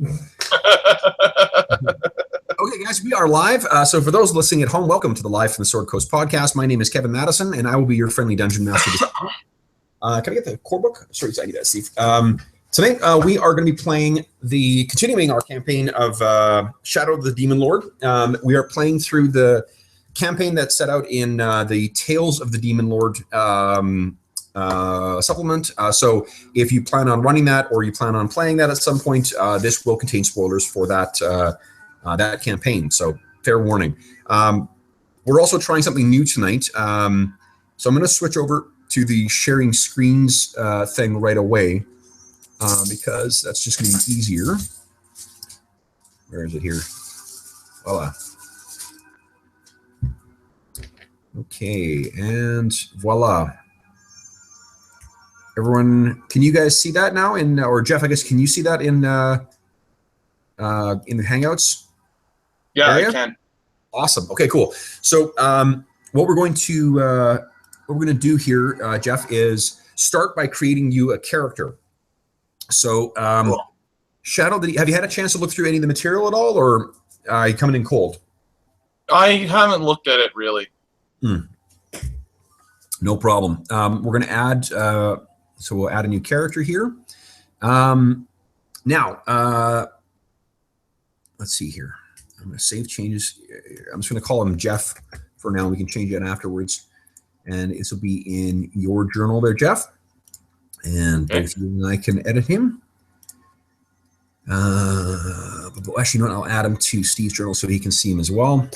Okay, guys, we are live. So for those listening at home, welcome to the Live from the Sword Coast podcast. My name is Kevin Madison, and I will be your friendly dungeon master. Can I get the core book? Sorry, I need that, Steve. Today, we are going to be continuing our campaign of Shadow of the Demon Lord. We are playing through the campaign that's set out in the Tales of the Demon Lord supplement. So if you plan on running that or you plan on playing that at some point, this will contain spoilers for that campaign. So fair warning. We're also trying something new tonight. So I'm going to switch over to the sharing screens thing right away because that's just going to be easier. Where is it here? Voila. Okay, and voila. Everyone, can you guys see that now? Or Jeff, I guess, can you see that in the Hangouts? Yeah, area? I can. Awesome. Okay, cool. So what we're going to do here, Jeff, is start by creating you a character. So Cool. Shadow, have you had a chance to look through any of the material at all, or are you coming in cold? I haven't looked at it really. No problem. We're going to add, so we'll add a new character here. Now, let's see here. I'm going to save changes. I'm just going to call him Jeff for now. We can change it afterwards. And this will be in your journal there, Jeff. And both you and I can edit him. Actually, you know what? I'll add him to Steve's journal so he can see him as well.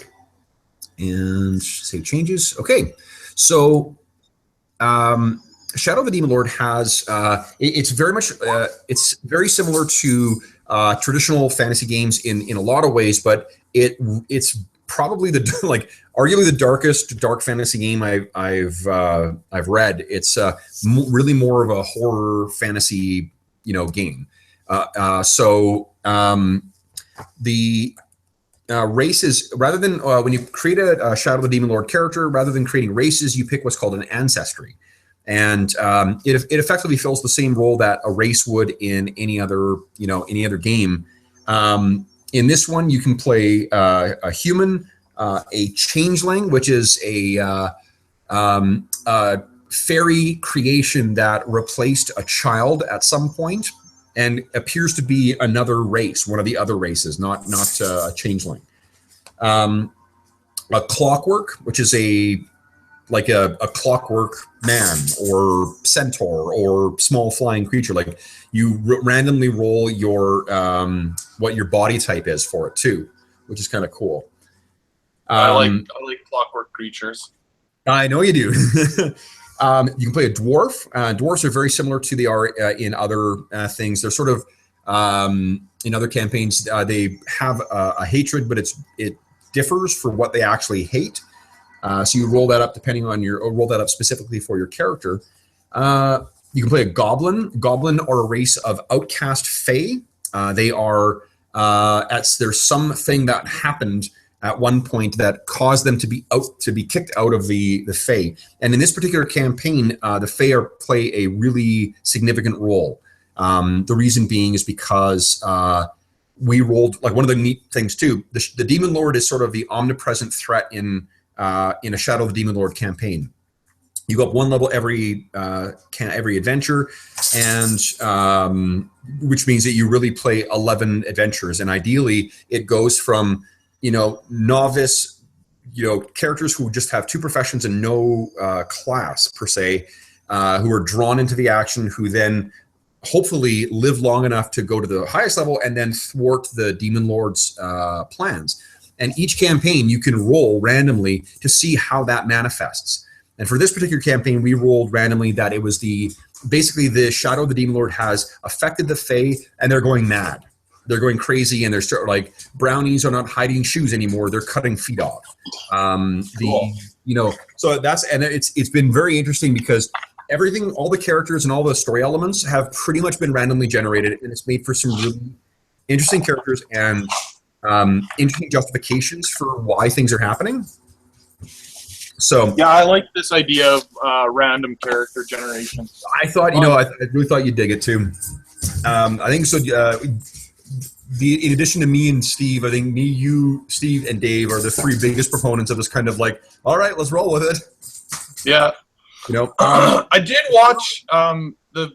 And save changes. Okay. So Shadow of the Demon Lord has it's very much it's very similar to traditional fantasy games in a lot of ways, but it's probably arguably the darkest dark fantasy game I've read. It's really more of a horror fantasy game. The races, rather than when you create a Shadow of the Demon Lord character, rather than creating races, you pick what's called an ancestry, and it effectively fills the same role that a race would in any other game. In this one, you can play a human, a changeling, which is a fairy creation that replaced a child at some point and appears to be another race, one of the other races, not a changeling. A clockwork, which is a clockwork man or centaur or small flying creature. Like you randomly roll your what your body type is for it too, which is kind of cool. I like clockwork creatures. I know you do. You can play a dwarf. Dwarves are very similar to they are in other things. They're sort of in other campaigns. They have a hatred, but it differs for what they actually hate. So you roll that up roll that up specifically for your character. You can play a goblin. Goblin are a race of outcast fae. They are there's something that happened at one point that caused them to be kicked out of the fae. And in this particular campaign, the fae play a really significant role. The reason being is because we rolled, like, one of the neat things too. The Demon Lord is sort of the omnipresent threat in a Shadow of the Demon Lord campaign. You go up one level every adventure, and which means that you really play 11 adventures, and ideally it goes from novice, characters who just have two professions and no class per se, who are drawn into the action, who then hopefully live long enough to go to the highest level and then thwart the Demon Lord's plans. And each campaign you can roll randomly to see how that manifests. And for this particular campaign, we rolled randomly that it was basically the Shadow of the Demon Lord has affected the Fae, and they're going mad. They're going crazy, and they're like, brownies are not hiding shoes anymore. They're cutting feet off. Cool. So it's been very interesting because everything, all the characters and all the story elements have pretty much been randomly generated, and it's made for some really interesting characters and interesting justifications for why things are happening. So yeah, I like this idea of random character generation. I thought, I really thought you'd dig it too. I think so. in addition to me and Steve, I think me, you, Steve, and Dave are the three biggest proponents of this kind of like, all right, let's roll with it. Yeah. You know, I did watch the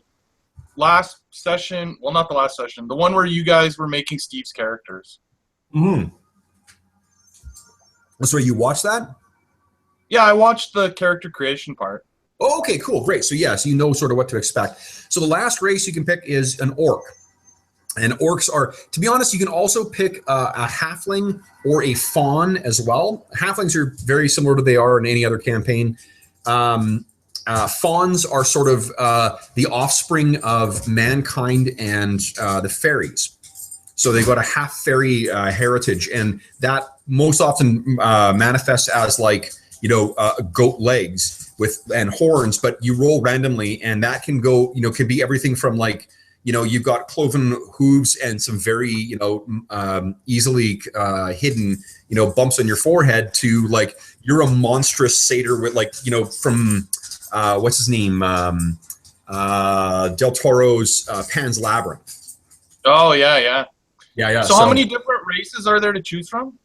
last session. Well, not the last session. The one where you guys were making Steve's characters. Mm-hmm. So you watched that? Yeah, I watched the character creation part. Oh, okay, cool, great. So yeah, so you know sort of what to expect. So the last race you can pick is an orc. And orcs are, to be honest, you can also pick a halfling or a faun as well. Halflings are very similar to they are in any other campaign. Fauns are sort of the offspring of mankind and the fairies. So they've got a half fairy heritage, and that most often manifests as like, you know, goat legs and horns, but you roll randomly, and that can go, you know, can be everything from like, you know, you've got cloven hooves and some very, you know, easily hidden, you know, bumps on your forehead to like, you're a monstrous satyr with like, you know, from, what's his name? Del Toro's Pan's Labyrinth. Oh, yeah, yeah. Yeah. So how many different races are there to choose from?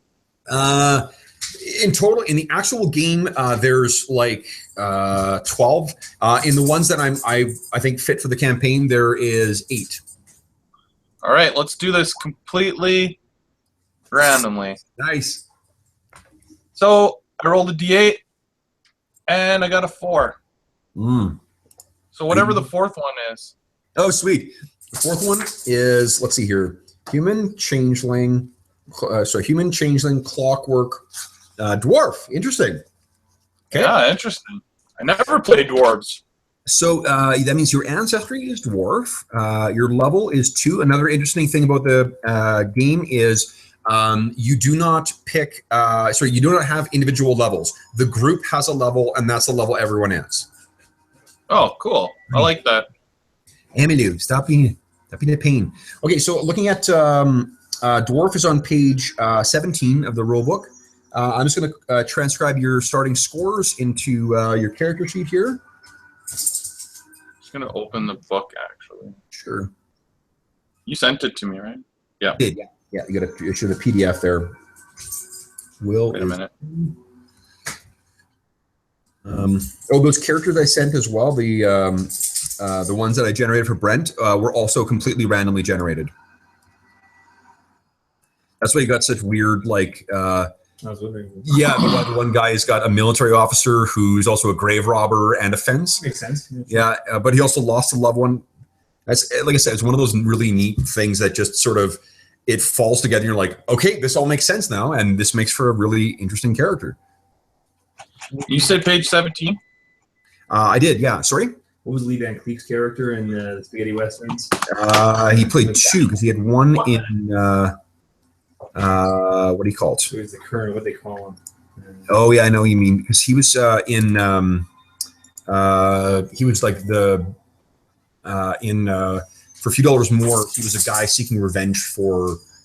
In total, in the actual game, there's like 12. In the ones that I think fit for the campaign, there is 8. All right, let's do this completely randomly. Nice. So I rolled a d8, and I got a 4. So whatever the fourth one is. Oh, sweet. The fourth one is, let's see here, human changeling, clockwork, dwarf. Interesting. Okay. Yeah, interesting. I never played dwarves. So that means your ancestry is dwarf. Your level is 2. Another interesting thing about the game is you do not pick. You do not have individual levels. The group has a level, and that's the level everyone is. Oh, cool. I like that. Amilu, stop being a pain. Okay, so looking at dwarf is on page 17 of the rulebook. I'm just going to transcribe your starting scores into your character sheet here. Just going to open the book, actually. Sure. You sent it to me, right? Yeah. I did, yeah. You got to issue the PDF there. Wait a minute. Those characters I sent as well, the ones that I generated for Brent, were also completely randomly generated. That's why you got such weird, like, I was wondering. yeah, the one guy has got a military officer who's also a grave robber and a fence. Makes sense. Yeah, but he also lost a loved one. That's, like I said, it's one of those really neat things that just sort of, it falls together. And you're like, okay, this all makes sense now, and this makes for a really interesting character. You said page 17? I did, yeah. Sorry? What was Lee Van Cleef's character in the Spaghetti Westerns? He played 2 because he had one in, what do you call it? Who is the current, what they call him? Oh, yeah, I know what you mean. Because he was he was like the, for a few dollars more, he was a guy seeking revenge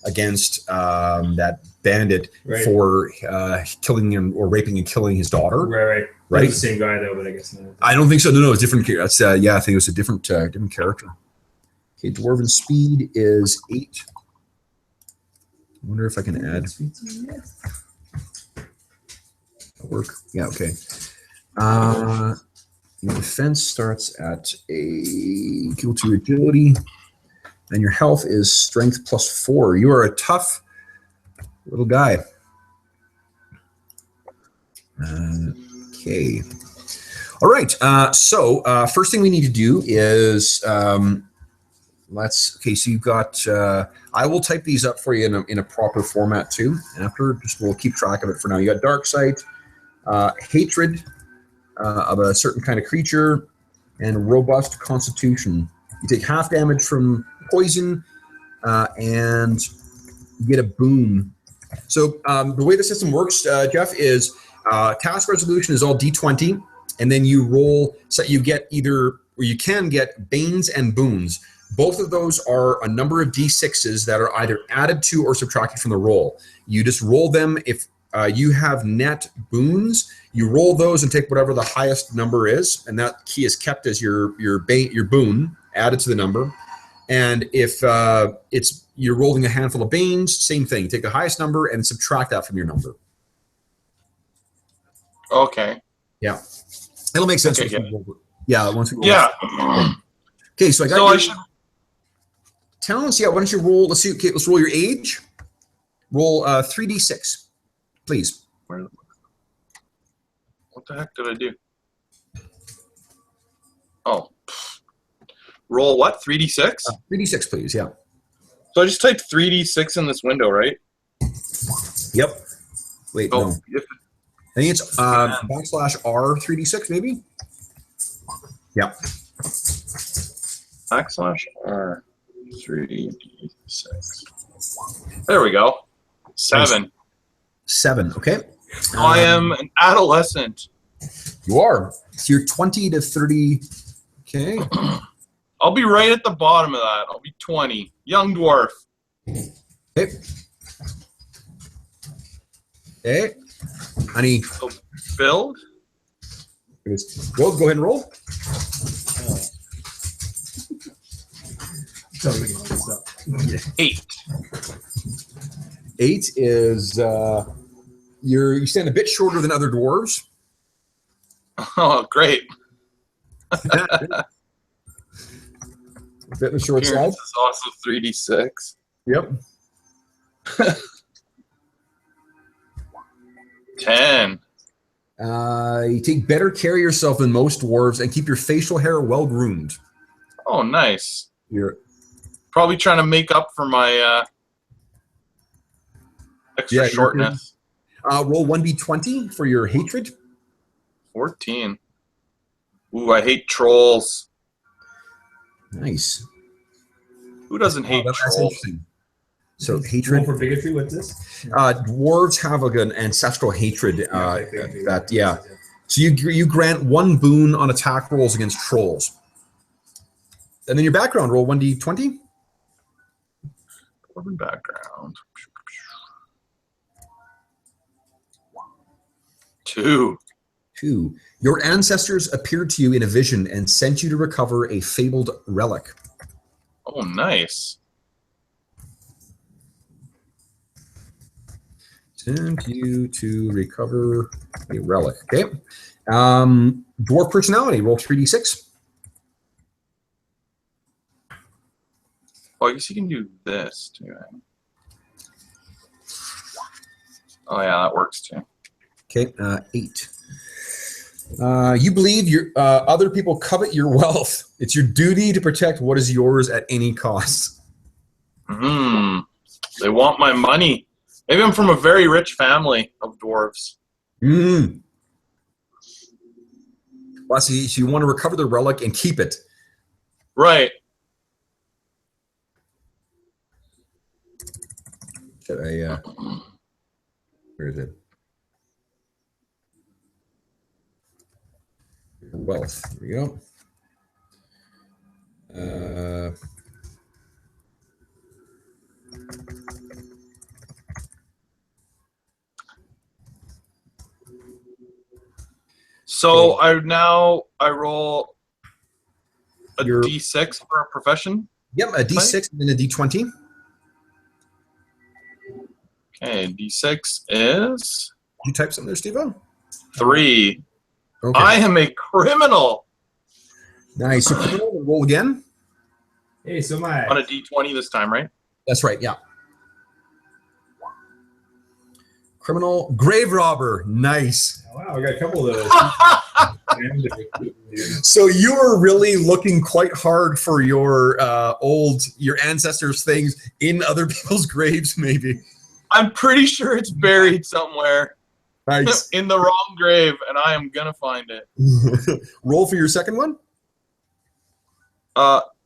against that bandit for killing him or raping and killing his daughter. Right. Right. The same guy though, but I guess not. I don't think so. No, it's different. That's yeah, I think it was a different character. Okay, dwarven speed is 8. I wonder if I can add. Work. Yeah. Okay. Your defense starts at a equal to agility, and your health is strength +4. You are a tough little guy. Okay. All right. So first thing we need to do is so you've got. I will type these up for you in a proper format too. After, we'll keep track of it for now. You got dark sight, hatred of a certain kind of creature, and robust constitution. You take half damage from poison, and you get a boon. So the way the system works, Jeff, is task resolution is all D20, and then you roll. So you get you can get banes and boons. Both of those are a number of D6s that are either added to or subtracted from the roll. You just roll them. If you have net boons, you roll those and take whatever the highest number is, and that key is kept as your boon added to the number. And if you're rolling a handful of banes, same thing. Take the highest number and subtract that from your number. Okay. Yeah. It'll make sense. Okay, yeah. Once we roll. Yeah. Okay, so I got So your I should. talents. Yeah, why don't you roll? Let's see. Okay, let's roll your age. Roll 3d6, please. What the heck did I do? Oh. Roll what? 3d6? 3d6, please. Yeah. So I just typed 3d6 in this window, right? Yep. Wait, Oh, no. I think it's /R 3d6, maybe. Yeah. /R 3d6. There we go. 7. 7. Okay. I am an adolescent. You are. So you're 20 to 30. Okay. I'll be right at the bottom of that. I'll be 20. Young dwarf. Okay. Okay. Honey. So build. Go ahead and roll. Yeah. 8. 8 is you stand a bit shorter than other dwarves. Oh, great. A bit on the short side. Appearance is also 3d6. Yep. 10. You take better care of yourself than most dwarves and keep your facial hair well groomed. Oh, nice. You're Probably trying to make up for my extra shortness. roll 1d20 for your hatred. 14. Ooh, I hate trolls. Nice. Who doesn't hate That's trolls? interesting. So Roll hatred. for bigotry. What's this? Dwarves have an ancestral hatred. So you grant 1 boon on attack rolls against trolls. And then your background, roll 1d20. Urban background. 2. 2. Your ancestors appeared to you in a vision and sent you to recover a fabled relic. Oh, nice. Sent you to recover a relic. Okay. Dwarf personality, roll 3d6. Well, I guess you can do this too. Right? Oh yeah, that works too. Okay, 8. You believe your other people covet your wealth. It's your duty to protect what is yours at any cost. They want my money. Maybe I'm from a very rich family of dwarves. Well, so you want to recover the relic and keep it. Right. Should I, where is it? Wealth. Here we go. So I roll a d6 for a profession. Yep, a d6 and then a d20. Okay, d6 is You type something there, Steve-O? 3. Okay. I am a criminal. Nice. So roll again. Hey, so am I. On a d20 this time, right? That's right, yeah. Criminal, grave robber. Nice. Oh, wow, I got a couple of those. So you were really looking quite hard for your your ancestors' things in other people's graves, maybe. I'm pretty sure it's buried somewhere Nice. in the wrong grave, and I am gonna find it. Roll for your second one.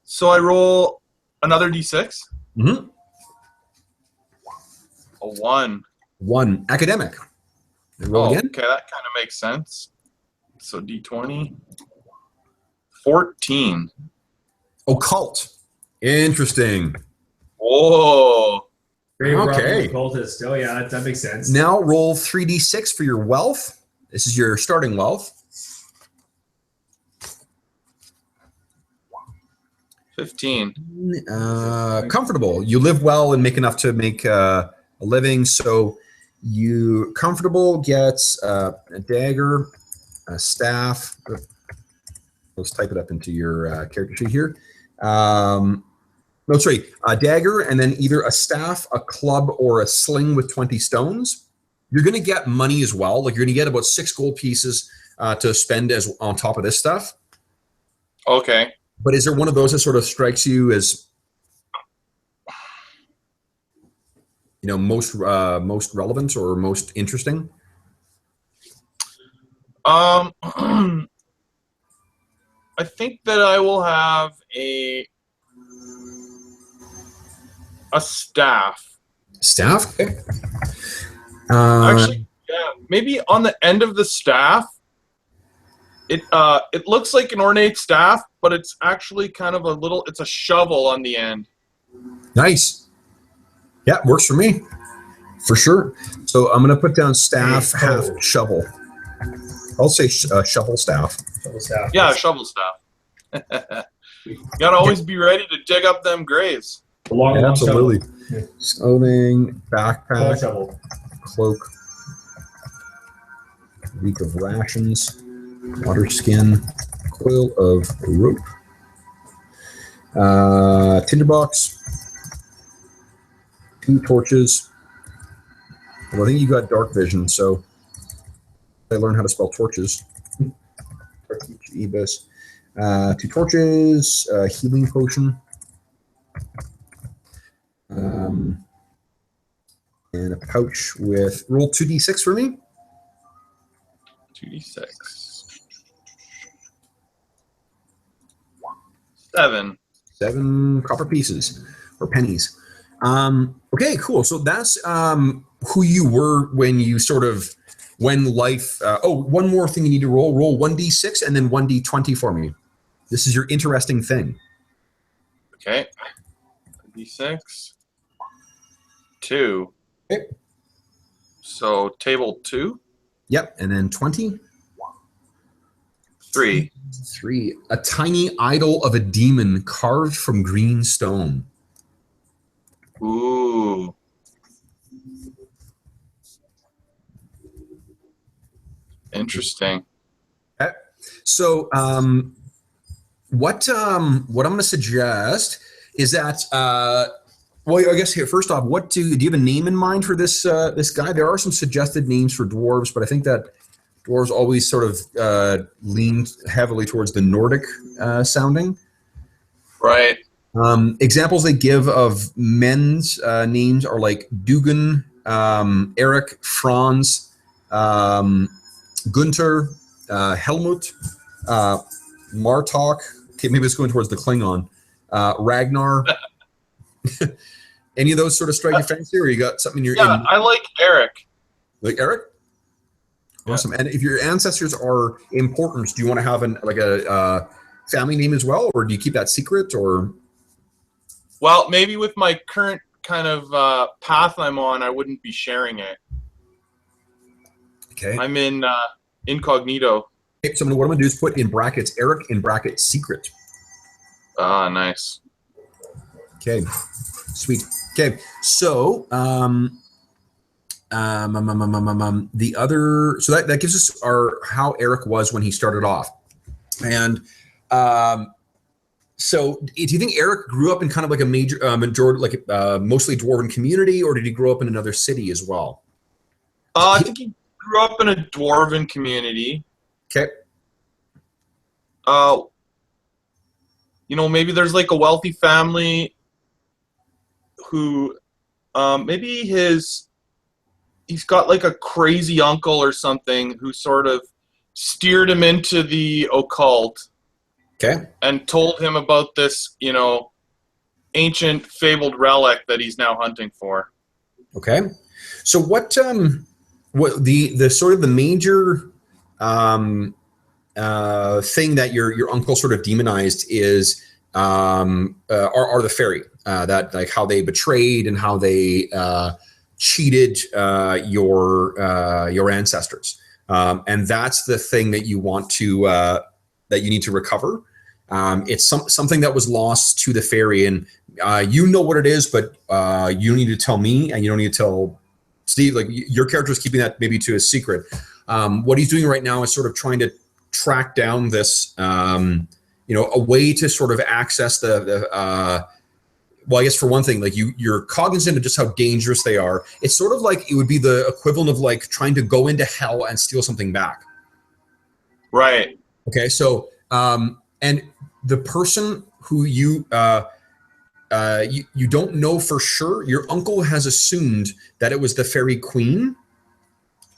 So I roll another d6. Mm-hmm. A 1. 1. Academic. And roll again. Okay, that kind of makes sense. So d20. 14. Occult. Interesting. Whoa. Grave Okay. occultist. Oh, yeah, that makes sense. Now roll 3d6 for your wealth. This is your starting wealth. 15. Comfortable. You live well and make enough to make a living. So you comfortable gets a dagger, a staff. Let's type it up into your character sheet here. No, sorry, a dagger, and then either a staff, a club, or a sling with 20 stones. You're going to get money as well. Like you're going to get about 6 gold pieces to spend as on top of this stuff. Okay. But is there one of those that sort of strikes you as, you know, most relevant or most interesting? I think that I will have a staff. Staff? Okay. Actually, yeah, maybe on the end of the staff, it looks like an ornate staff, but it's actually kind of it's a shovel on the end. Nice. Yeah, works for me. For sure. So I'm going to put down staff, half shovel. I'll say shovel staff. Shovel staff. Yeah, shovel staff. You got to always be ready to dig up them graves. Long absolutely. Shovel. Clothing, backpack, Shovel. cloak, week of rations, water skin, coil of rope, tinderbox, 2 torches. Well, I think you got dark vision, so I learned how to spell torches. Ebus. 2 torches, healing potion, and a pouch with roll 2d6 for me. 2d6. 7. 7 copper pieces or pennies. Okay, cool. So that's who you were when you when life. One more thing you need to roll. Roll 1d6 and then 1d20 for me. This is your interesting thing. Okay. D6. 2. Okay. So table 2. Yep, and then 20. 3. 3. A tiny idol of a demon carved from green stone. Ooh. Interesting. Okay. So what I'm going to suggest is that well, I guess here first off, do you have a name in mind for this this guy? There are some suggested names for dwarves, but I think that dwarves always sort of leaned heavily towards the Nordic sounding. Right. Examples they give of men's names are like Dugan, Eric, Franz, Gunther, Helmut, Martok. Okay, maybe it's going towards the Klingon. Ragnar. Any of those sort of strike your fancy, or you got something in your? Yeah, I like Eric. Like Eric? Awesome. Yeah. And if your ancestors are important, do you want to have a family name as well, or do you keep that secret? Or well, maybe with my current kind of path I'm on, I wouldn't be sharing it. Okay. I'm in incognito. Okay, so what I'm going to do is put in brackets Eric in brackets secret. Ah, nice. Okay. Sweet. Okay. So the other, so that gives us how Eric was when he started off. And so do you think Eric grew up in kind of like a majority, like mostly dwarven community, or did he grow up in another city as well? I think he grew up in a dwarven community. Okay. Maybe there's like a wealthy family who maybe he's got like a crazy uncle or something who sort of steered him into the occult. Okay. And told him about this, ancient fabled relic that he's now hunting for. Okay. So what the sort of the major thing that your uncle sort of demonized is are the fairy, that like how they betrayed and how they cheated your ancestors, and that's the thing that you want to that you need to recover. It's something that was lost to the fairy, and you know what it is, but you don't need to tell me, and you don't need to tell Steve. Like, your character is keeping that maybe to a secret. What he's doing right now is sort of trying to track down this, a way to sort of access well, I guess for one thing, like you're cognizant of just how dangerous they are. It's sort of like it would be the equivalent of like trying to go into hell and steal something back. Right. Okay. So, and the person who you don't know for sure, your uncle has assumed that it was the fairy queen,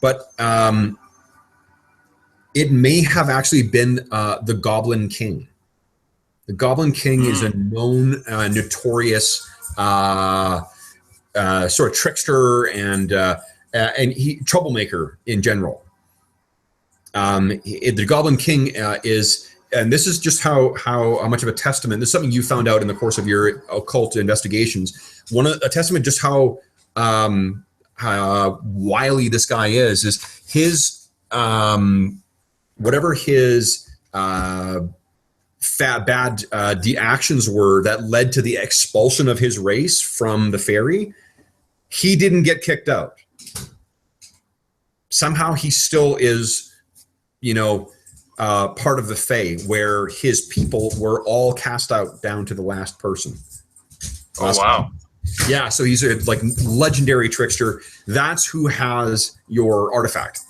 but it may have actually been the Goblin King. The Goblin King is a known, notorious sort of trickster and troublemaker in general. The Goblin King is, and this is just how much of a testament. This is something you found out in the course of your occult investigations. A testament just how wily this guy is his whatever his bad actions were that led to the expulsion of his race from the fairy. He didn't get kicked out. Somehow he still is, part of the Fae, where his people were all cast out down to the last person. Wow. Yeah, so he's a like legendary trickster. That's who has your artifact.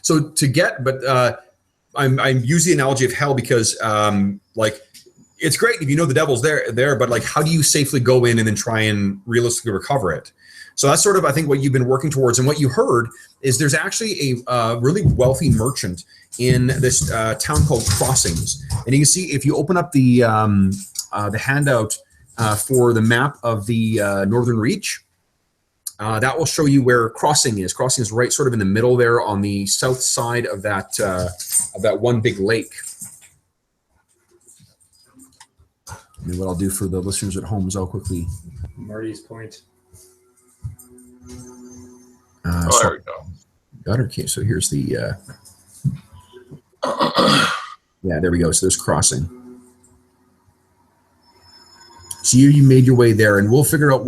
So to get, but I'm using the analogy of hell because it's great if you know the devil's there, but like how do you safely go in and then try and realistically recover it? So that's sort of, I think, what you've been working towards. And what you heard is there's actually a really wealthy merchant in this town called Crossings. And you can see if you open up the handout for the map of the Northern Reach, that will show you where Crossing is. Crossing is right sort of in the middle there on the south side of that one big lake. And what I'll do for the listeners at home is I'll quickly... Marty's Point. There we go. Got her. Okay, so here's the... yeah, there we go. So there's Crossing. So you made your way there, and we'll figure out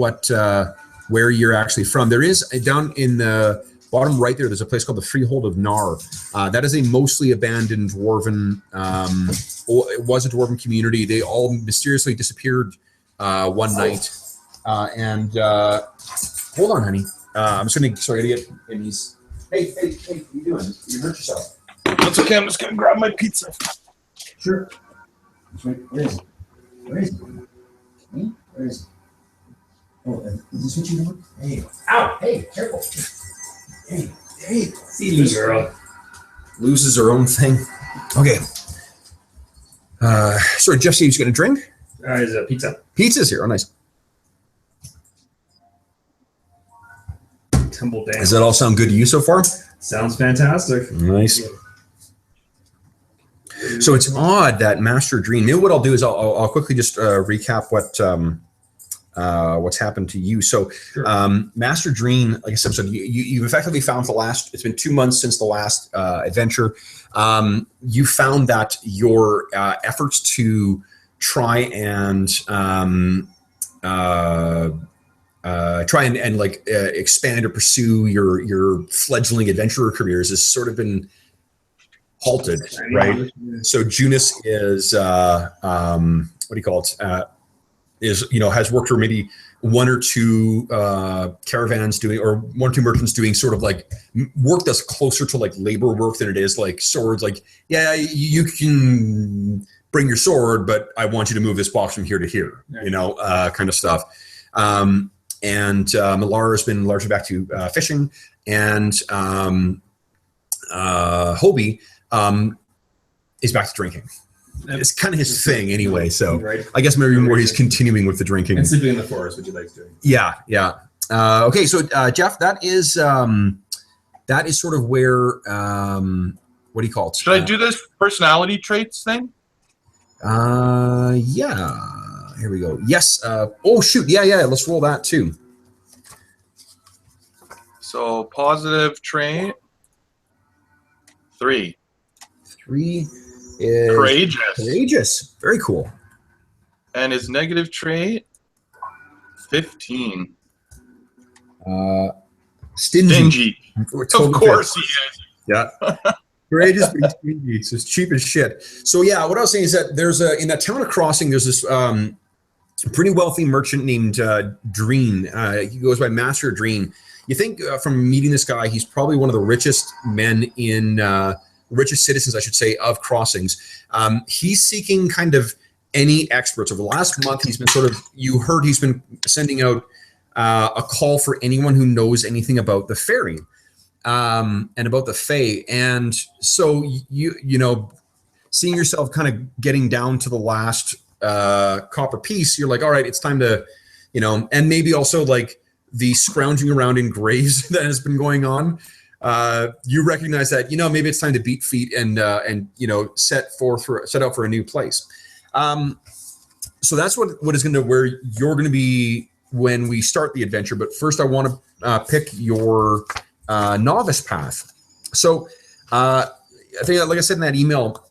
where you're actually from. There is, down in the bottom right there's a place called the Freehold of Nar. That is a mostly abandoned dwarven, it was a dwarven community. They all mysteriously disappeared one night. Hold on, honey. I'm just going to get in these. Hey, what are you doing? You hurt yourself. That's okay. I'm just going to grab my pizza. Sure. Where is it? Where is it? Where is it? Oh, is this what you doing? Hey. Ow! Hey, careful. Hey. Silly girl. Loses her own thing. Okay. Sorry, Jeff said he's going to drink? There's a pizza. Pizza's here. Oh, nice. Tumble down. Does that all sound good to you so far? Sounds fantastic. Nice. So it's odd that Master Dream. Maybe what I'll do is I'll quickly just recap what's happened to you. So sure. Master Dream, like I said, so you've effectively found it's been 2 months since the last adventure. You found that your efforts to try and expand or pursue your fledgling adventurer careers has sort of been halted, right? So Junus is what do you call it? Has worked for maybe one or two caravans doing, or one or two merchants doing sort of like work that's closer to like labor work than it is like swords. Like, yeah, you can bring your sword, but I want you to move this box from here to here, kind of stuff. And Malara has been largely back to fishing, and Hobie is back to drinking. It's kind of his thing anyway, so right. I guess maybe more he's continuing with the drinking. And sleeping in the forest, which he likes doing. Yeah. Okay, so Jeff, that is sort of where, what do you call it? Should I do this personality traits thing? Yeah. Here we go. Yes. Oh, shoot. Yeah. Let's roll that too. So positive trait. 3. is Courageous. courageous. Very cool. And his negative trait, 15. Stingy. Of course he is. Yeah. Courageous, but he's stingy. It's just cheap as shit. So yeah, what I was saying is that there's in that town of Crossing, there's this pretty wealthy merchant named Dreen. He goes by Master Dreen. You think from meeting this guy, he's probably one of the richest men in richest citizens, I should say, of Crossings. He's seeking kind of any experts. Over the last month, he's been he's been sending out a call for anyone who knows anything about the fairy and about the fae. And so you know, seeing yourself kind of getting down to the last copper piece, you're like, all right, it's time to, you know, and maybe also like the scrounging around in graves that has been going on. You recognize that, you know, maybe it's time to beat feet and you know, set out for a new place. So that's what is going to where you're going to be when we start the adventure. But first, I want to pick your novice path. So I think, like I said in that email,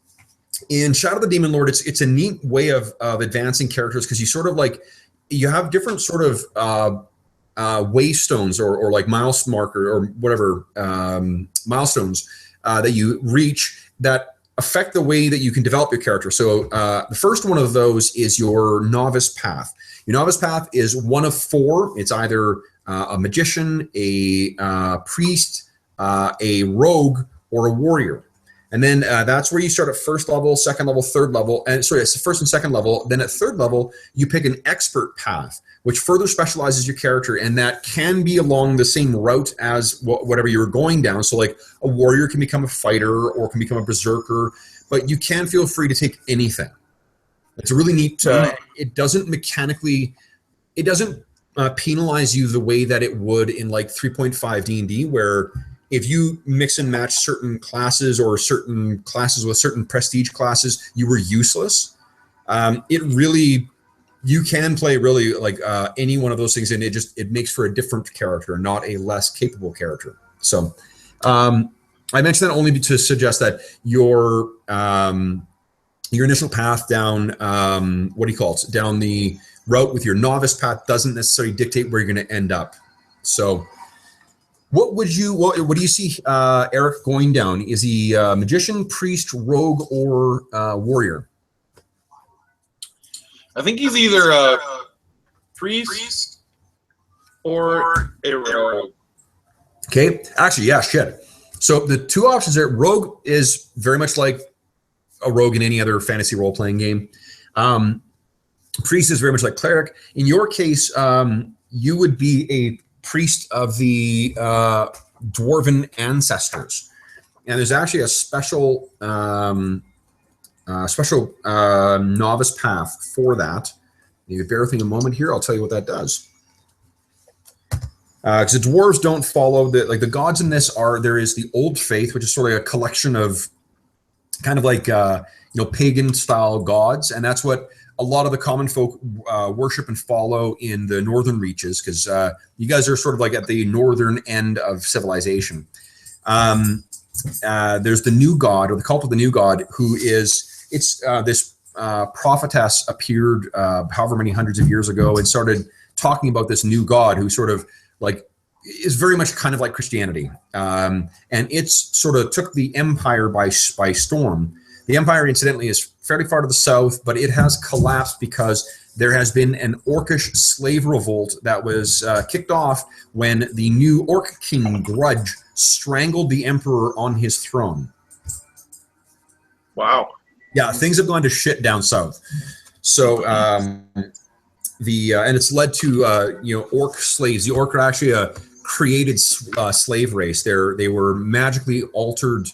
in Shadow of the Demon Lord, it's a neat way of advancing characters, because you sort of like, you have different sort of waystones or like miles marker or whatever milestones that you reach that affect the way that you can develop your character. So the first one of those is your novice path. Your novice path is one of 4. It's either a magician, a priest, a rogue, or a warrior. And then that's where you start at first level, second level, third level. And sorry, it's the first and second level. Then at third level, you pick an expert path, which further specializes your character. And that can be along the same route as whatever you're going down. So like a warrior can become a fighter or can become a berserker, but you can feel free to take anything. It's a really neat, it doesn't penalize you the way that it would in like 3.5 D&D, where if you mix and match certain classes or certain classes with certain prestige classes, you were useless. You can play really like any one of those things, and it makes for a different character, not a less capable character. So I mentioned that only to suggest that your initial path down, down the route with your novice path doesn't necessarily dictate where you're going to end up. So what do you see Eric going down? Is he magician, priest, rogue, or warrior? I think he's either a priest or a rogue. Okay, actually, yeah, shit. So the two options there, rogue is very much like a rogue in any other fantasy role-playing game. Priest is very much like cleric. In your case, you would be a priest of the dwarven ancestors, and there's actually a special novice path for that. You bear with me a moment here. I'll tell you what that does. Because the dwarves don't follow the gods in this there is the old faith, which is sort of a collection of kind of like pagan style gods, and that's what a lot of the common folk worship and follow in the northern reaches, because you guys are sort of like at the northern end of civilization. There's the new god, or the cult of the new god, who is this prophetess appeared however many hundreds of years ago and started talking about this new god who sort of like is very much kind of like Christianity, and it's sort of took the empire by storm. The empire, incidentally, is fairly far to the south, but it has collapsed because there has been an orcish slave revolt that was kicked off when the new orc king Grudge strangled the emperor on his throne. Wow. Yeah, things have gone to shit down south. So and it's led to orc slaves. The orc are actually a created slave race. They were magically altered.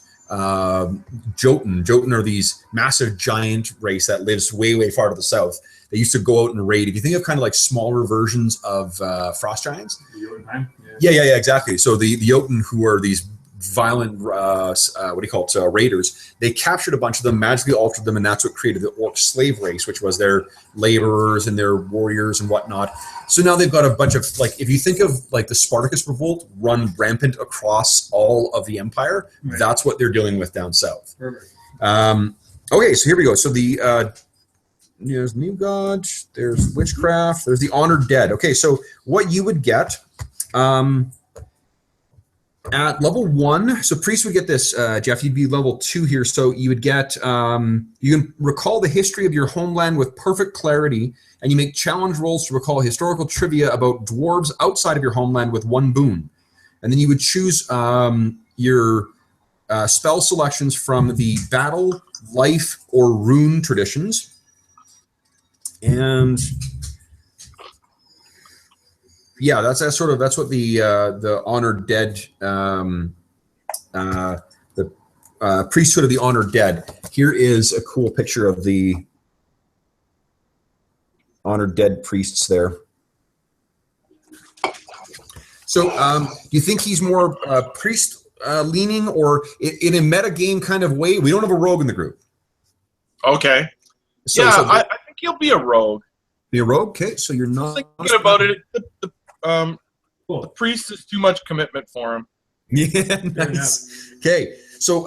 Jotun are these massive giant race that lives way far to the south. They used to go out and raid. If you think of kind of like smaller versions of frost giants. Yeah, exactly. So the Jotun, who are these violent raiders, they captured a bunch of them, magically altered them, and that's what created the orc slave race, which was their laborers and their warriors and whatnot. So now they've got a bunch of, like, if you think of like the Spartacus revolt run rampant across all of the empire, right, that's what they're dealing with down south. Okay, so here we go. So there's New God, there's Witchcraft, there's the Honored Dead. Okay, so what you would get at level 1, so Priest would get this, Jeff, you'd be level 2 here, so you would get, you can recall the history of your homeland with perfect clarity, and you make challenge rolls to recall historical trivia about dwarves outside of your homeland with 1 boon. And then you would choose your spell selections from the battle, life, or rune traditions. And yeah, that's what the Honored Dead, the Priesthood of the Honored Dead. Here is a cool picture of the Honored Dead priests there. So, do you think he's more priest leaning, or in a meta game kind of way? We don't have a rogue in the group. Okay. I think he'll be a rogue. Be a rogue? Okay, so you're not thinking about it. The priest is too much commitment for him. Yeah, nice. Okay, so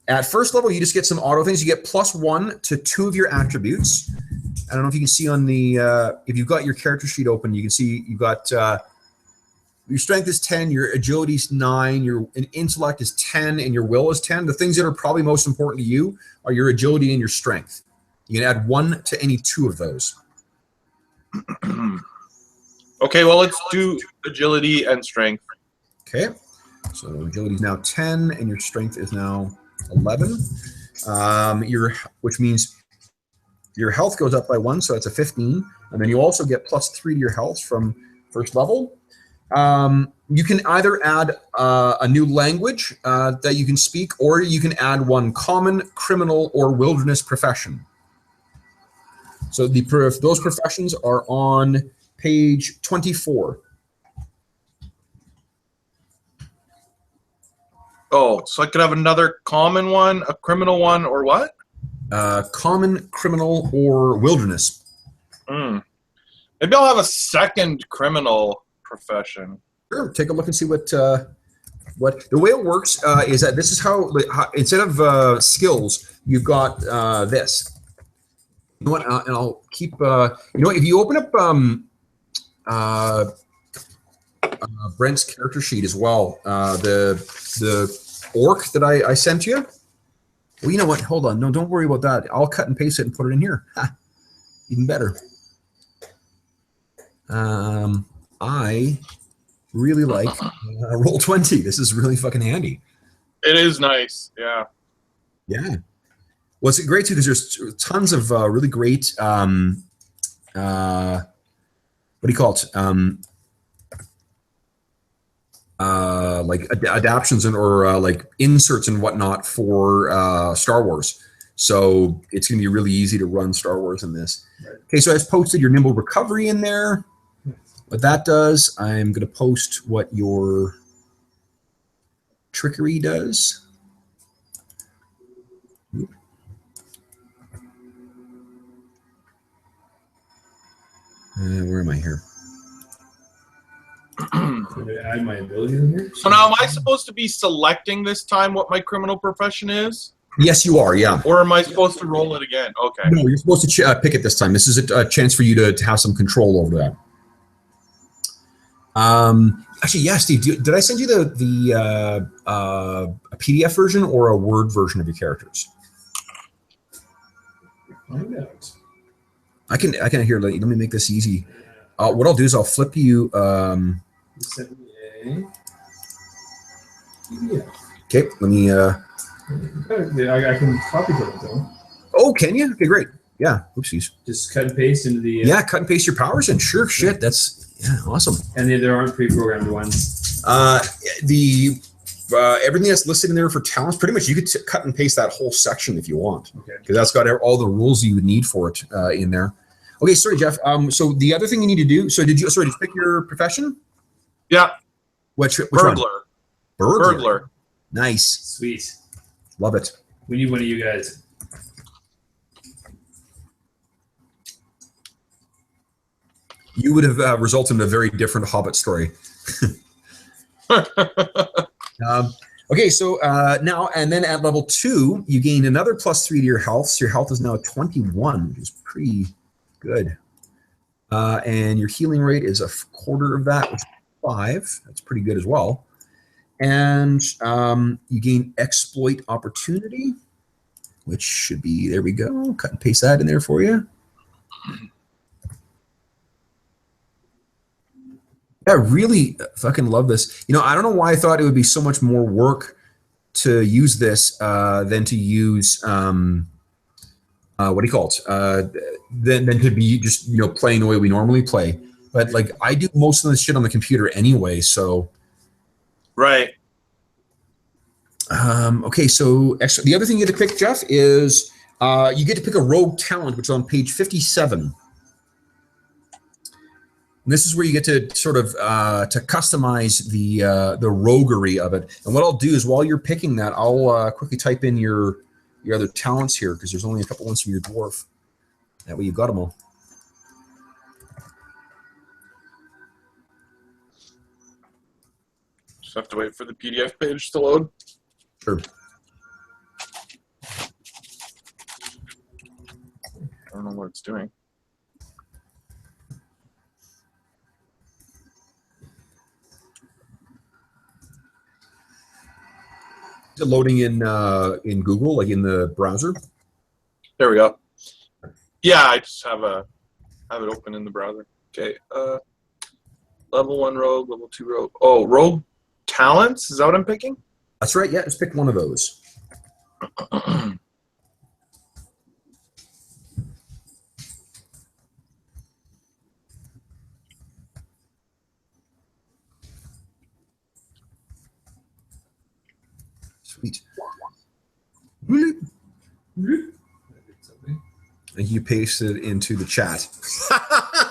at first level, you just get some auto things. You get +1 to 2 of your attributes. I don't know if you can see on the if you've got your character sheet open, you can see you've got your strength is 10, your agility is 9, your intellect is 10, and your will is 10. The things that are probably most important to you are your agility and your strength. You can add 1 to any 2 of those. Okay, well, let's do agility and strength. Okay, so agility is now 10, and your strength is now 11. Which means your health goes up by 1, so that's a 15. And then you also get +3 to your health from first level. You can either add a new language that you can speak, or you can add 1 common, criminal, or wilderness profession. So those professions are on page 24. Oh, so I could have another common one, a criminal one, or what? Common, criminal, or wilderness. Maybe I'll have a second criminal profession. Sure. Take a look and see what the way it works is that this is how instead of skills, you've got this. You know what? And I'll keep. You know what? If you open up Brent's character sheet as well, the orc that I sent you. Well, you know what? Hold on. No, don't worry about that. I'll cut and paste it and put it in here. Even better. I really like Roll20. This is really fucking handy. It is nice. Yeah. Yeah. Well, it's great too because there's tons of really great what do you call it? Like adaptions or like inserts and whatnot for Star Wars. So it's going to be really easy to run Star Wars in this. Right. Okay, so I've posted your nimble recovery in there. What that does, I'm going to post what your trickery does. Where am I here? Add my ability in here. So now, am I supposed to be selecting this time what my criminal profession is? Yes, you are. Yeah. Or am I supposed to roll it again? Okay. No, you're supposed to pick it this time. This is a chance for you to have some control over that. Actually, yeah, Steve. Did I send you the a PDF version or a Word version of your characters? Find out. I can here. Let me make this easy. What I'll do is I'll flip you. You sent me a PDF. Okay, let me. I can copy it though. Oh, can you? Okay, great. Yeah. Oopsies. Just cut and paste into the. Yeah, cut and paste your powers in. Sure. Shit. That's awesome. And there aren't pre-programmed ones. Everything that's listed in there for talents, pretty much you could cut and paste that whole section if you want. Okay. Because that's got all the rules you would need for it in there. Okay, sorry, Jeff. So the other thing you need to do. So did you pick your profession? Yeah. Which Burglar. One? Burglar. Nice. Sweet. Love it. We need one of you guys. You would have resulted in a very different Hobbit story. Okay, Okay, so now, and then at level 2, you gain another +3 to your health. So your health is now 21, which is pretty good. And your healing rate is a quarter of that, which is 5. That's pretty good as well. And you gain exploit opportunity, which should be, there we go. Cut and paste that in there for you. I really fucking love this. You know, I don't know why I thought it would be so much more work to use this than to use what do you call it? Than to be just, you know, playing the way we normally play. But like I do most of this shit on the computer anyway, so. Right. Okay, so the other thing you get to pick, Jeff, is you get to pick a rogue talent, which is on page 57. And this is where you get to sort of to customize the roguery of it. And what I'll do is while you're picking that, I'll quickly type in your other talents here because there's only a couple ones from your dwarf. That way you got them all. Just have to wait for the PDF page to load. Sure. I don't know what it's doing. Is it loading in Google, like in the browser? There we go. Yeah, I just have it open in the browser. Okay. Level 1 rogue, level 2 rogue. Oh, rogue talents? Is that what I'm picking? That's right. Yeah, just pick one of those. Sweet. And you paste it into the chat.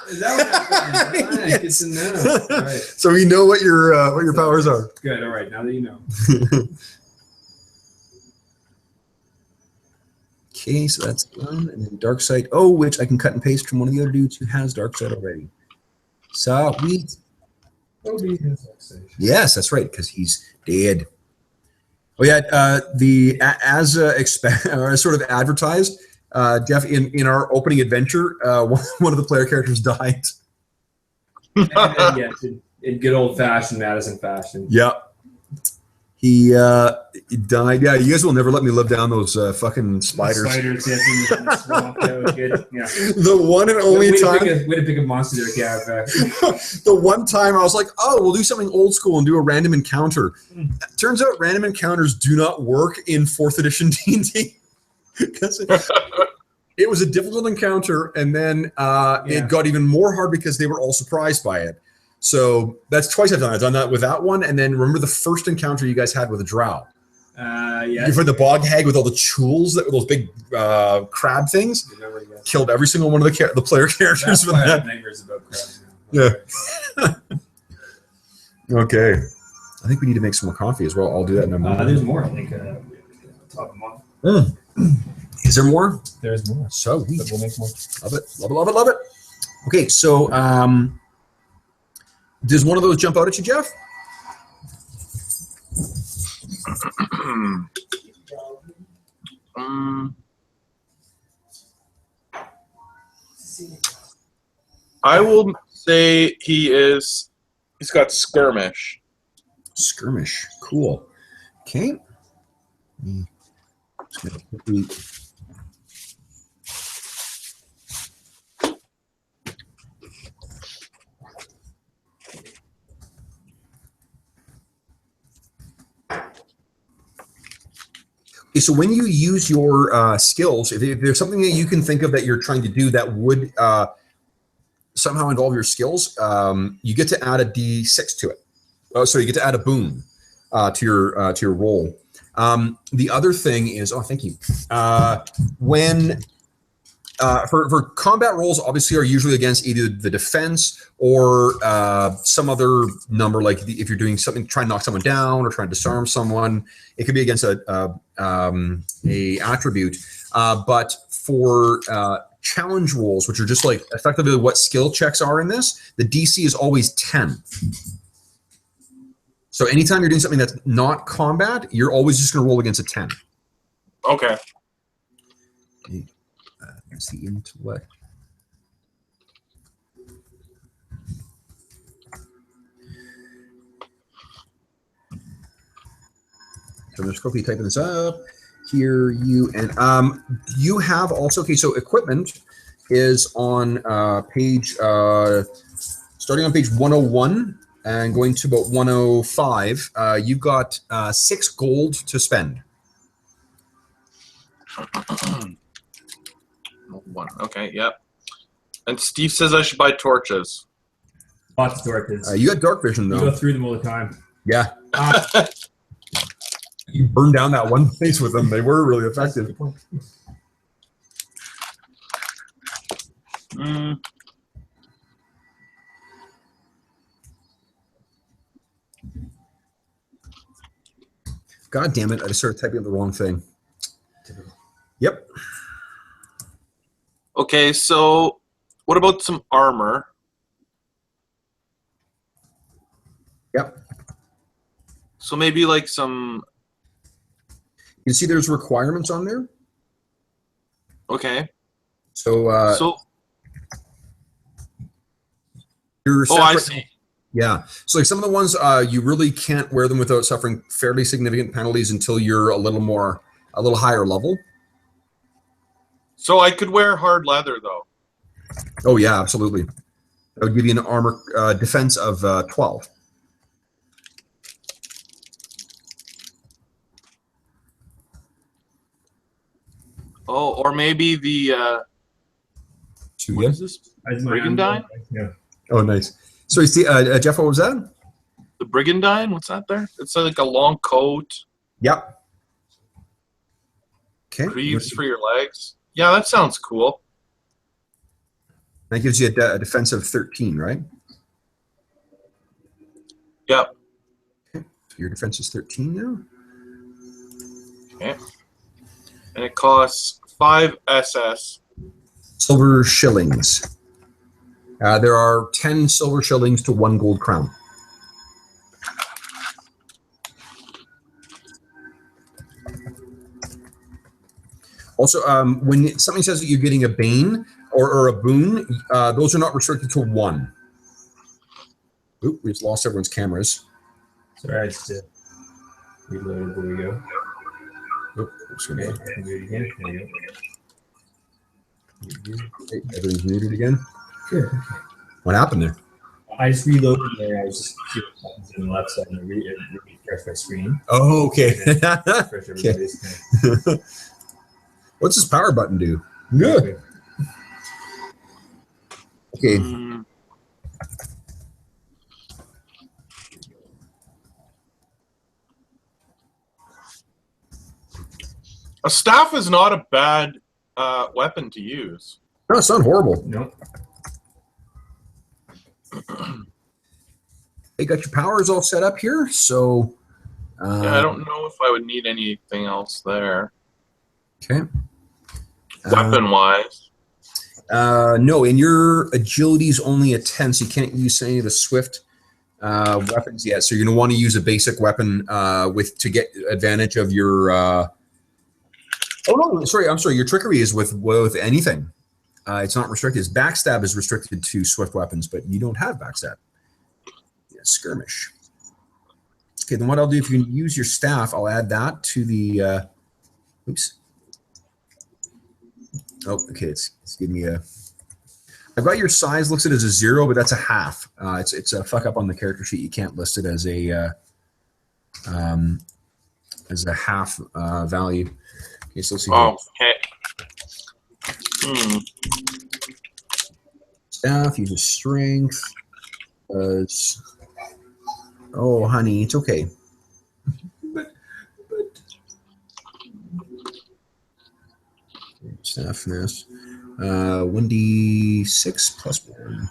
Is that what happened? Right, good to know. All right. So we know what your powers are. Good. All right. Now that you know. Okay, so that's done. And then dark side. Oh, which I can cut and paste from one of the other dudes who has dark side already. Sweet. Yes, that's right, because he's dead. Oh yeah, as sort of advertised, Jeff, in our opening adventure, one of the player characters died. Yeah, in good old fashioned Madison fashion. Yeah. He died. Yeah, you guys will never let me live down those fucking spiders. Spiders, yes, in the swamp. That was good. Yeah. The one and only time. Way to pick a monster there, Gav. The one time I was like, oh, we'll do something old school and do a random encounter. Turns out random encounters do not work in 4th edition D&D. Because it was a difficult encounter, and then it got even more hard because they were all surprised by it. So that's twice I've done it. I've done that with that one, and then remember the first encounter you guys had with a drow? Yeah. For the bog hag with all the chewels, those big crab things, killed every single one of the player characters. That's why I have nightmares about crabs now. Yeah. Okay. I think we need to make some more coffee as well. I'll do that in a moment. There's more. I think top them off. Is there more? There's more. So But we'll make more. love it, love it, love it, love it. Okay, so does one of those jump out at you, Jeff? I will say he's got skirmish. Skirmish, cool. Okay. Just gonna quickly Okay, so when you use your skills, if there's something that you can think of that you're trying to do that would somehow involve your skills, you get to add a D6 to it. Oh, so you get to add a boon to your roll. The other thing is, oh, thank you. When for combat rolls, obviously are usually against either the defense or some other number, like if you're doing something, trying to knock someone down or trying to disarm someone, it could be against a attribute. But for challenge rolls, which are just like effectively what skill checks are in this, the DC is always 10. So anytime you're doing something that's not combat, you're always just going to roll against a 10. Okay. That's the intellect. So I'm just quickly typing this up. Here you have also, okay, so equipment is on page, starting on page 101 and going to about 105. You've got 6 gold to spend. One. Okay, yep. And Steve says I should buy torches. Lots of torches. You got dark vision, You though. go through them all the time. Yeah. You burned down that one place with them. They were really effective. God damn it. I just started typing up the wrong thing. Yep. Okay, so what about some armor? Yep. So maybe like some... You see there's requirements on there? Okay. So, oh, I see. Yeah. So like some of the ones you really can't wear them without suffering fairly significant penalties until you're a little higher level. So I could wear hard leather though. Oh yeah, absolutely. That would give you an armor defense of 12. Oh, or maybe the what is this? Brigandine? Yeah. Oh, nice. So you see, Jeff, what was that? The Brigandine? What's that there? It's like a long coat. Yep. Okay. Greaves for your legs. Yeah, that sounds cool. That gives you a defense of 13, right? Yep. Okay. So your defense is 13 now? Okay. And it costs 5 SS. Silver shillings. There are 10 silver shillings to 1 gold crown. Also, when something says that you're getting a bane or a boon, those are not restricted to 1. Oop, we just lost everyone's cameras. Sorry, I just reloaded. There we go. Oop, oops, Okay, I can do it again. There you go. Hey, everything's muted again. Sure. What happened there? I just reloaded there. I was just seeing what happens on the left side and refresh my screen. Oh, okay. Refresh everybody's What's this power button do? Good. Okay. A staff is not a bad weapon to use. No, it's not horrible. No. You got your powers all set up here, so... yeah, I don't know if I would need anything else there. Okay. Weapon-wise. No, and your agility is only a 10, so you can't use any of the swift weapons yet. So you're going to want to use a basic weapon to get advantage of your... Oh, no, sorry, I'm sorry. Your trickery is with anything. It's not restricted. Backstab is restricted to swift weapons, but you don't have backstab. Yeah, skirmish. Okay, then what I'll do, if you use your staff, I'll add that to the... oops. Oh, okay, it's giving me a... I've got your size listed as a 0, but that's a half. It's a fuck up on the character sheet. You can't list it as a half value. Okay, so let's see. Oh, okay. Staff uses strength. Oh, honey, it's okay. Staff finesse. 1d6 plus 1.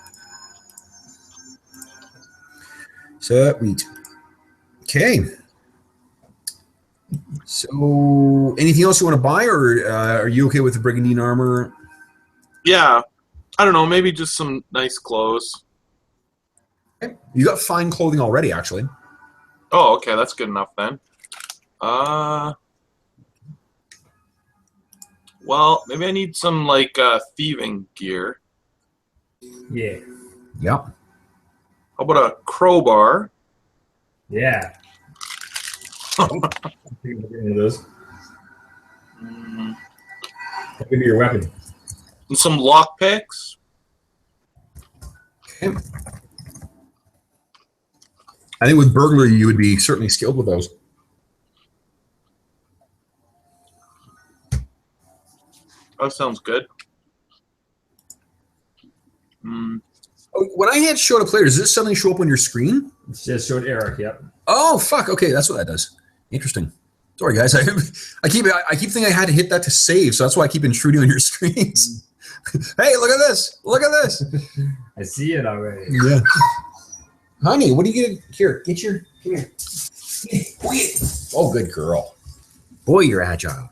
Sweet. Okay. So, anything else you want to buy, or are you okay with the brigandine armor? Yeah. I don't know. Maybe just some nice clothes. Okay. You got fine clothing already, actually. Oh, okay, that's good enough then. Well, maybe I need some like thieving gear. Yeah. Yep. How about a crowbar? Yeah. One of those. Mm, That could be your weapon. and some lockpicks. Okay. I think with burglary, you would be certainly skilled with those. That sounds good. Mm. Oh, when I had show to player, does this suddenly show up on your screen? It's just showed Eric. Yep. Oh fuck! Okay, that's what that does. Interesting. Sorry guys, I keep thinking I had to hit that to save, so that's why I keep intruding on your screens. Hey, look at this! Look at this! I see it already. Yeah. Honey, what are you gonna here? Get your come here. Oh, good girl. Boy, you're agile.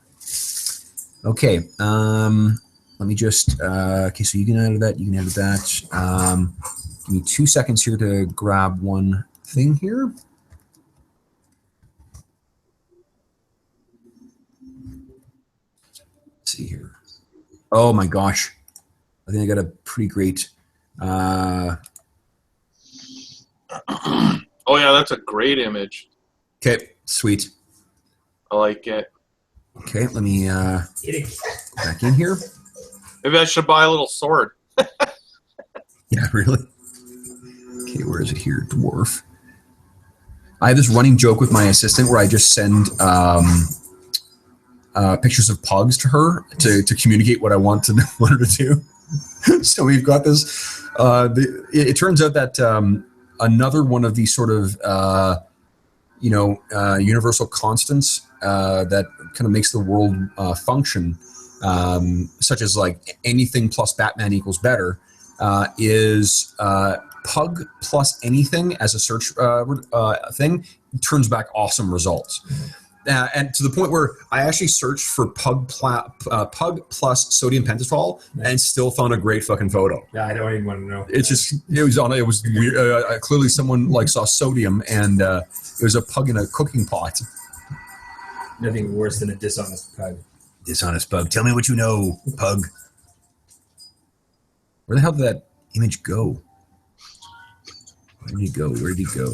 Okay. Let me just okay, so you can edit that, you can edit that. Give me 2 seconds here to grab one thing here. Let's see here. Oh my gosh. I think I got a pretty great Oh yeah, that's a great image. okay, sweet. I like it. Okay, let me go back in here. Maybe I should buy a little sword. Yeah, really? Okay, where is it here? Dwarf. I have this running joke with my assistant where I just send pictures of pugs to her to communicate what I want her to do. So we've got this. It turns out that another one of these sort of universal constants that kind of makes the world function, such as like anything plus Batman equals better, is pug plus anything as a search thing turns back awesome results. And to the point where I actually searched for pug plus sodium pentothal and still found a great fucking photo. Yeah, I don't even want to know. It's just it was weird. Clearly someone like saw sodium and it was a pug in a cooking pot. Nothing worse than a dishonest pug. Dishonest pug. Tell me what you know, pug. Where the hell did that image go? Where did he go? Where did he go?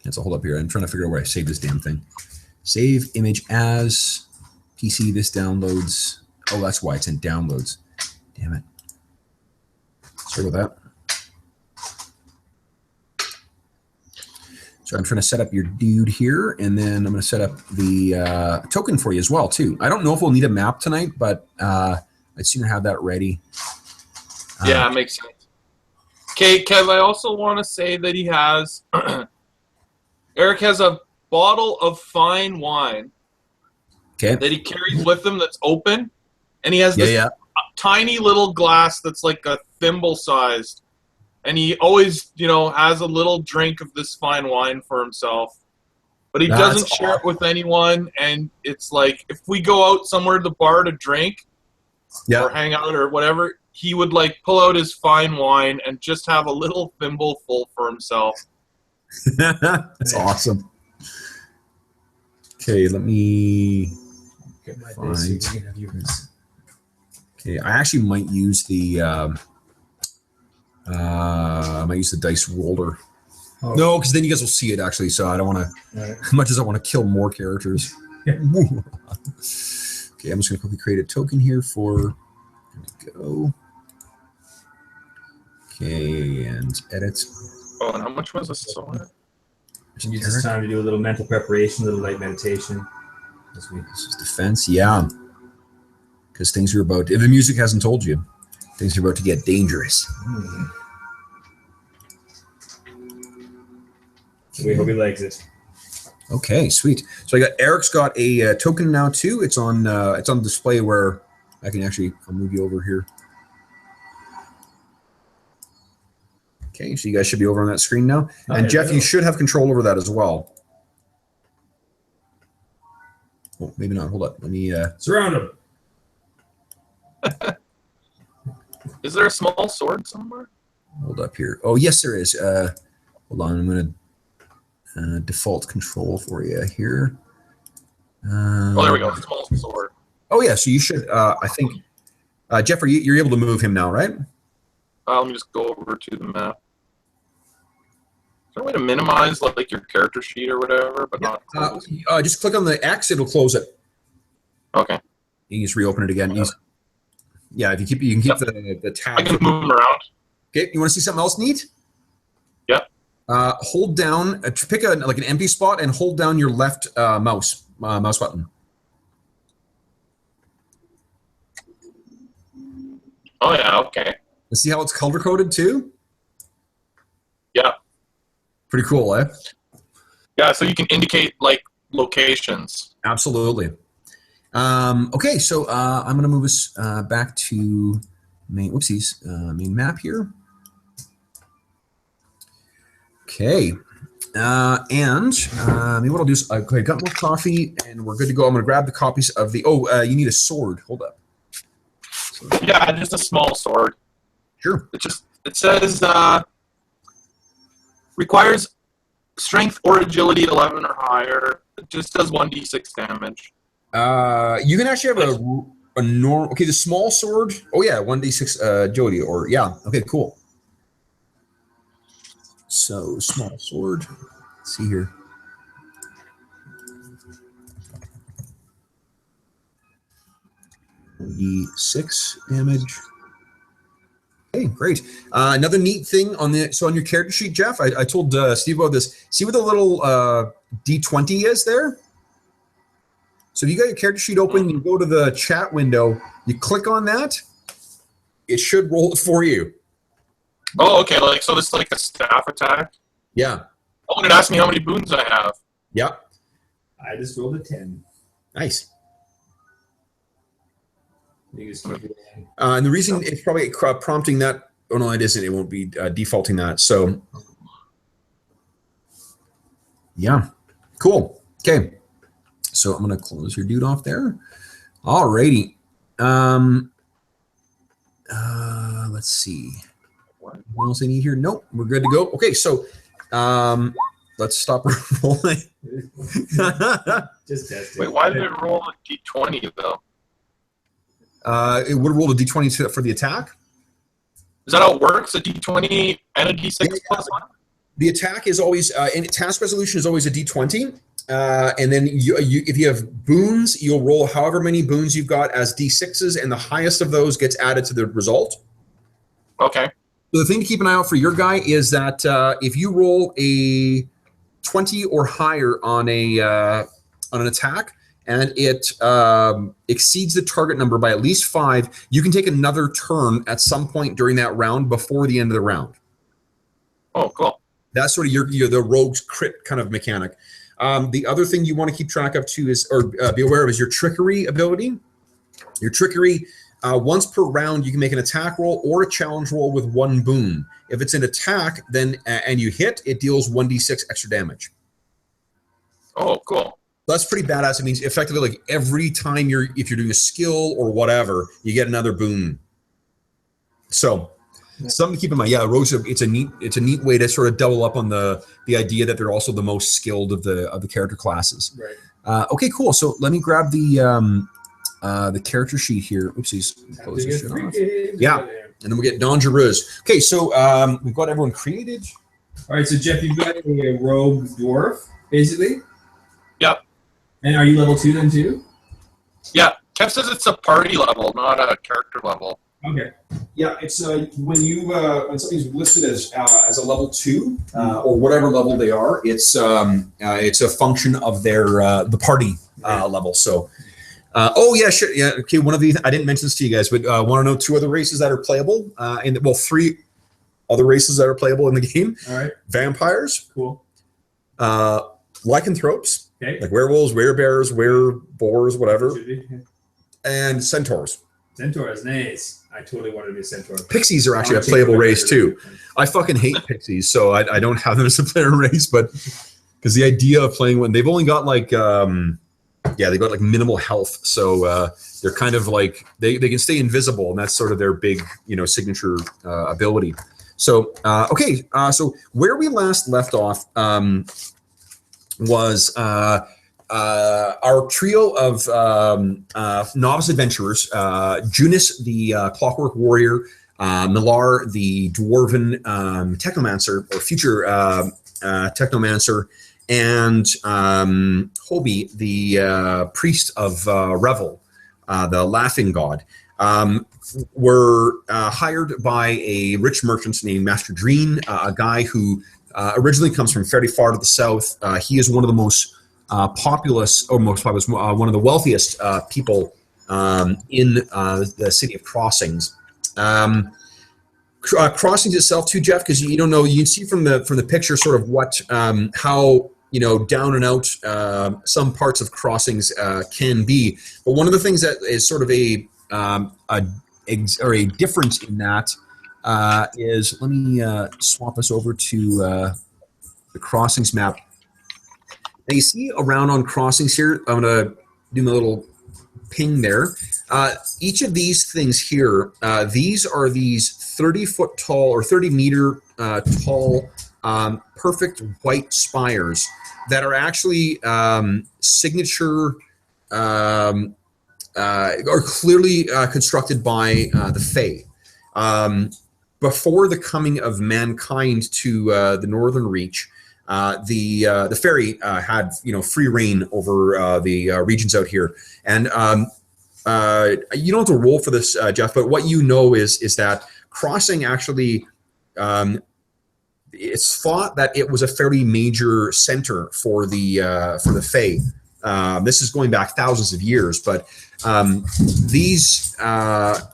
So hold up here. I'm trying to figure out where I save this damn thing. Save image as PC. This downloads. Oh, that's why it's in downloads. Damn it. Sorry about that. So I'm trying to set up your dude here, and then I'm going to set up the token for you as well, too. I don't know if we'll need a map tonight, but I'd sooner have that ready. Yeah, it makes sense. Okay, Kev, I also want to say that he has... Eric has a bottle of fine wine that he carries with him that's open, and he has this tiny little glass that's like a thimble sized, and he always, has a little drink of this fine wine for himself, but he doesn't share it with anyone. And it's like if we go out somewhere to the bar to drink or hang out or whatever, he would like pull out his fine wine and just have a little thimble full for himself. That's awesome. Okay, let me find. Okay, I actually might use the dice roller. Oh. No, because then you guys will see it actually. So I don't want to. As much as I want to kill more characters. Okay, I'm just going to quickly create a token here for. There we go. Okay, and edit. Oh, and how much was this sword? Use this time to do a little mental preparation, a little light meditation. This is defense, yeah. Because things are about, if the music hasn't told you, things are about to get dangerous. So we hope he likes it. Okay, sweet. So Eric's got a token now too. It's on display where I can actually, I'll move you over here. Okay, so you guys should be over on that screen now. And Jeff, you should have control over that as well. Oh, maybe not. Hold up. Let me... Surround him. Is there a small sword somewhere? Hold up here. Oh, yes, there is. Hold on. I'm going to default control for you here. Oh, there we go. Small sword. Oh, yeah. So you should, I think, Jeff, you're able to move him now, right? Let me just go over to the map. Is there a way to minimize like your character sheet or whatever, but not close? Just click on the X. It'll close it. Okay. You can just reopen it again. Yeah, if you can keep the tab. I can move them around. Okay, you want to see something else neat? Yep. Hold down, pick like an empty spot and hold down your left mouse button. Oh yeah, okay. And see how it's color coded too? Yeah. Pretty cool, eh? Yeah, so you can indicate like locations. Absolutely. Okay, so I'm going to move us back to main. Whoopsies, main map here. Okay, and maybe what I'll do is I got more coffee and we're good to go. I'm going to grab the copies of the. Oh, you need a sword. Hold up. Yeah, just a small sword. Sure. It says requires strength or agility 11 or higher. It just does 1d6 damage. You can actually have a normal. Okay, the small sword. Oh yeah, 1d6 agility. Or yeah. Okay, cool. So small sword. Let's see here. D6 damage. Okay, great. Another neat thing on your character sheet, Jeff. I told Steve about this. See where the little D20 is there? So if you got your character sheet open, you go to the chat window, you click on that, it should roll it for you. Oh, okay. Like so, this is like a staff attack. Yeah. Oh, and it asked me how many boons I have. Yep. I just rolled a 10. Nice. And And the reason it's probably prompting that. Oh no, it isn't. It won't be defaulting that. So, yeah, cool. Okay. So I'm going to close your dude off there. Alrighty. Let's see. What else I need here? Nope, we're good to go. Okay, so let's stop rolling. Just test it. Wait, why did it roll a d20 though? It would have rolled a d20 for the attack. Is that how it works? A d20 and a d6 plus one? The attack is always, and task resolution is always a d20. And then if you have boons, you'll roll however many boons you've got as d6s, and the highest of those gets added to the result. Okay. So the thing to keep an eye out for your guy is that if you roll a 20 or higher on an attack, and it exceeds the target number by at least 5, you can take another turn at some point during that round before the end of the round. Oh, cool. That's sort of your the rogue's crit kind of mechanic. The other thing you want to keep track of too is, or be aware of, is your trickery ability. Your trickery, once per round, you can make an attack roll or a challenge roll with 1 boon. If it's an attack, then and you hit, it deals 1d6 extra damage. Oh, cool. That's pretty badass. It means effectively, like every time if you're doing a skill or whatever, you get another boon. So something to keep in mind. Yeah, rogues. It's a neat way to sort of double up on the idea that they're also the most skilled of the character classes. Right. Okay, cool. So let me grab the character sheet here. Oopsies. Close this shit off. Yeah, and then we'll get Don Jeruz. Okay, so we've got everyone created. All right, so Jeff, you've got a rogue dwarf, basically. Yep. And are you level 2 then too? Yeah. Kev says it's a party level, not a character level. Okay. Yeah, it's when something's listed as a level 2 or whatever level they are, it's a function of their the party level. So, oh yeah, sure, yeah, okay. One of the I didn't mention this to you guys, but want to know 2 other races that are playable, and 3 other races that are playable in the game. All right. Vampires. Cool. Lycanthropes. Okay. Like werewolves, werebears, wereboars, whatever, and centaurs. Centaurs, nice. I totally wanted to be a centaur. Pixies are actually a playable race too. I fucking hate pixies, so I don't have them as a player race, but because the idea of playing when they've only got like Yeah, they've got like minimal health, so they're kind of like they can stay invisible, and that's sort of their big signature ability. So okay, so where we last left off was our trio of novice adventurers: Junis, the Clockwork Warrior, Millar, the Dwarven Technomancer or future Technomancer, and Hobie, the priest of Revel, the Laughing God. Were hired by a rich merchant named Master Dreen, a guy who originally comes from fairly far to the south. He is one of the most populous, one of the wealthiest people in the city of Crossings. Crossings itself too, Jeff, because you don't know, you can see from the picture sort of what how down and out some parts of Crossings can be. But one of the things that is sort of a difference in that is, let me swap us over to the Crossings map. Now you see around on Crossings here, I'm going to do my little ping there. Each of these things here, these are these 30-foot tall or 30-meter tall perfect white spires that are actually signature are clearly constructed by the Fae. Before the coming of mankind to the Northern Reach, the fairy had free reign over the regions out here, and you don't have to roll for this, Jeff. But what you know is that Crossing actually, it's thought that it was a fairly major center for the Fae. This is going back thousands of years, but these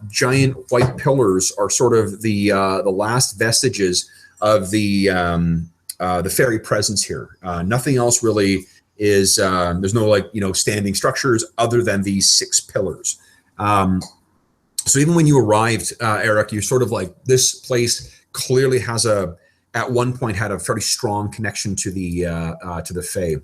giant white pillars are sort of the last vestiges of the fairy presence here. Nothing else really is. There's no standing structures other than these 6 pillars. So even when you arrived, Eric, you're sort of like, this place clearly has at one point had a fairly strong connection to the Fae.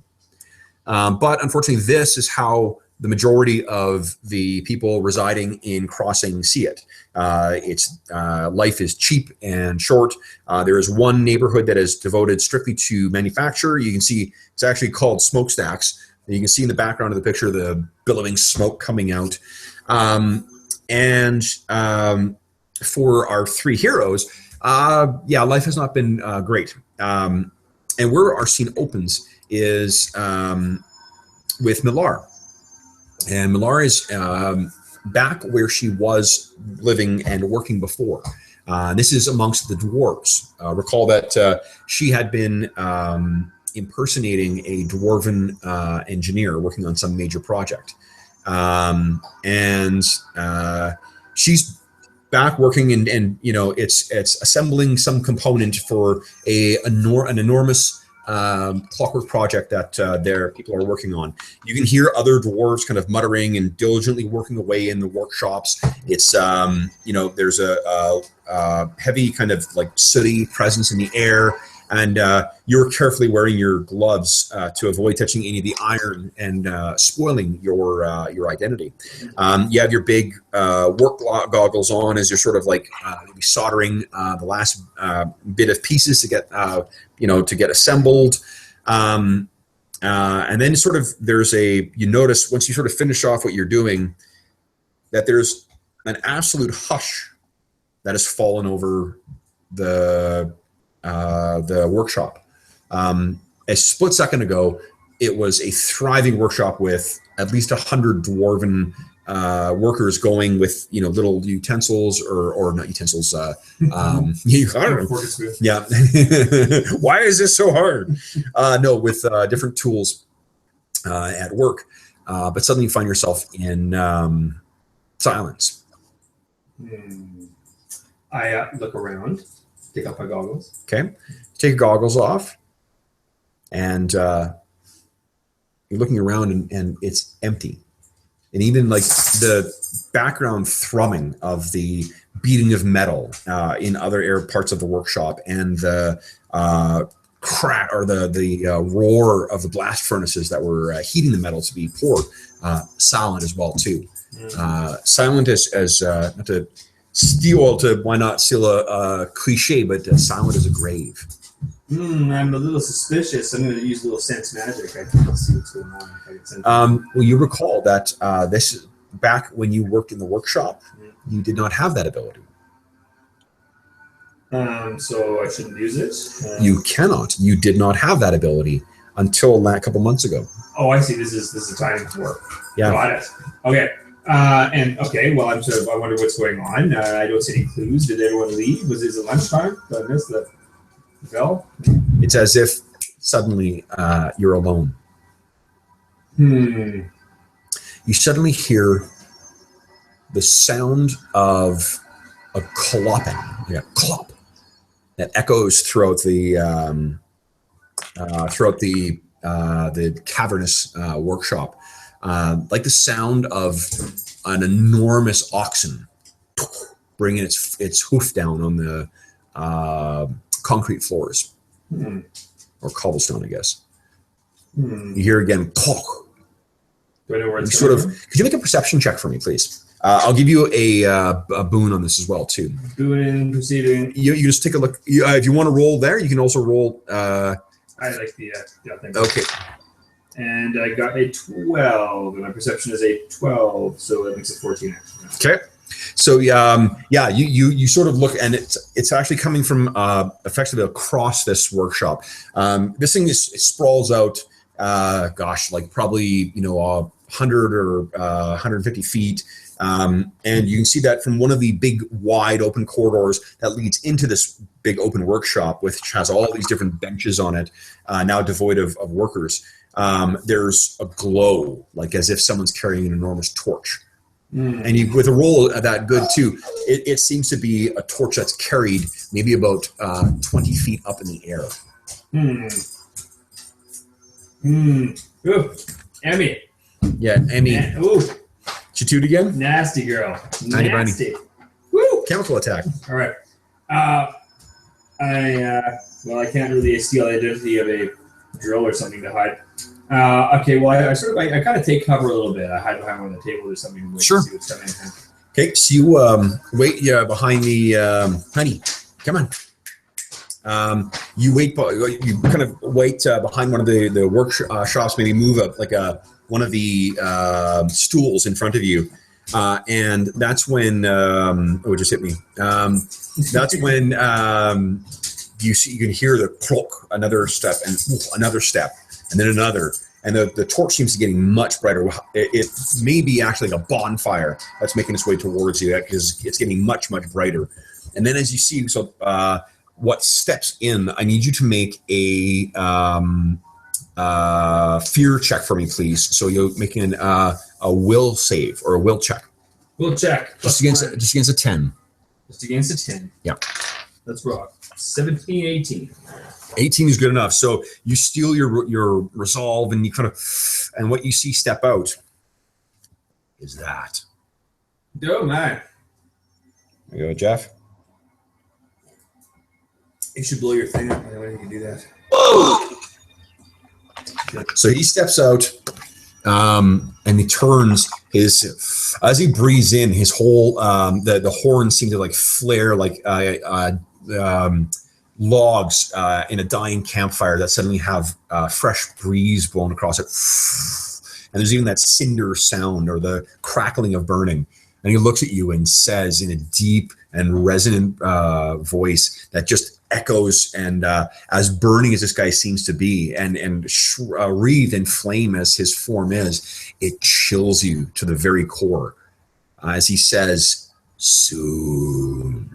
But unfortunately, this is how the majority of the people residing in Crossing see it. Its life is cheap and short. There is one neighborhood that is devoted strictly to manufacture. You can see it's actually called Smokestacks. You can see in the background of the picture the billowing smoke coming out. And for our 3 heroes, life has not been great. And where our scene opens is with Millar. And Millar is back where she was living and working before. This is amongst the dwarves. Recall that she had been impersonating a dwarven engineer working on some major project. And she's back working and it's assembling some component for an enormous clockwork project that their people are working on. You can hear other dwarves kind of muttering and diligently working away in the workshops. It's there's a heavy kind of like sooty presence in the air, and you're carefully wearing your gloves to avoid touching any of the iron and spoiling your identity. You have your big work goggles on as you're sort of like soldering the last bit of pieces to get to get assembled. And then sort of you notice once you sort of finish off what you're doing, that there's an absolute hush that has fallen over the workshop. A split second ago, it was a thriving workshop with at least 100 dwarven workers going with little utensils or not utensils. Yeah. Why is this so hard? No, with different tools at work. But suddenly you find yourself in silence. I look around, take off my goggles. Okay, take your goggles off, and you're looking around, and it's empty. And even like the background thrumming of the beating of metal in other parts of the workshop, and the crack or the roar of the blast furnaces that were heating the metal to be poured. Silent as well too. Silent as not to why not steal a cliche, but silent as a grave. I'm a little suspicious. I'm going to use a little sense magic. I can see what's going on. If I can sense Well, you recall that this back when you worked in the workshop, you did not have that ability. So I shouldn't use it. You cannot. You did not have that ability until a couple months ago. Oh, I see. This is a time for. Yeah. Got it. Okay. Well, I wonder what's going on. I don't see any clues. Did everyone leave? Is it lunchtime? Did I miss the bell? It's as if suddenly you're alone. You suddenly hear the sound of a clopping, like a clop, that echoes throughout the cavernous workshop, like the sound of an enormous oxen bringing its hoof down on the concrete floors or cobblestone, I guess. You hear again, clock. Do I know where it's Sort of. Could you make a perception check for me, please? I'll give you a boon on this as well too. Boon, proceeding. You just take a look. If you want to roll there, you can also roll. I like the thing. Okay. And I got a 12, and my perception is a 12, so that makes it 14. Okay. So you sort of look, and it's actually coming from effectively across this workshop. This thing it sprawls out. Like probably 100 or 150 feet. And you can see that from one of the big wide open corridors that leads into this big open workshop, which has all these different benches on it, now devoid of workers. There's a glow, like as if someone's carrying an enormous torch. And with a roll that good too, it seems to be a torch that's carried maybe about 20 feet up in the air. Ooh, Emmy. Yeah, Emmy. Ooh. Chitoot again? Nasty girl. Ninety. Nasty. Woo! Chemical attack. All right. I can't really steal the identity of a drill or something to hide. Okay, well, I kind of take cover a little bit. I hide behind one of the tables or something. Sure. To see what's coming. Okay, so you wait behind the honey. Come on. You wait. You kind of wait behind one of the workshops. Maybe move up like one of the stools in front of you, and that's when it just hit me. That's when you can hear the clock, another step, and another step, and then another. And the torch seems to be getting much brighter. It may be actually like a bonfire that's making its way towards you because it's getting much, much brighter. And then as you see, what steps in, I need you to make a fear check for me, please. So you're making a will save or a will check. Will check. Just against a 10. Just against a 10. Yeah. Let's rock. 17, 18. 18 is good enough. So you steal your resolve, and you and what you see step out is that. Oh my! There you go, Jeff. You should blow your thing up. I don't think you can do that. Whoa! So he steps out, and he turns as he breathes in, his whole the horns seem to like flare like logs in a dying campfire that suddenly have fresh breeze blown across it, and there's even that cinder sound or the crackling of burning. And he looks at you and says in a deep and resonant voice that just echoes, and as burning as this guy seems to be, and wreathed in flame as his form is, it chills you to the very core as he says, "Soon."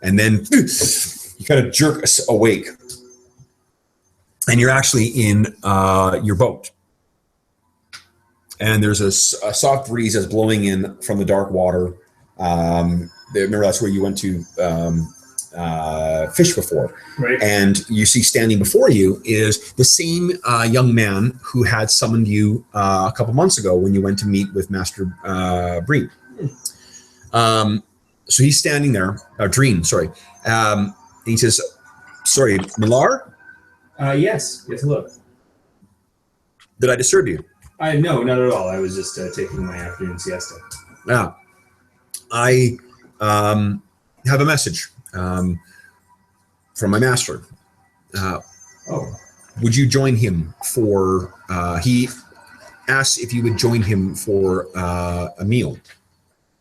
And then you kind of jerk awake, and you're actually in your boat. And there's a soft breeze that's blowing in from the dark water. Remember, that's where you went to fish before. Right. And you see standing before you is the same young man who had summoned you a couple months ago when you went to meet with Master Breen. So he's standing there, Dreen, sorry. And he says, "Sorry, Millar?" Yes. Yes, look. Did I disturb you? No, not at all. I was just taking my afternoon siesta. Yeah. I have a message from my master. Would you join him for? He asked if you would join him for a meal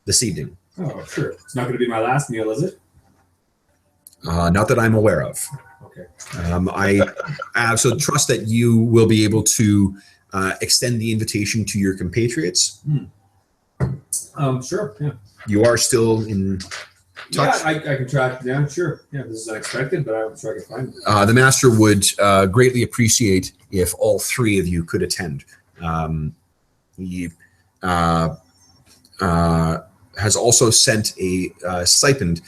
this evening. Oh, sure. It's not going to be my last meal, is it? Not that I'm aware of. Okay. I absolutely trust that you will be able to extend the invitation to your compatriots. Sure. Yeah. You are still in touch? Yeah, I can track. Yeah, sure. Yeah, this is unexpected, but I'm sure I can find it. The master would greatly appreciate if all three of you could attend. He has also sent a stipend.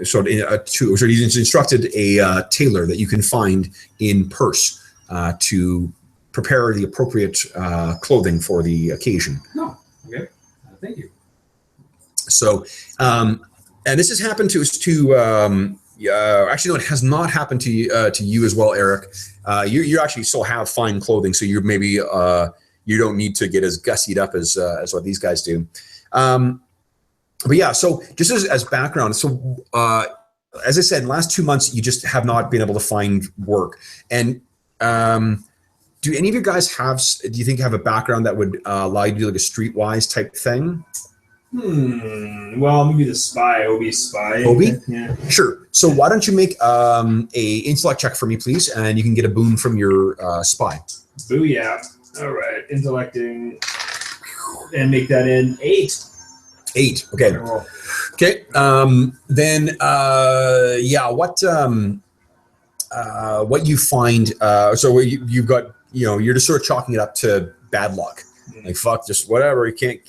He's instructed a tailor that you can find in Perse to prepare the appropriate clothing for the occasion. No, okay, thank you. So, and this has happened to actually, no, it has not happened to you as well, Eric. You actually still have fine clothing, so you maybe you don't need to get as gussied up as what these guys do. But yeah, so just as background, so as I said, in the last 2 months, you just have not been able to find work. And do any of you guys do you think have a background that would allow you to do like a streetwise type thing? Well, maybe the spy, Obi spy. Obi? Yeah. Sure. So why don't you make a intellect check for me, please, and you can get a boon from your spy. Booyah. All right, intellecting, and make that in 8. 8. Okay. Okay. Then what you find? So you've got you're just sort of chalking it up to bad luck. Like fuck, just whatever. You can't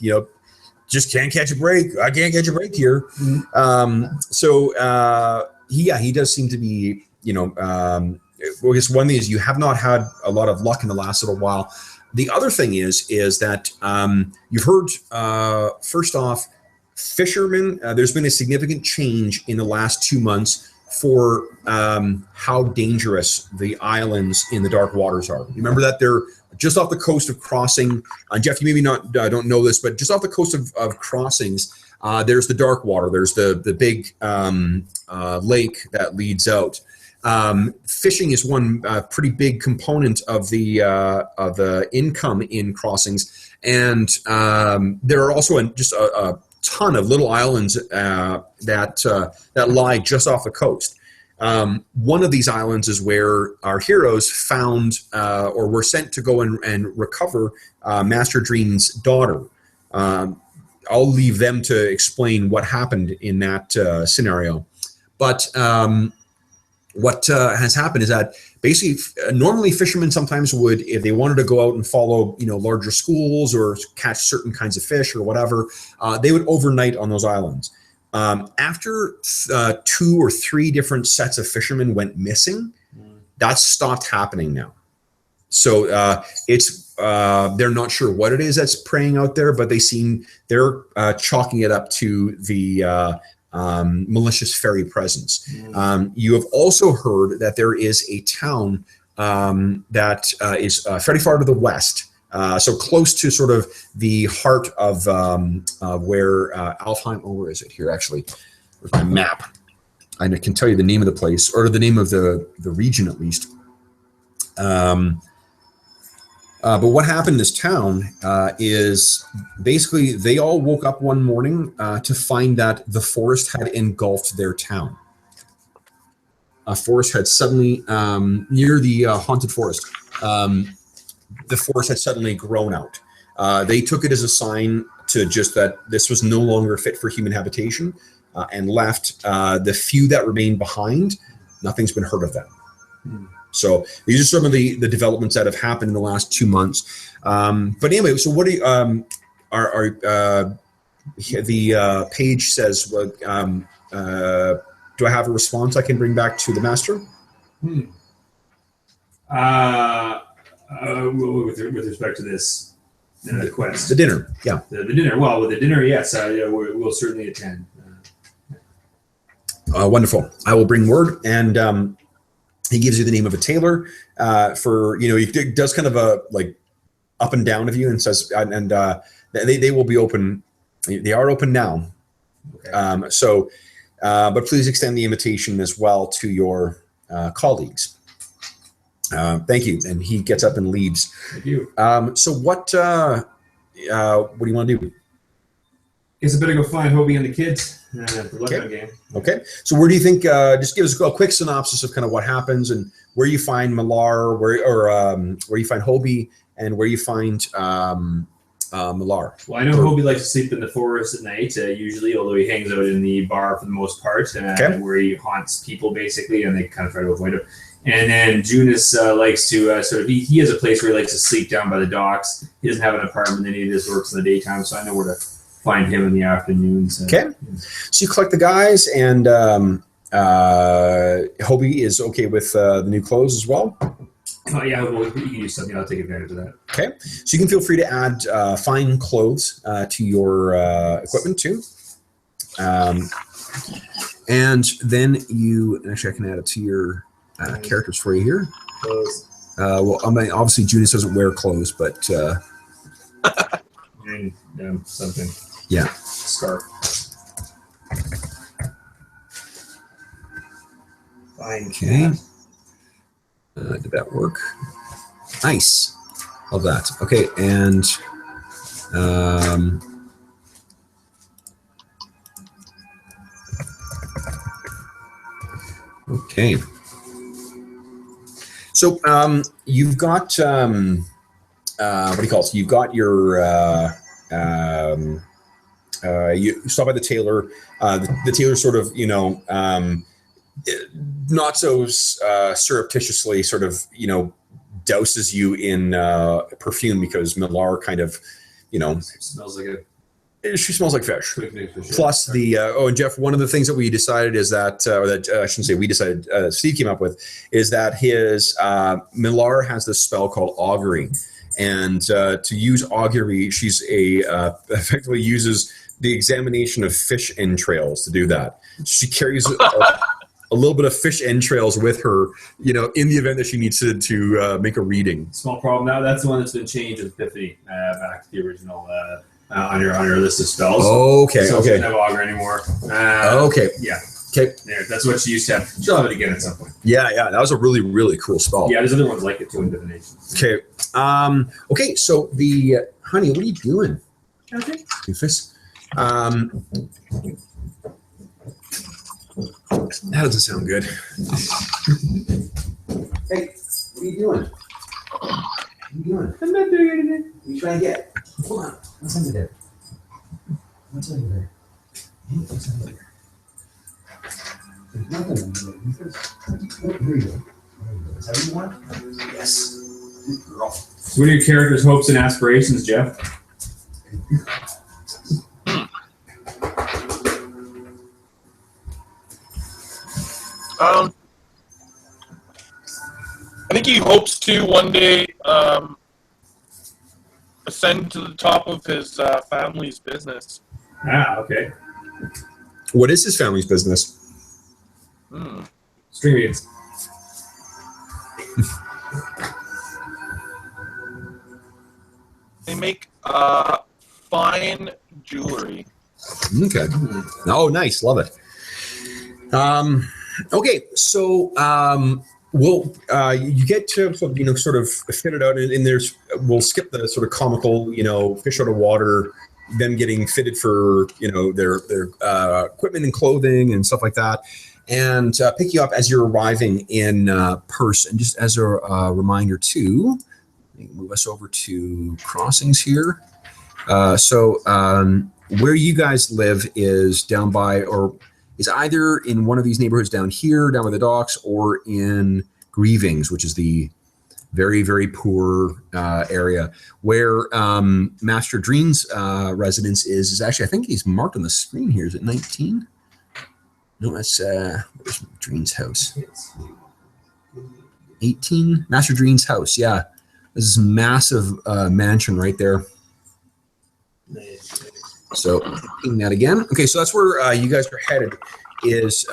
just can't catch a break. I can't catch a break here. He does seem to be I guess one thing is you have not had a lot of luck in the last little while. The other thing is that you've heard, first off, fishermen, there's been a significant change in the last 2 months for how dangerous the islands in the dark waters are. Remember that they're just off the coast of Crossing. Jeff, you maybe don't know this, but just off the coast of Crossings, there's the dark water. There's the big lake that leads out. Fishing is one pretty big component of the income in Crossings, and there are also just a ton of little islands that lie just off the coast. One of these islands is where our heroes found or were sent to go and recover Master Dream's daughter. I'll leave them to explain what happened in that scenario, but. What has happened is that basically normally fishermen sometimes would, if they wanted to go out and follow larger schools or catch certain kinds of fish or whatever, they would overnight on those islands. After 2 or 3 different sets of fishermen went missing, that's stopped happening now. So they're not sure what it is that's preying out there, but they're chalking it up to the malicious fairy presence. You have also heard that there is a town that is fairly far to the west, so close to sort of the heart of where Alfheim. Oh, where is it here? Actually, where's my map? I can tell you the name of the place, or the name of the region at least. But what happened in this town is basically they all woke up one morning to find that the forest had engulfed their town. A forest had suddenly, near the haunted forest, the forest had suddenly grown out. They took it as a sign to just that this was no longer fit for human habitation and left. The few that remained behind, nothing's been heard of them. So these are some of the developments that have happened in the last 2 months. But anyway, so what do you, the page says, do I have a response I can bring back to the master? With respect to this quest, the dinner, yeah, the dinner. Well, with the dinner, yes, we'll certainly attend. Wonderful. I will bring word, and he gives you the name of a tailor for, he does kind of a like up and down of you and says, and they will be open. They are open now. Okay. But please extend the invitation as well to your colleagues. Thank you. And he gets up and leaves. Thank you. So what do you want to do? Guess I better go find Hobie and the kids. For Okay. game. Okay. So where do you think? Just give us a quick synopsis of kind of what happens and where you find Millar, where you find Hobie, and where you find Millar. Well, I know Hobie likes to sleep in the forest at night, usually, although he hangs out in the bar for the most part, where he haunts people basically, and they kind of try to avoid him. And then Junus likes to he has a place where he likes to sleep down by the docks. He doesn't have an apartment, and he just works in the daytime, so I know where to find him in the afternoons. Okay. So you collect the guys, and Hobie is okay with the new clothes as well. Oh yeah, well, you can use something. I'll take advantage of that. Okay. So you can feel free to add fine clothes to your equipment too. And then actually I can add it to your characters for you here. Well, I mean, obviously Judas doesn't wear clothes, but something. Yeah. Scarf. Fine. Okay. Did that work? Nice. Love that. Okay, and okay. So you've got what do you call it? You've got your you stop by the tailor. The tailor sort of not so surreptitiously sort of douses you in perfume because Millar kind of Smells like she smells like fish. fish. Plus and Jeff, one of the things that we decided is that I shouldn't say we decided, Steve came up with, is that his Millar has this spell called augury, and to use augury, she's effectively uses the examination of fish entrails to do that. She carries a little bit of fish entrails with her, in the event that she needs to make a reading. Small problem. Now that's the one that's been changed with Epiphany back to the original on your list of spells. Okay. So Okay. she doesn't have auger anymore. Okay. Yeah. Okay. There. That's what she used to have. She'll have it again at some point. Yeah. That was a really, really cool spell. Yeah. There's other ones like it too in divination. Okay. Okay. So honey, what are you doing? Okay. Doofus. That doesn't sound good. Hey, what are you doing? What are you doing? I'm not doing anything. What are you trying to get? Hold on. What's under there? What's under there? What's under there? There's nothing under there. Here you go. Is that what you want? Yes. Good girl. So what are your character's hopes and aspirations, Jeff? I think he hopes to one day ascend to the top of his family's business. Okay. What is his family's business? String beans. They make fine jewelry. Okay. Oh, nice. Love it. Okay. So, you get to sort of fit it out, and we'll skip the sort of comical, fish out of water, them getting fitted for their equipment and clothing and stuff like that, and pick you up as you're arriving in Perse. And just as a reminder too, move us over to crossings here. So where you guys live is down by, or is either in one of these neighborhoods down here, down by the docks, or in Grievings, which is the very, very poor area. Where Master Dreen's residence is actually, I think he's marked on the screen here. Is it 19? No, that's where's Dreen's house? 18? Master Dreen's house, yeah. This is massive mansion right there. So, seeing that again. Okay, so that's where you guys are headed, is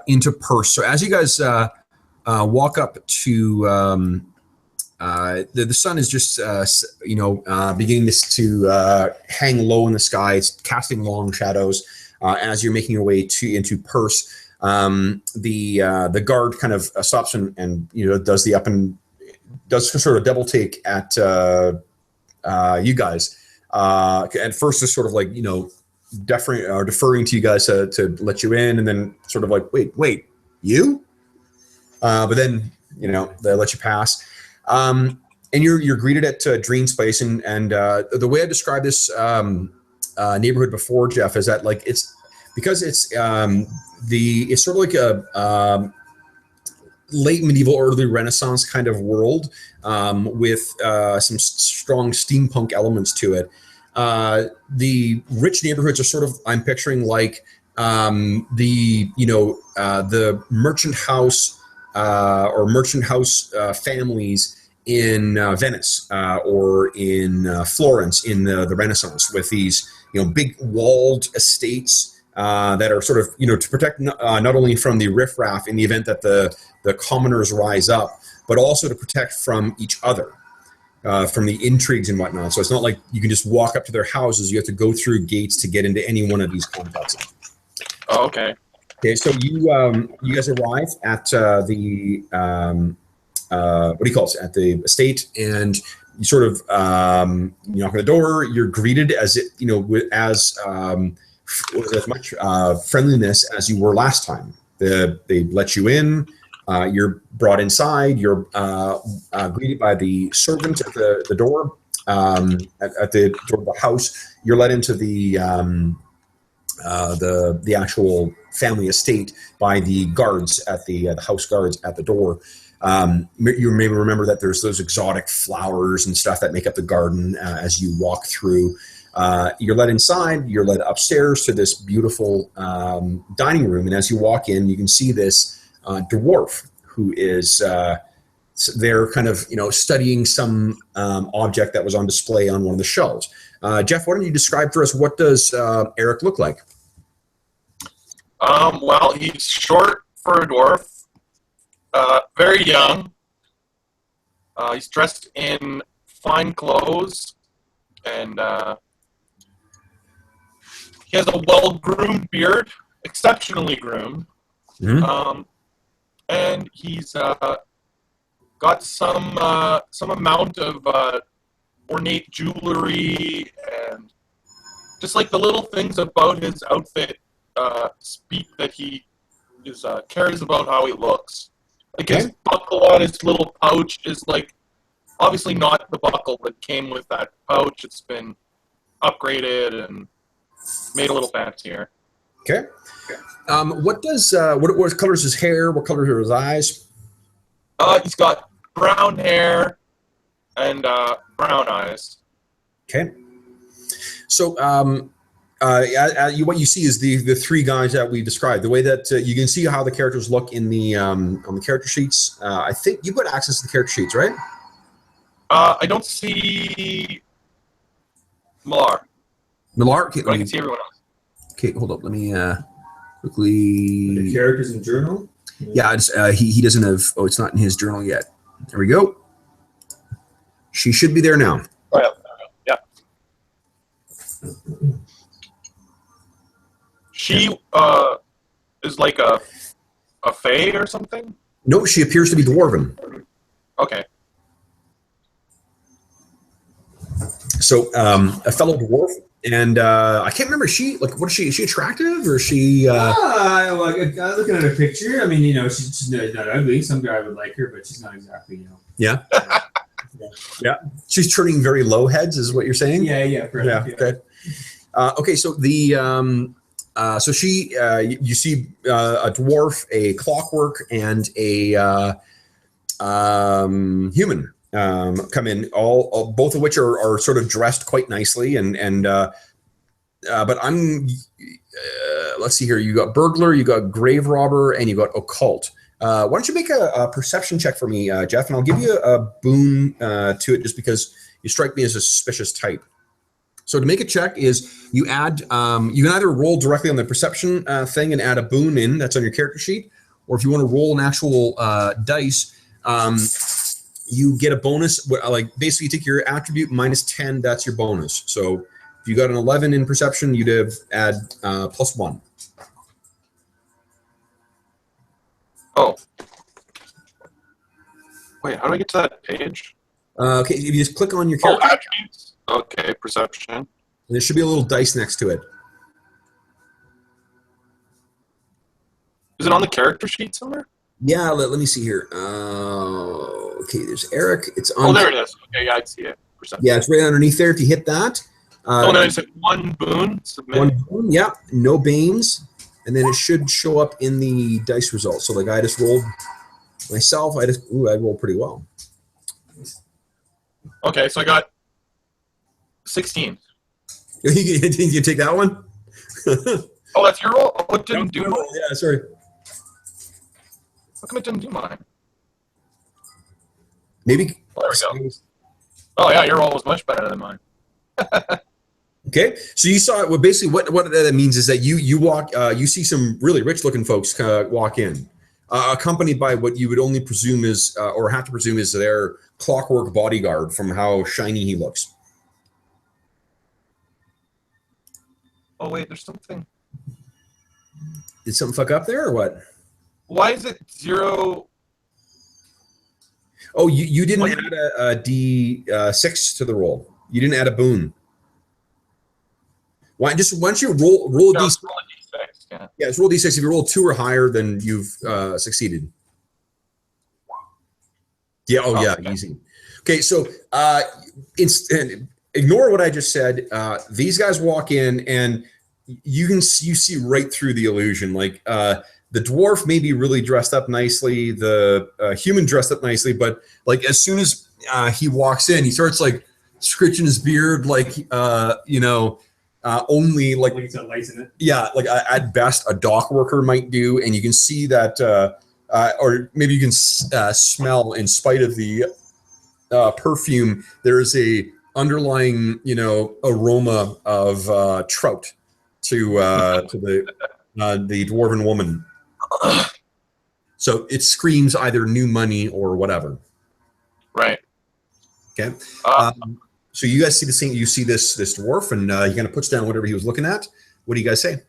into Perse. So as you guys walk up to the sun is just beginning to hang low in the sky. It's casting long shadows as you're making your way into Perse. The guard kind of stops and does the up and does sort of double take at you guys. At first, is sort of like deferring to you guys to let you in, and then sort of like wait you, but then they let you pass. And you're greeted at Dream Space, and the way I described this neighborhood before, Jeff, is that like it's sort of like a late medieval, early Renaissance kind of world with some strong steampunk elements to it. The rich neighborhoods are sort of, I'm picturing like the merchant house or merchant house families in Venice or in Florence in the Renaissance, with these big walled estates that are sort of to protect not only from the riffraff in the event that the commoners rise up, but also to protect from each other. From the intrigues and whatnot. So it's not like you can just walk up to their houses. You have to go through gates to get into any one of these complexes. Oh, okay. Okay, so you guys arrive at the what do you call it? At the estate, and you sort of you knock on the door. You're greeted as with as much friendliness as you were last time. They let you in. You're brought inside. You're greeted by the servant at the door. At the door of the house, you're led into the actual family estate by the guards at the house guards at the door. You may remember that there's those exotic flowers and stuff that make up the garden as you walk through. You're led inside. You're led upstairs to this beautiful dining room, and as you walk in, you can see this dwarf who is there kind of studying some object that was on display on one of the shelves. Jeff, why don't you describe for us, what does Eric look like? Well, he's short for a dwarf, very young. He's dressed in fine clothes, and he has a well-groomed beard, exceptionally groomed. Mm-hmm. And he's got some amount of ornate jewelry, and just like the little things about his outfit speak that he is cares about how he looks. Like his buckle on his little pouch is like obviously not the buckle that came with that pouch. It's been upgraded and made a little fancier. Okay. What color is his hair? What color are his eyes? He's got brown hair and brown eyes. Okay. So what you see is the three guys that we described. The way that you can see how the characters look in the on the character sheets. I think you've got access to the character sheets, right? I don't see Millar. Okay, I can see everyone else. Okay, hold up. Let me quickly. The characters in journal? Yeah, he doesn't have. Oh, it's not in his journal yet. There we go. She should be there now. Oh, yeah. She is like a fae or something? No, she appears to be dwarven. Okay. So a fellow dwarf, and I can't remember. Is she is she attractive, or is she? Looking at her picture, I mean, she's not ugly. Some guy would like her, but she's not exactly, Yeah. Yeah. She's turning very low heads, is what you're saying? Yeah. Correct, yeah. Okay. Okay. So so she, you see a dwarf, a clockwork, and a human come in. All both of which are sort of dressed quite nicely, but I'm. Let's see here. You got burglar, you got grave robber, and you got occult. Why don't you make a perception check for me, Jeff, and I'll give you a boon to it just because you strike me as a suspicious type. So to make a check is you add, you can either roll directly on the perception thing and add a boon in that's on your character sheet, or if you want to roll an actual dice, you get a bonus. Like basically, you take your attribute minus 10. That's your bonus. So if you got an 11 in perception, you'd have add +1. Oh. Wait, how do I get to that page? Okay, if you just click on your Oh, character, attributes. Okay, perception. there should be a little dice next to it. Is it on the character sheet somewhere? Yeah, let me see here. Okay, there's Eric. It's on. Oh, there it is. Okay, yeah, I see it. Perception. Yeah, it's right underneath there. If you hit that. Oh, no, it's like 1 boon. Submit. 1 boon, yeah, no banes. And then it should show up in the dice results. So like I just rolled myself. I rolled pretty well. Okay, so I got 16. You take that one? Oh, that's your roll? Oh, it didn't do mine. Yeah, sorry. How come it didn't do mine? Maybe. Well, there we go. Oh, yeah, your roll was much better than mine. Okay, so you saw it. Well, basically, what that means is that you walk, you see some really rich-looking folks walk in, accompanied by what you would only presume is, or have to presume is their clockwork bodyguard from how shiny he looks. Oh, wait, there's something. Did something fuck up there, or what? Why is it 0? Oh, you didn't add a D6 to the roll. You didn't add a boon. Why don't you roll a D6? Roll a D6, yeah. Yeah, it's roll D6. If you roll 2 or higher, then you've succeeded. Yeah. Oh, yeah. Okay. Easy. Okay. So, ignore what I just said. These guys walk in, and you see right through the illusion. Like the dwarf may be really dressed up nicely, the human dressed up nicely, but like as soon as he walks in, he starts like scratching his beard, like only like He's got lights in it. Yeah, like at best a dock worker might do, and you can see that, or maybe you can smell, in spite of the perfume, there is a underlying aroma of trout to the dwarven woman. So it screams either new money or whatever. Right. Okay. So you guys see the same. You see this dwarf, and he kind of puts down whatever he was looking at. What do you guys say?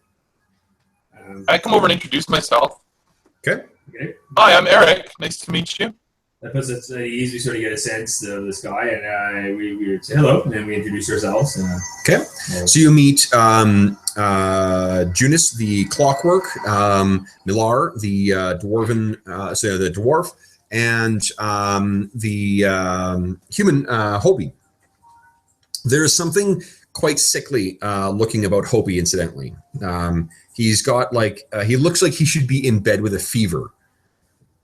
I come over and introduce myself. Okay. Hi, I'm Eric. Nice to meet you. That puts it easy. We sort of get a sense of this guy, and we say hello, and then we introduce ourselves. Okay. So you meet Junis, the clockwork, Milar, the dwarven, the dwarf, and the human, Hobie. There is something quite sickly looking about Hobie, incidentally. He's got he looks like he should be in bed with a fever.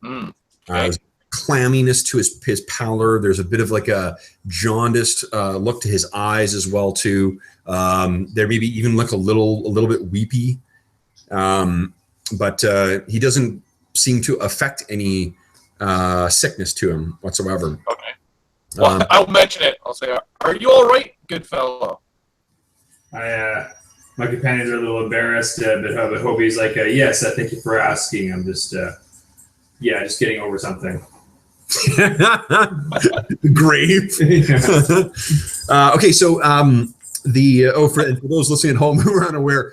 Okay. Clamminess to his pallor. There's a bit of like a jaundiced look to his eyes as well too. There maybe even look a little bit weepy, but he doesn't seem to affect any sickness to him whatsoever. Okay. Well, I'll mention it. I'll say, "Are you all right, good fellow?" My companions are a little embarrassed, but Hobie's like, "Yes, thank you for asking. I'm just getting over something." Grave. Okay, so for those listening at home who are unaware,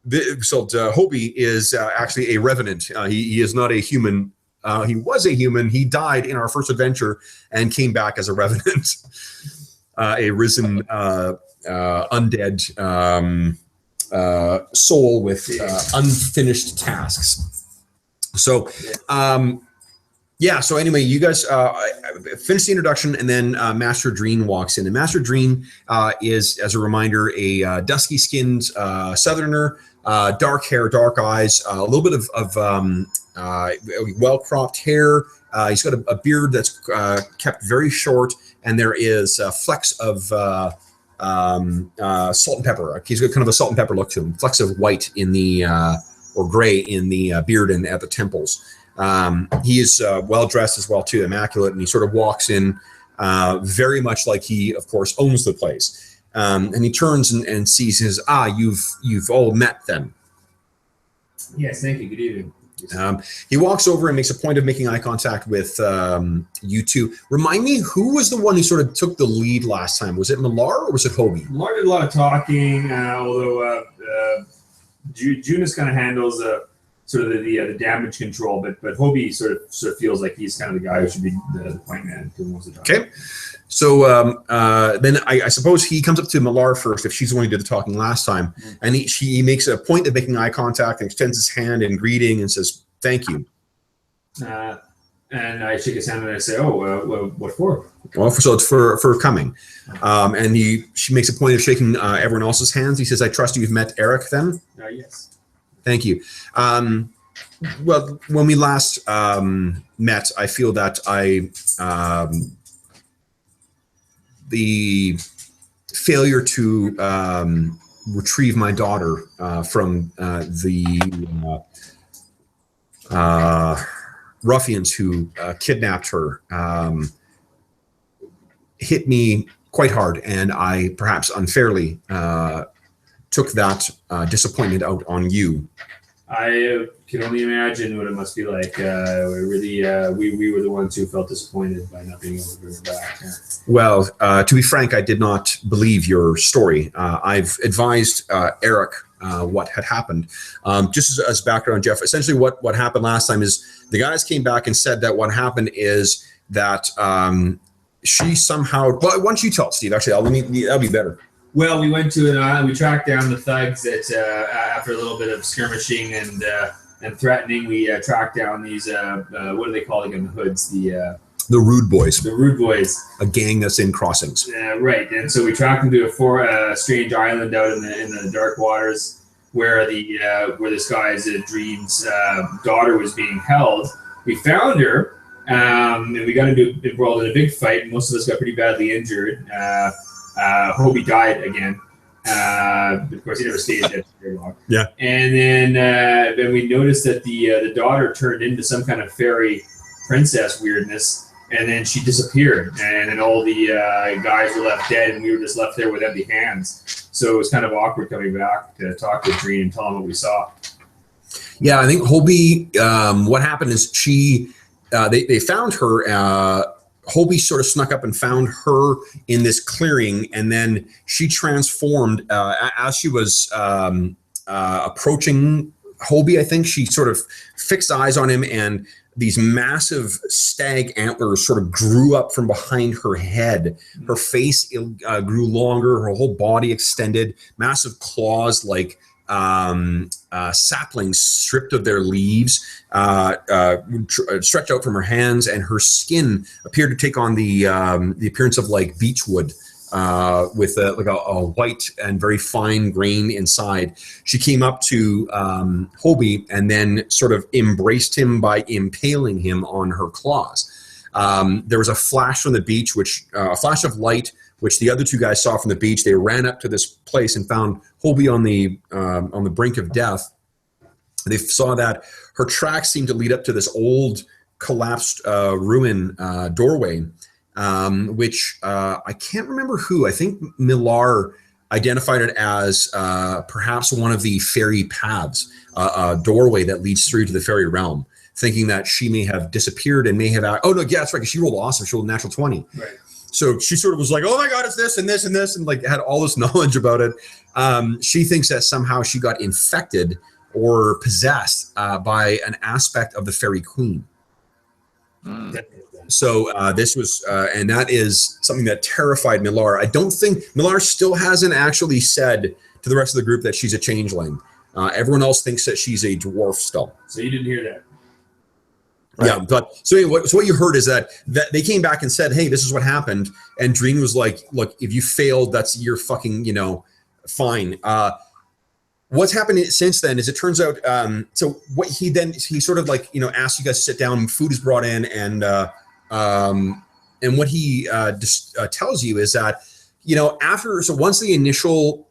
Hobie is actually a revenant. He is not a human. He was a human. He died in our first adventure and came back as a revenant, a risen undead soul with unfinished tasks. So. So anyway, you guys finish the introduction, and then Master Dreen walks in. And Master Dreen is, as a reminder, a dusky-skinned southerner, dark hair, dark eyes, a little bit of well-cropped hair. He's got a beard that's kept very short, and there is flecks of salt and pepper. He's got kind of a salt and pepper look to him, flecks of white in the or gray in the beard and at the temples. He is well dressed as well too, immaculate, and he sort of walks in very much like he, of course, owns the place. And he turns and sees you've all met then. Yes, thank you. Good evening. He walks over and makes a point of making eye contact with you two. Remind me, who was the one who sort of took the lead last time? Was it Millar or was it Hobie? Millar did a lot of talking, although Junis kind of handles sort of the damage control, but Hobie sort of feels like he's kind of the guy who should be the point man who wants to talk. Okay. So then I suppose he comes up to Millar first, if she's the one who did the talking last time, and he makes a point of making eye contact and extends his hand in greeting and says, "Thank you." And I shake his hand and I say, "Oh, what for?" Well, so it's for coming. And she makes a point of shaking everyone else's hands. He says, "I trust you've met Eric then?" Yes. Thank you. Well, when we last met, I feel that the failure to retrieve my daughter from the ruffians who kidnapped her hit me quite hard, and I perhaps unfairly took that disappointment out on you. I can only imagine what it must be like. We were the ones who felt disappointed by not being able to bring her back. Yeah. Well, to be frank, I did not believe your story. I've advised Eric what had happened. Just as background, Jeff, essentially what happened last time is the guys came back and said that what happened is that she somehow, well, why don't you tell it, Steve? Actually, that'll be better. Well, we went to we tracked down the thugs that after a little bit of skirmishing and threatening, we tracked down these what are they called again? The hoods, the Rude Boys. The Rude Boys, a gang that's in crossings. Right, and so we tracked them to a strange island out in the dark waters where this guy's Dream's daughter was being held. We found her, and we got involved in a big fight. Most of us got pretty badly injured. Hobie died again. But of course, he never stayed dead very long. Yeah. And then we noticed that the daughter turned into some kind of fairy princess weirdness, and then she disappeared. And then all the guys were left dead, and we were just left there with empty hands. So it was kind of awkward coming back to talk to Dream and tell him what we saw. Yeah, I think Hobie. What happened is they found her. Hobie sort of snuck up and found her in this clearing, and then she transformed as she was approaching Hobie. I think she sort of fixed eyes on him, and these massive stag antlers sort of grew up from behind her head. Her face grew longer, her whole body extended, massive claws like saplings stripped of their leaves stretched out from her hands, and her skin appeared to take on the appearance of like beechwood with a white and very fine grain inside. She came up to Hobie and then sort of embraced him by impaling him on her claws. There was a flash from the beach, a flash of light, which the other two guys saw from the beach. They ran up to this place and found Hobie on the brink of death. They saw that her tracks seemed to lead up to this old collapsed ruin doorway, which I can't remember who. I think Millar identified it as perhaps one of the fairy paths, a doorway that leads through to the fairy realm, thinking that she may have disappeared and may have... Oh, no, yeah, that's right, because she rolled awesome. She rolled a natural 20. Right. So she sort of was like, oh my God, it's this and this and this, and like had all this knowledge about it. She thinks that somehow she got infected or possessed by an aspect of the fairy queen. So this was, and that is something that terrified Millar. I don't think Millar still hasn't actually said to the rest of the group that she's a changeling. Everyone else thinks that she's a dwarf still. So you didn't hear that? Right. Yeah, but so anyway, what you heard is that they came back and said, "Hey, this is what happened," and Dream was like, "Look, if you failed, that's your fucking, fine." What's happened since then is it turns out. So what he sort of like asked you guys to sit down. Food is brought in, and what he just tells you is that once the initial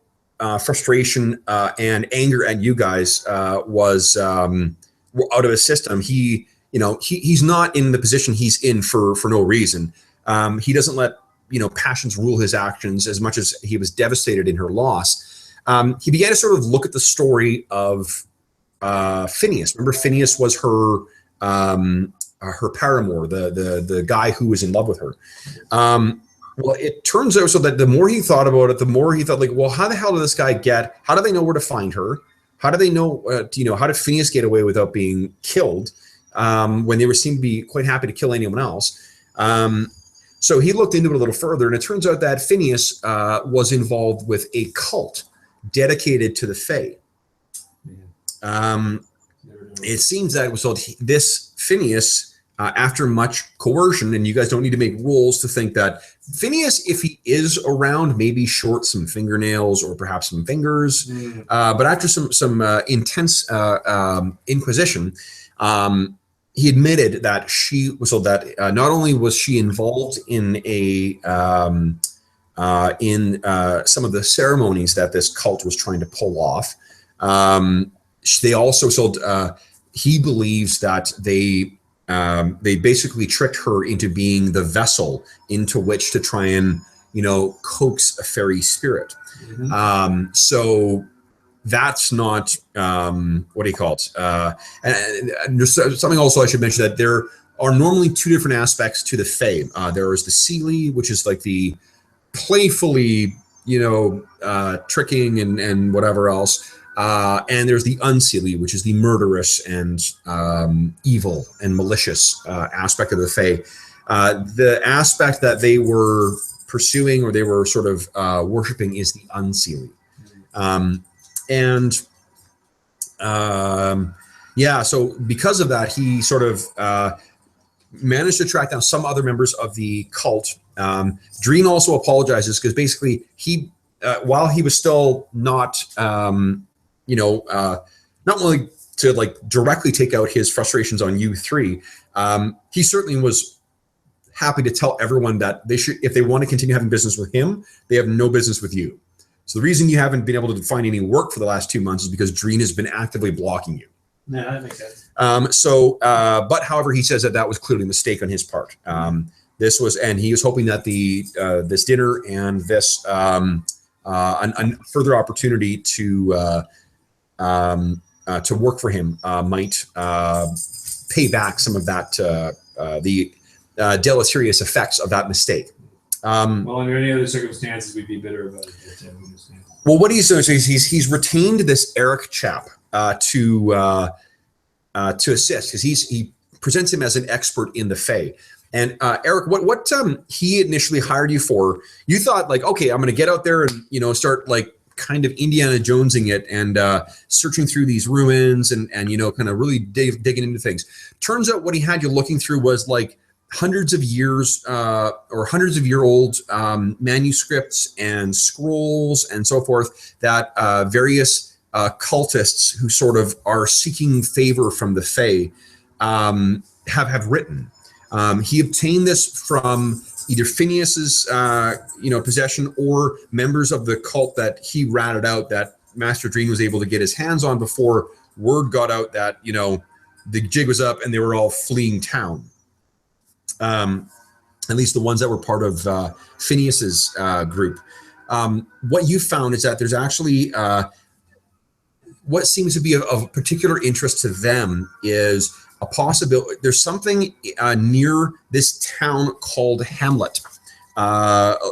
frustration and anger at you guys was out of his system, he's not in the position he's in for no reason. He doesn't let passions rule his actions as much as he was devastated in her loss. He began to sort of look at the story of Phineas. Remember, Phineas was her paramour, the guy who was in love with her. Well, it turns out so that the more he thought about it, the more he thought, like, well, how the hell did this guy get? How do they know where to find her? How do they know? How did Phineas get away without being killed when they seemed to be quite happy to kill anyone else? So he looked into it a little further, and it turns out that Phineas was involved with a cult dedicated to the Fae. It seems that it was this Phineas, after much coercion, and you guys don't need to make rules to think that Phineas, if he is around, maybe short some fingernails or perhaps some fingers. But after some intense inquisition, he admitted that not only was she involved in some of the ceremonies that this cult was trying to pull off. They also he believes that they basically tricked her into being the vessel into which to try and coax a fairy spirit. So that's not what do you call it? And there's something also I should mention, that there are normally two different aspects to the Fae. There is the Seelie, which is like the playfully tricking and whatever else. And there's the Unseelie, which is the murderous and evil and malicious aspect of the Fae. The aspect that they were pursuing, or they were sort of worshiping, is the Unseelie. So because of that, he sort of managed to track down some other members of the cult. Dreen also apologizes because basically while he was still not not willing to like directly take out his frustrations on you three, he certainly was happy to tell everyone that they should, if they want to continue having business with him, they have no business with you. So the reason you haven't been able to find any work for the last 2 months is because Dreen has been actively blocking you. No, that makes sense. But however, he says that was clearly a mistake on his part. And he was hoping that this dinner and this a further opportunity to work for him might pay back some of that the deleterious effects of that mistake. Well, under any other circumstances, we'd be bitter about it. Well, what he's doing is he's retained this Eric chap to assist, because he presents him as an expert in the Fae. And Eric, what he initially hired you for, you thought like, okay, I'm going to get out there and start like kind of Indiana Jonesing it and searching through these ruins and kind of really digging into things. Turns out what he had you looking through was like hundreds of years or hundreds of year old manuscripts and scrolls and so forth that various cultists who sort of are seeking favor from the Fae have written. He obtained this from either Phineas's possession or members of the cult that he ratted out, that Master Dreen was able to get his hands on before word got out that the jig was up and they were all fleeing town. At least the ones that were part of Phineas's group. What you found is that there's actually what seems to be of particular interest to them is a possibility. There's something near this town called Hamlet,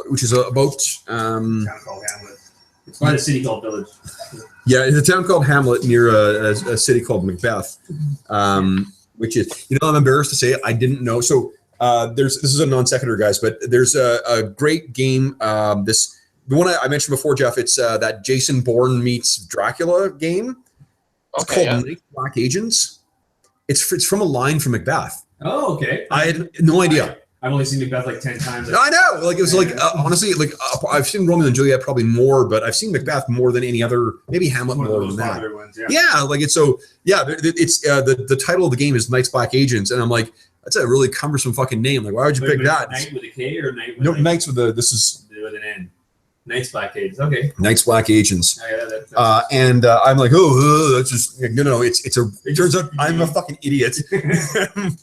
which is about town called Hamlet. It's not a city called Village. Yeah, it's a town called Hamlet near a city called Macbeth, which is, I'm embarrassed to say it, I didn't know. So this is a non sequitur, guys, but there's a great game. The one I mentioned before, Jeff, it's that Jason Bourne meets Dracula game. It's called Night Black Agents. It's from a line from Macbeth. Oh, okay. I had no idea. I've only seen Macbeth like 10 times. I know. Like it was honestly, like I've seen Romeo and Juliet probably more, but I've seen Macbeth more than any other. Maybe Hamlet more than that. Ones, It's the title of the game is Night's Black Agents, and I'm like, that's a really cumbersome fucking name. Like, why would you pick that? Night with a K or night with Knights with an N. Night's Black Agents. Okay. Night's Black Agents. Oh, yeah, and I'm like, that's just no. It turns out I'm a fucking idiot, an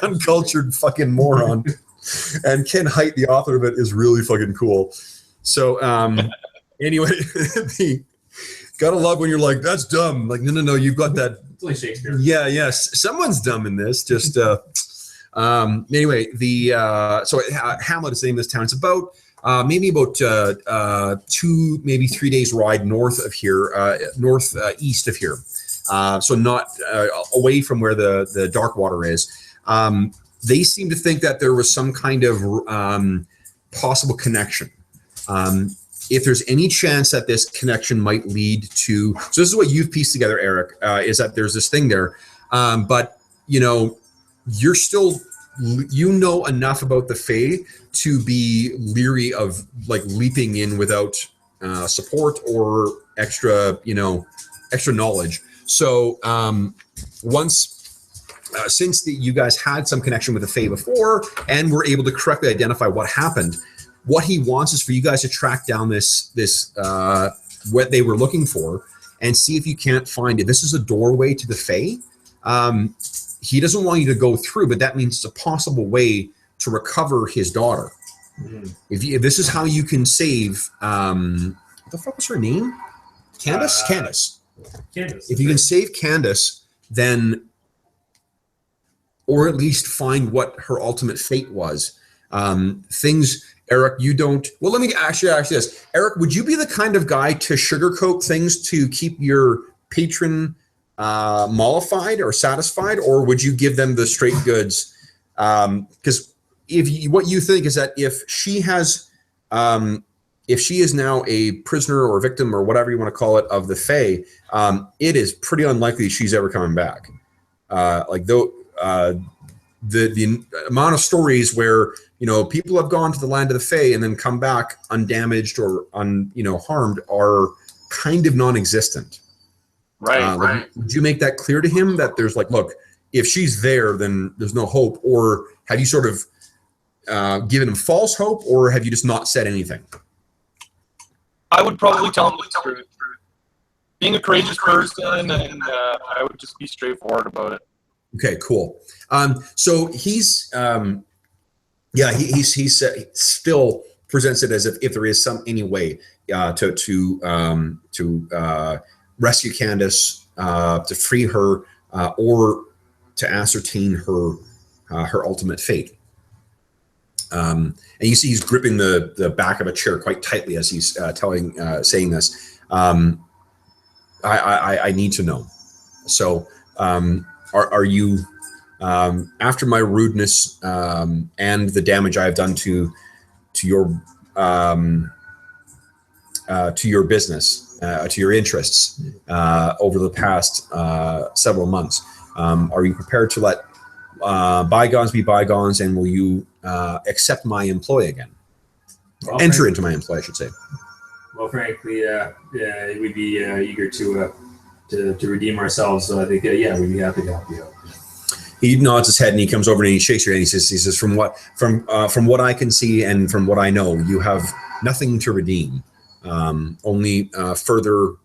uncultured fucking moron. And Ken Hite, the author of it, is really fucking cool. So anyway, Gotta love when you're like, that's dumb. Like, no, you've got that. It's like Shakespeare. Yeah, yes. Someone's dumb in this. Just anyway, so Hamlet is the name of this town. It's about maybe about 2, maybe 3 days ride north of here, northeast of here. So not away from where the dark water is. They seem to think that there was some kind of possible connection. If there's any chance that this connection might lead to, so this is what you've pieced together, Eric, is that there's this thing there, but you're still, enough about the Fae to be leery of like leaping in without support or extra knowledge. So since you guys had some connection with the Fae before and were able to correctly identify what happened, what he wants is for you guys to track down this what they were looking for and see if you can't find it. This is a doorway to the Fae. He doesn't want you to go through, but that means it's a possible way to recover his daughter. Mm-hmm. If this is how you can save, what the fuck was her name? Candace? Candace. If you can save Candace, then, or at least find what her ultimate fate was. Things, Eric, you don't, well, let me actually ask this. Eric, would you be the kind of guy to sugarcoat things to keep your patron mollified or satisfied, or would you give them the straight goods? Because what you think is that if she is now a prisoner or victim or whatever you want to call it of the Fae, it is pretty unlikely she's ever coming back. The amount of stories where people have gone to the land of the Fae and then come back undamaged or harmed are kind of non-existent. Right. Would you make that clear to him that there's like, look, if she's there, then there's no hope? Or have you sort of given him false hope, or have you just not said anything? I would probably tell him the truth. Being a courageous person, and I would just be straightforward about it. Okay, cool. So he's still presents it as if there is any way to rescue Candace, to free her, or to ascertain her ultimate fate. And you see he's gripping the back of a chair quite tightly as he's saying this. I need to know. So are you, after my rudeness and the damage I have done to your business, to your interests over the past several months, are you prepared to let bygones be bygones, and will you accept my employ again? Well, enter into my employ, I should say. Well, frankly, we'd be eager to redeem ourselves. So I think, we'd be happy to help you out. He nods his head and he comes over and he shakes your hand. He says, from what I can see and from what I know, you have nothing to redeem. Only further,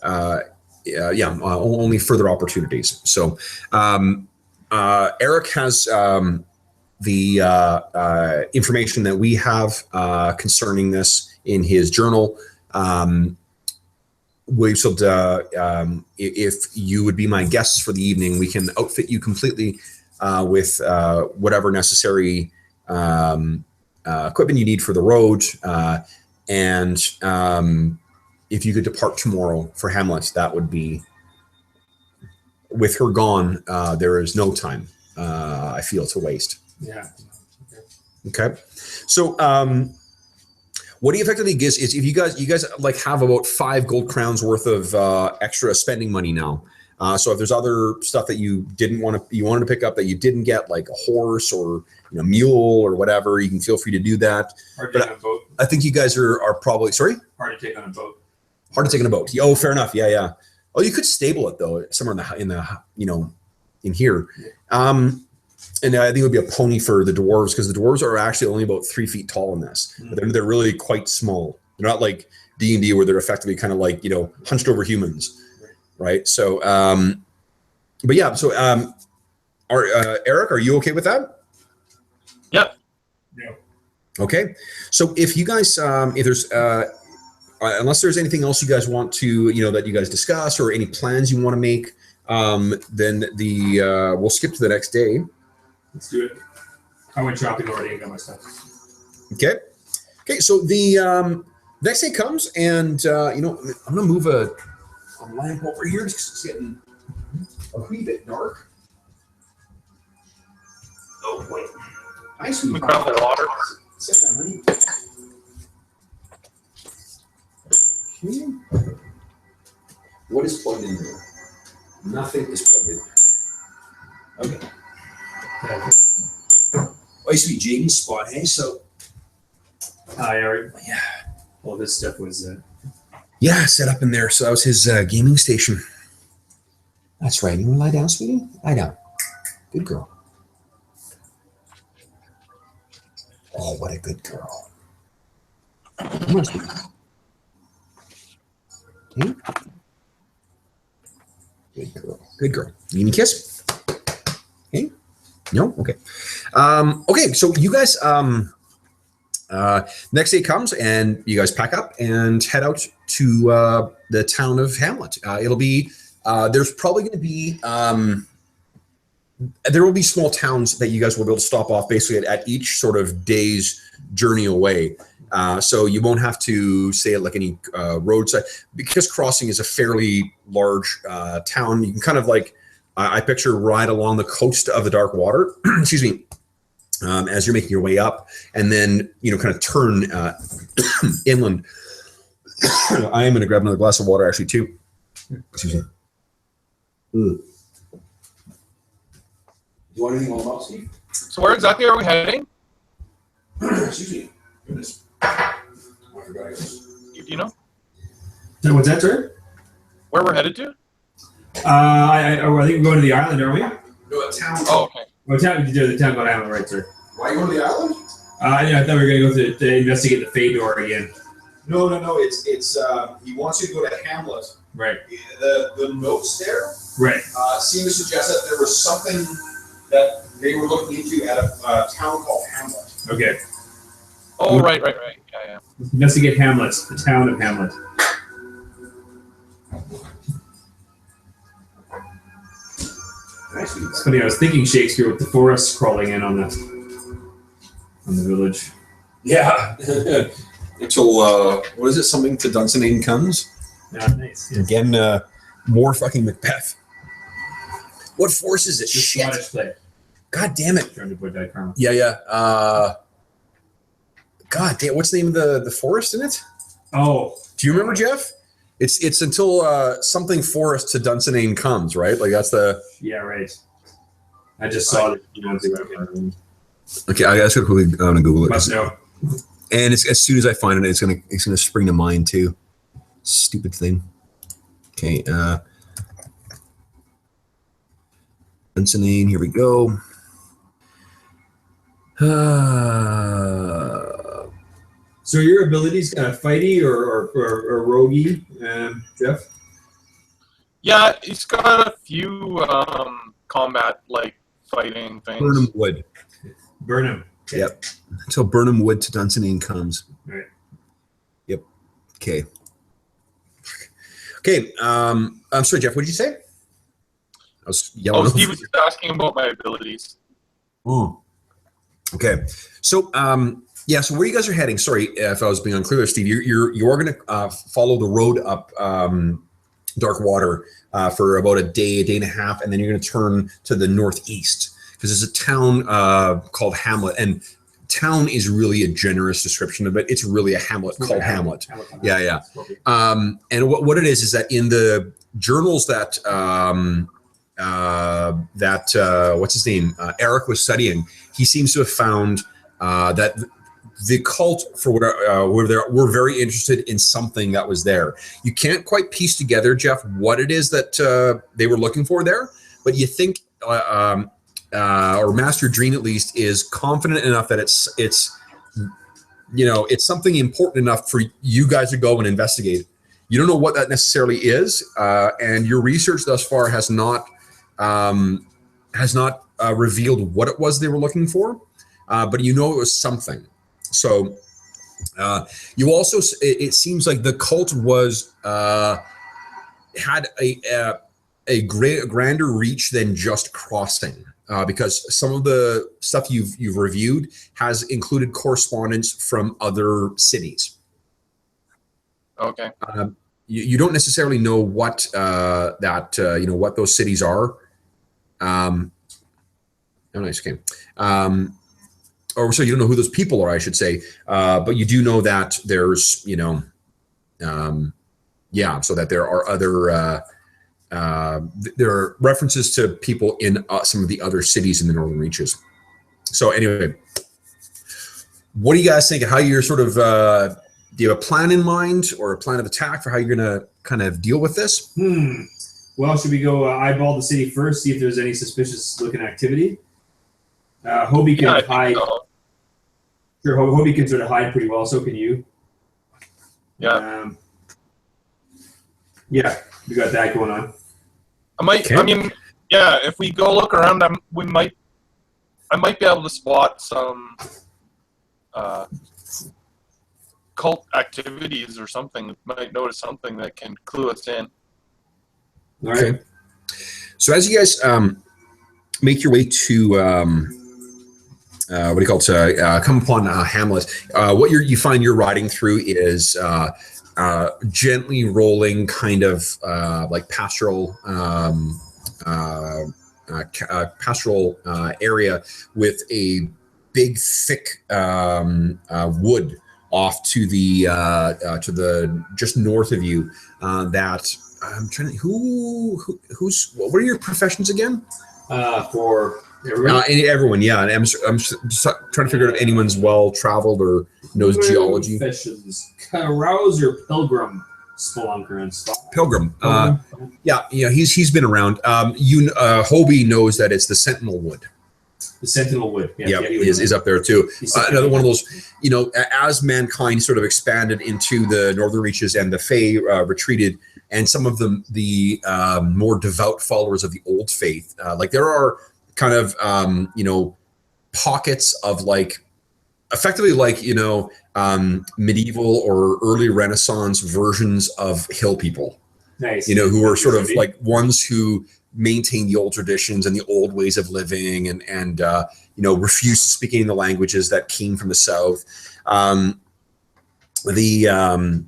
only further opportunities. So, Eric has the information that we have concerning this in his journal. We should, if you would be my guests for the evening, we can outfit you completely with whatever necessary equipment you need for the road. And if you could depart tomorrow for Hamlet, that would be, with her gone, there is no time, I feel, to waste. Yeah. Okay. So, what he effectively gives is, if you guys like have about 5 gold crowns worth of extra spending money now. So if there's other stuff that you wanted to pick up that you didn't get, like a horse or mule or whatever, you can feel free to do that. Hard to take on a boat. I think you guys are probably, sorry? Hard to take on a boat. Hard to take on a boat. Oh, fair enough. Yeah. Oh, you could stable it though somewhere in here. And I think it would be a pony for the dwarves, because the dwarves are actually only about 3 feet tall in this. Mm-hmm. They're really quite small. They're not like D&D where they're effectively kind of like, hunched over humans. Right. So, but yeah, so, Eric, are you okay with that? Yep. Yeah. Okay. So if you guys, if there's, unless there's anything else you guys want to, that you guys discuss or any plans you want to make, then we'll skip to the next day. Let's do it. I went shopping already and got my stuff. Okay. So the next day comes, and I'm gonna move a lamp over here because it's getting a wee bit dark. Oh boy. Nice. We grab the water. Sit down, honey. Okay. What is plugged in there? Nothing is plugged in. Okay. Well, I used to be Jaden's spot, hey? So. Yeah. All this stuff was. Yeah, set up in there. So that was his gaming station. That's right. You want to lie down, sweetie? Lie down. Good girl. Oh, what a good girl. Come on, sweetie. Okay. Good girl. Good girl. You need a kiss? Okay. No? Okay. Okay, so you guys, next day comes and you guys pack up and head out to the town of Hamlet. It'll be, there's probably going to be, there will be small towns that you guys will be able to stop off basically at each sort of day's journey away. So you won't have to stay at like any roadside, because Crossing is a fairly large town. You can kind of like, I picture right along the coast of the Dark Water, excuse me, as you're making your way up, and then, kind of turn inland. I am going to grab another glass of water actually too. Excuse me. Do you want anything more, Steve? So where exactly are we heading? Excuse me. Goodness. I forgot this. Do you know So what's that, sir? where we're headed to? I think we're going to the island, aren't we? No, a town. Oh, okay. Well, the town called Hamlet, right, sir? Why you going to the island? I thought we were going to go to investigate the Fedor again. No. It's he wants you to go to Hamlet. Right. The notes there Right. seem to suggest that there was something that they were looking into at a town called Hamlet. Okay. Oh, right. Yeah. Investigate Hamlet, the town of Hamlet. It's funny, I was thinking Shakespeare with the forest crawling in on the village. Yeah. Until what is it? Something to Dunsinane comes. Yeah, nice. Yeah. Again, more fucking Macbeth. What force is it? It's just Shit. Scottish play. God damn it. Trying to put that karma. Yeah. God damn. What's the name of the forest in it? Oh. Do you remember, Jeff? It's until something forest to Dunsinane comes, right? Like that's the. Yeah, right. I just saw it. You know, okay, I guess I'm gonna Google it. Must know. And it's, as soon as I find it, it's gonna spring to mind too. Stupid thing. Okay. Dunsinane. Here we go. So your abilities kind of fighty or roguey, Jeff? Yeah, he's got a few combat like fighting things. Burnham Wood. Burnham. Yep. Until Burnham Wood to Dunsinane comes. Right. Yep. Okay. Okay. I'm sorry, Jeff. What did you say? I was yelling. Oh, Steve was just asking about my abilities. Oh. Okay. So, yeah. So where you guys are heading? Sorry if I was being unclear, Steve. You are going to follow the road up Dark Water for about a day and a half, and then you're going to turn to the northeast because there's a town called Hamlet, and town is really a generous description of it. It's really a hamlet called Hamlet. Yeah. And what it is that in the journals that what's his name? Eric was studying. He seems to have found that the cult, for whatever, were very interested in something that was there. You can't quite piece together, Jeff, what it is that they were looking for there, but you think, or Master Dream at least, is confident enough that it's something important enough for you guys to go and investigate. You don't know what that necessarily is, and your research thus far has not revealed what it was they were looking for, but you know it was something. So You also, it seems like the cult was had a grander reach than just crossing, because some of the stuff you've reviewed has included correspondence from other cities. Okay. You don't necessarily know what what those cities are. Oh, nice. Okay. Or so you don't know who those people are, I should say. But you do know that there's, so that there are other, there are references to people in some of the other cities in the Northern Reaches. So anyway, what do you guys think? How you're sort of, do you have a plan in mind or a plan of attack for how you're going to kind of deal with this? Well, should we go eyeball the city first, see if there's any suspicious looking activity? Hobie can hide. Sure, Hobie can sort of hide pretty well. So can you. Yeah. Yeah, we got that going on. I mean, if we go look around, I might be able to spot some cult activities or something. Might notice something that can clue us in. All right. Okay. So as you guys make your way to come upon Hamlet, what you find you're riding through is gently rolling kind of like pastoral area with a big thick wood off to the just north of you. That I'm trying to who's what are your professions again? For everyone. Everyone, yeah. And I'm just trying to figure out if anyone's well traveled or knows geology. Professions: carouser, pilgrim, spelunker, and stuff. Pilgrim. Yeah. He's been around. Hobie knows that it's the Sentinel Wood. The Sentinel Wood. Yeah, is up there too. Another one of those, as mankind sort of expanded into the Northern Reaches and the Fae retreated, and some of the more devout followers of the old faith, like there are kind of, pockets of effectively medieval or early Renaissance versions of hill people. Nice. Who are sort of like ones who maintain the old traditions and the old ways of living and refuse to speak any of the languages that came from the South. The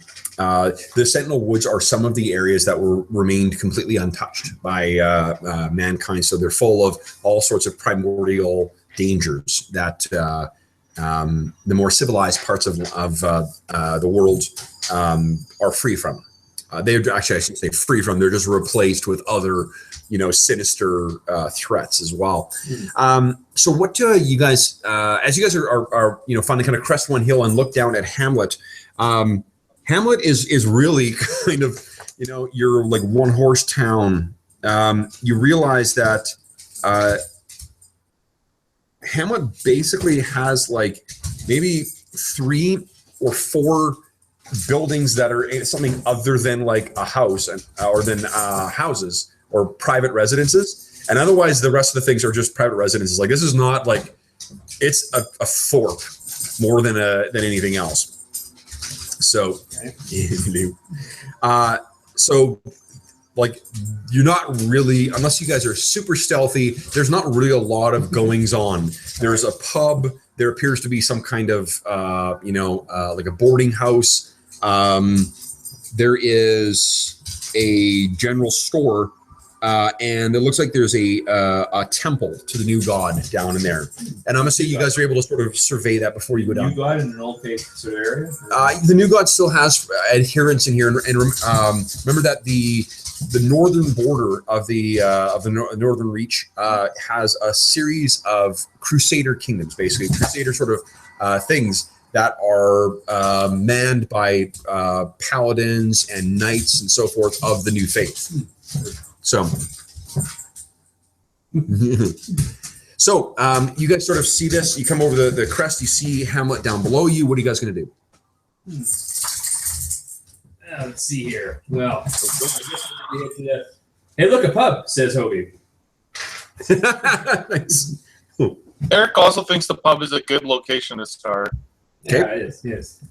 Sentinel Woods are some of the areas that remained completely untouched by mankind. So they're full of all sorts of primordial dangers that the more civilized parts of the world are free from. They're actually, I shouldn't say free from, they're just replaced with other, sinister threats as well. So what do you guys, as you guys are finally kind of crest one hill and look down at Hamlet, Hamlet is really kind of, your like one horse town. You realize that Hamlet basically has like maybe 3 or 4 buildings that are something other than like a house or than houses or private residences, and otherwise the rest of the things are just private residences. Like this is not like, it's a fort more than anything else. So, so like you're not really, unless you guys are super stealthy, there's not really a lot of goings on. There's a pub. There appears to be some kind of like a boarding house. There is a general store, and it looks like there's a temple to the new god down in there. And I'm gonna say you guys are able to sort of survey that before you go down. New god in an old faith sort of area. The new god still has adherents in here, and remember that the northern border of the Northern Reach has a series of crusader kingdoms, basically crusader sort of things that are manned by paladins and knights and so forth of the new faith. So, you guys sort of see this. You come over the crest. You see Hamlet down below you. What are you guys going to do? Let's see here. Well, I guess we'll get to that. Hey, look, a pub, says Hobie. Nice. Eric also thinks the pub is a good location to start. Okay. Yeah, it is. Yes.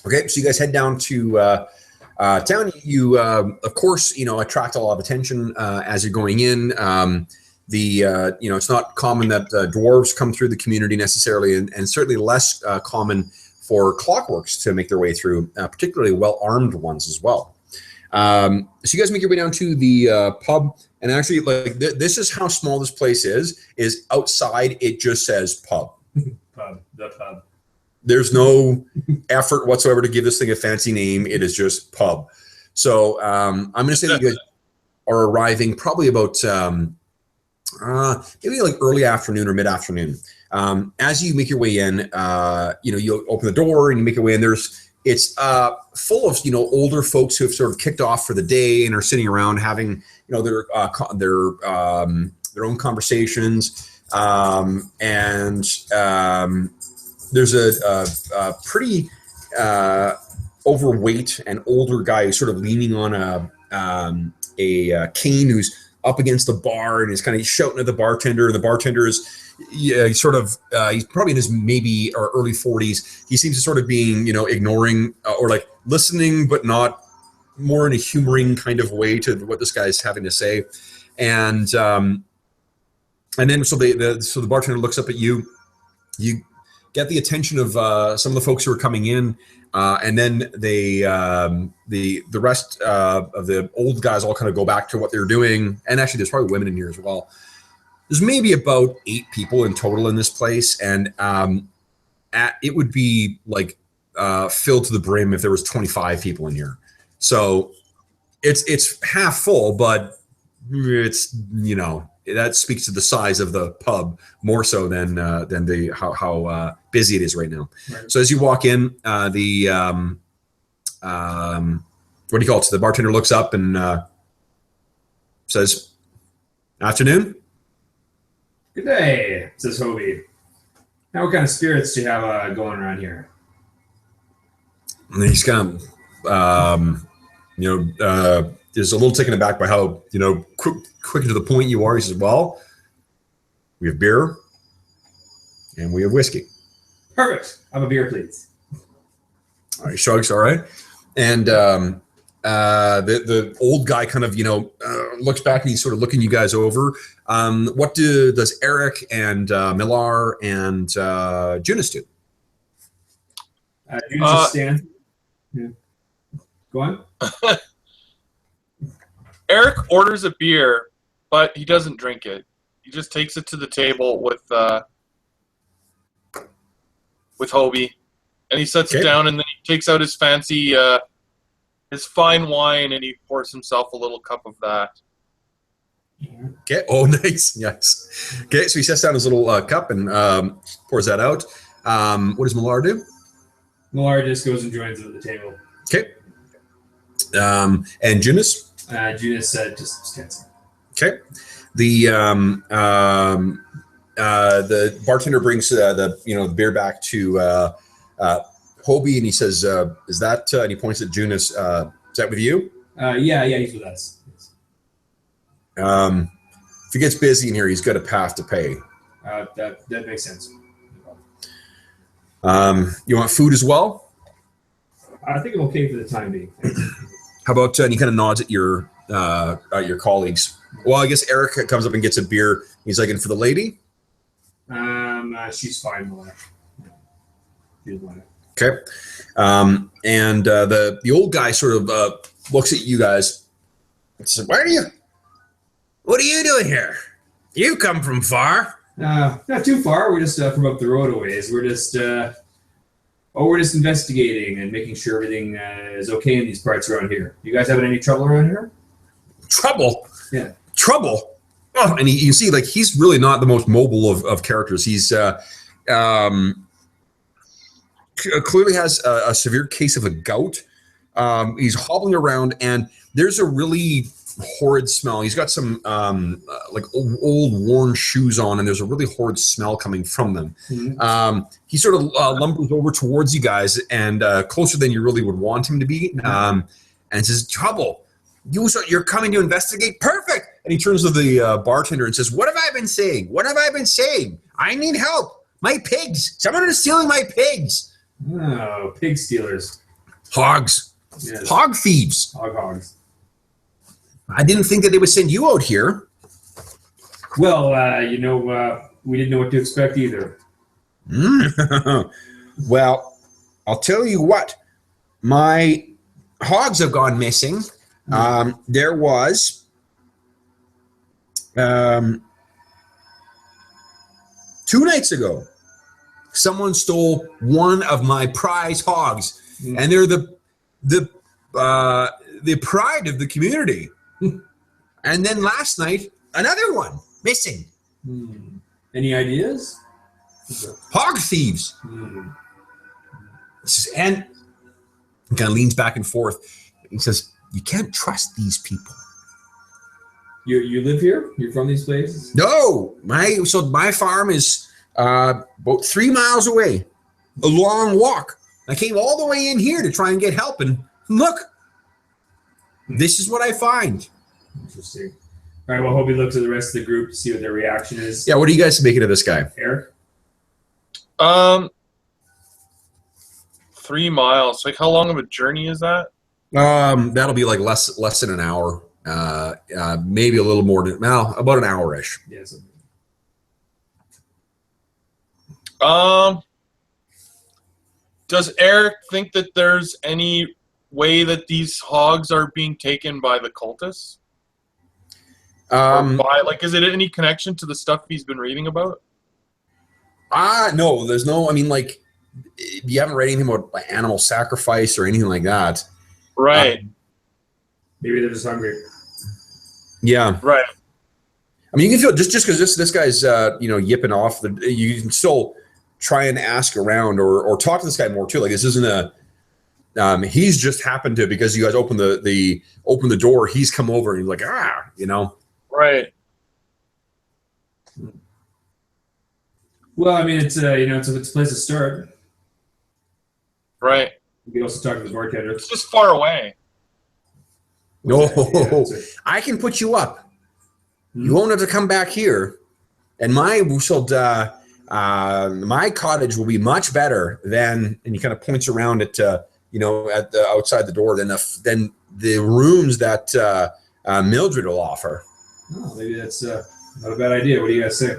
Okay, so you guys head down to town. You, of course, attract a lot of attention as you're going in. It's not common that dwarves come through the community necessarily, and certainly less common for clockworks to make their way through, particularly well-armed ones as well. So you guys make your way down to the pub, and actually, like this is how small this place is. Is outside it just says pub. The pub. There's no effort whatsoever to give this thing a fancy name. It is just pub. So I'm going to say that you guys are arriving probably about maybe like early afternoon or mid-afternoon. As you make your way in, you open the door and you make your way in. It's full of older folks who have sort of kicked off for the day and are sitting around having their own conversations. There's a pretty overweight and older guy who's sort of leaning on a cane who's up against the bar and is kind of shouting at the bartender. The bartender is he's probably in his maybe or early 40s. He seems to sort of being ignoring or like listening, but not more in a humoring kind of way to what this guy's having to say. And then so the bartender looks up at you. You get the attention of some of the folks who are coming in, and then the rest of the old guys all kind of go back to what they're doing. And actually, there's probably women in here as well. There's maybe about 8 people in total in this place, and it would be like filled to the brim if there was 25 people in here. So it's half full, but it's that speaks to the size of the pub more so than how busy it is right now. Right. So as you walk in, what do you call it? So the bartender looks up and says, "Afternoon." "Good day," says Hobie. "Now, what kind of spirits do you have going around here?" And he's kind of, is a little taken aback by how quick to the point you are. He says, "Well, we have beer and we have whiskey." "Perfect. Have a beer, please." All right, shrugs. All right, and the old guy kind of looks back and he's sort of looking you guys over. What does Eric and Millar and Junis do? Junis just stand. Yeah. Go on. Eric orders a beer, but he doesn't drink it. He just takes it to the table with Hobie, and he sets it down, and then he takes out his fancy, his fine wine, and he pours himself a little cup of that. Okay. Oh, nice. Yes. Okay. So he sets down his little cup and pours that out. What does Millar do? Millar just goes and joins at the table. Okay. And Junis? Junis just stands. Okay. The bartender brings the beer back to Hobie, and he says, "Is that?" And he points at Junis. Is that with you? Yeah, he's with us. If he gets busy in here, he's got a path to pay. That makes sense. You want food as well? I think I'm okay for the time being. How about, and he kind of nods at your colleagues. Well, I guess Eric comes up and gets a beer. He's like, "And for the lady?" She's fine with that. Okay. And the old guy sort of looks at you guys and says, what are you doing here? You come from far. Not too far. We're just from up the road a ways. We're just investigating and making sure everything is okay in these parts around here. You guys having any trouble around here? Trouble? Yeah. Trouble? Oh, and you see, like, he's really not the most mobile of characters. He's clearly has a severe case of a gout. He's hobbling around, and there's a really horrid smell. He's got some like old worn shoes on, and there's a really horrid smell coming from them. Mm-hmm. He sort of lumbers over towards you guys, and closer than you really would want him to be, and says, "Trouble. You're coming to investigate? Perfect." And he turns to the bartender and says, "What have I been saying? What have I been saying? I need help. My pigs. Someone is stealing my pigs." Oh, pig stealers. Hogs. Yes. Hog thieves. Hogs. I didn't think that they would send you out here. Well, we didn't know what to expect either. Well, I'll tell you what. My hogs have gone missing. There was 2 nights ago, someone stole one of my prize hogs, and they're the pride of the community. And then last night, another one missing. Any ideas? Hog thieves. And he kind of leans back and forth. He says, "You can't trust these people." You live here? You're from these places? No, my farm is about 3 miles away. A long walk. I came all the way in here to try and get help, and look, this is what I find. Interesting. All right, well, I hope he looks at the rest of the group to see what their reaction is. Yeah, what are you guys making of this guy? Eric? 3 miles. Like, how long of a journey is that? That'll be like less than an hour. Maybe a little more than, well, about an hour-ish. Yes. Does Eric think that there's any way that these hogs are being taken by the cultists? Is it any connection to the stuff he's been reading about? No, there's no, I mean, like, you haven't read anything about like, animal sacrifice or anything like that. Right. Maybe they're just hungry. Yeah. Right. I mean, you can feel just because this guy's yipping off. You can still try and ask around or talk to this guy more too. Like this isn't a. He's just happened to, because you guys open the door. He's come over and he's like Right. Well, I mean, it's a place to start. Right. You can also talk to the bartender. It's just far away. No, Yeah, I can put you up. You won't have to come back here, and my cottage will be much better than. And he kind of points around at at the outside the door than the rooms that Mildred will offer. Oh, maybe that's not a bad idea. What do you guys say?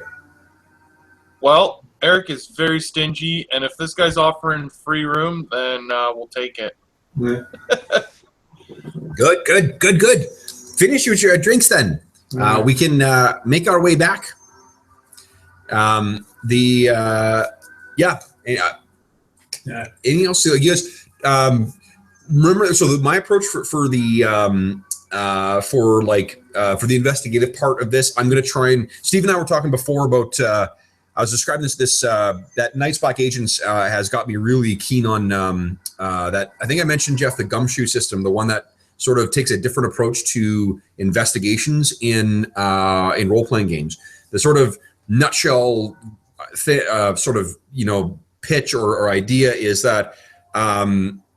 Well, Eric is very stingy, and if this guy's offering free room, then we'll take it. Yeah. Good. Finish with your drinks then. We can make our way back. Anything else? You guys remember? So my approach for the investigative part of this, I'm going to try and Steve and I were talking before about. I was describing this that Night's Black Agents has got me really keen on that. I think I mentioned, Jeff, the gumshoe system, the one that sort of takes a different approach to investigations in role-playing games. The sort of nutshell pitch or idea is that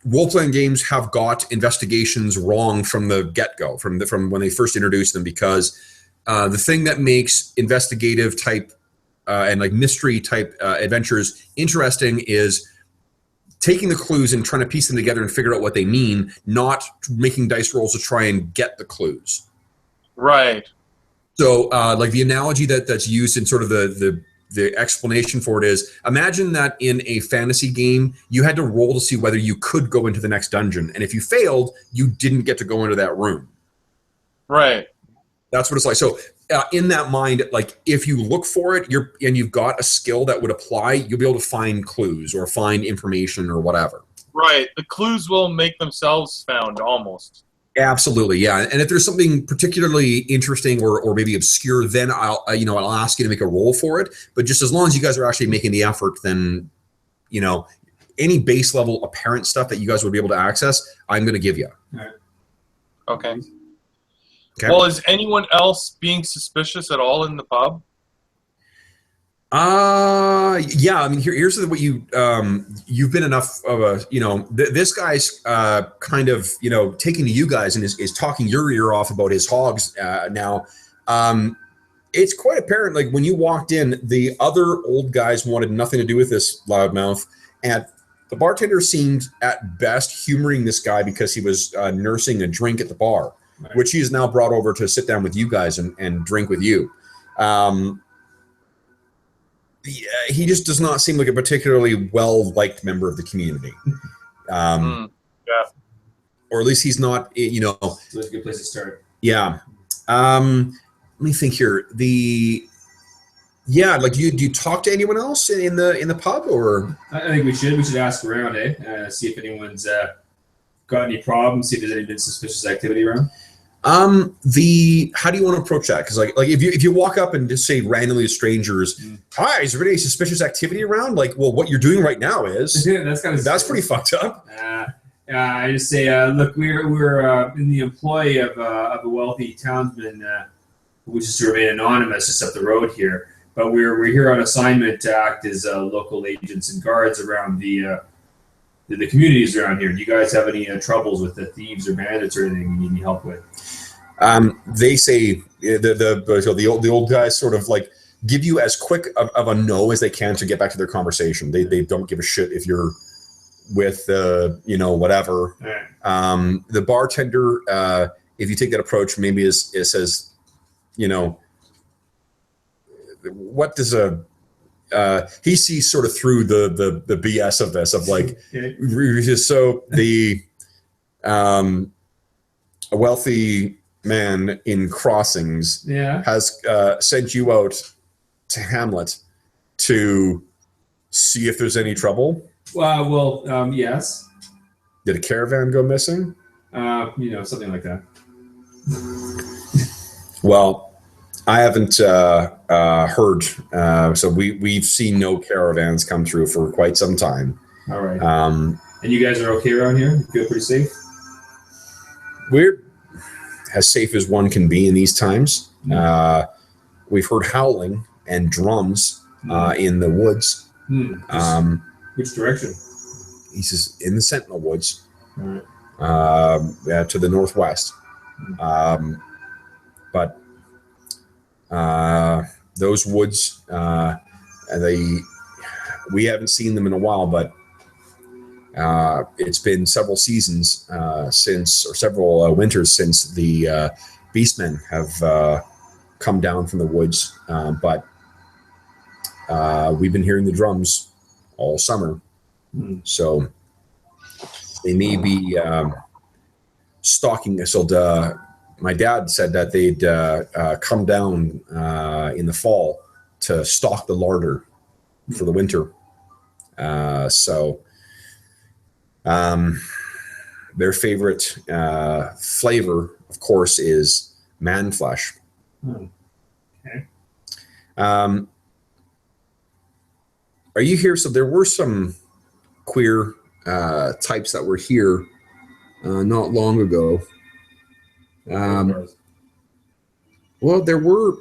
role-playing games have got investigations wrong from the get-go, from when they first introduced them, because the thing that makes investigative type and like mystery type adventures interesting is taking the clues and trying to piece them together and figure out what they mean, not making dice rolls to try and get the clues. Right. So like the analogy that's used in sort of the explanation for it is, imagine that in a fantasy game, you had to roll to see whether you could go into the next dungeon. And if you failed, you didn't get to go into that room. Right. That's what it's like. So in that mind, like if you look for it, you've got a skill that would apply, you'll be able to find clues or find information or whatever. Right. The clues will make themselves found almost. Absolutely, yeah. And if there's something particularly interesting or maybe obscure, then I'll ask you to make a roll for it. But just as long as you guys are actually making the effort, then any base level apparent stuff that you guys would be able to access, I'm going to give you. All right. Okay. Okay. Well, is anyone else being suspicious at all in the pub? Yeah. I mean, here's what you've been enough of a, this guy's kind of, taking to you guys and is talking your ear off about his hogs now. It's quite apparent, like when you walked in, the other old guys wanted nothing to do with this loudmouth, and The bartender seemed at best humoring this guy because he was nursing a drink at the bar, right, which he has now brought over to sit down with you guys and drink with you. He just does not seem like a particularly well-liked member of the community. Yeah. Or at least he's not, you know. So that's a good place to start. Yeah. Let me think here. Like, do you talk to anyone else in the pub, or? I think we should ask around, see if anyone's got any problems, see if there's any been suspicious activity around. How do you want to approach that? Because like if you walk up and just say randomly to strangers, "Hi, is there any suspicious activity around?" Like, well, what you're doing right now is that's pretty fucked up. I just say, look, we're in the employ of a wealthy townsman who wishes to remain anonymous just up the road here. But we're here on assignment to act as local agents and guards around the communities around here. Do you guys have any troubles with the thieves or bandits or anything you need any help with? They say the old guys sort of like give you as quick of a no as they can to get back to their conversation. They don't give a shit if you're with whatever. Right. The bartender, if you take that approach, maybe it says, what does he sees sort of through the BS of this, of like, so a wealthy man in Crossings has sent you out to Hamlet to see if there's any trouble. Yes. Did a caravan go missing? Something like that. Well, I haven't heard. So we've seen no caravans come through for quite some time. All right. And you guys are okay around here? You feel pretty safe? We're as safe as one can be in these times. We've heard howling and drums in the woods. Which direction? He says in the Sentinel Woods, right, to the northwest. But those woods, we haven't seen them in a while, but it's been several seasons several winters since the beastmen have come down from the woods. But we've been hearing the drums all summer. So they may be stalking us. So my dad said that they'd come down in the fall to stock the larder for the winter. So their favorite flavor, of course, is man flesh. Okay. Are you here? So there were some queer types that were here not long ago. Well, there were.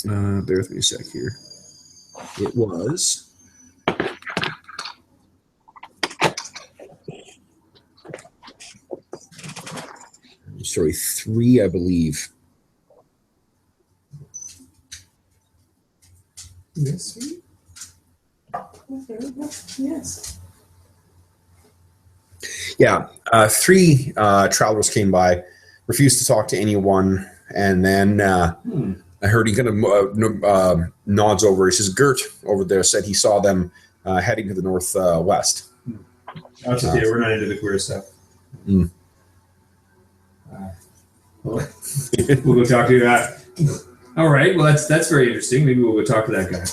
Bear with me a sec here. It was. Sorry, 3, I believe. Yes. Yes. Yeah, 3 travelers came by, refused to talk to anyone, and then I heard he kind of nods over. He says, Gert over there said he saw them heading to the northwest. That's okay. We're not into the queer stuff. We'll go talk to that. All right. Well, that's very interesting. Maybe we'll go talk to that guy.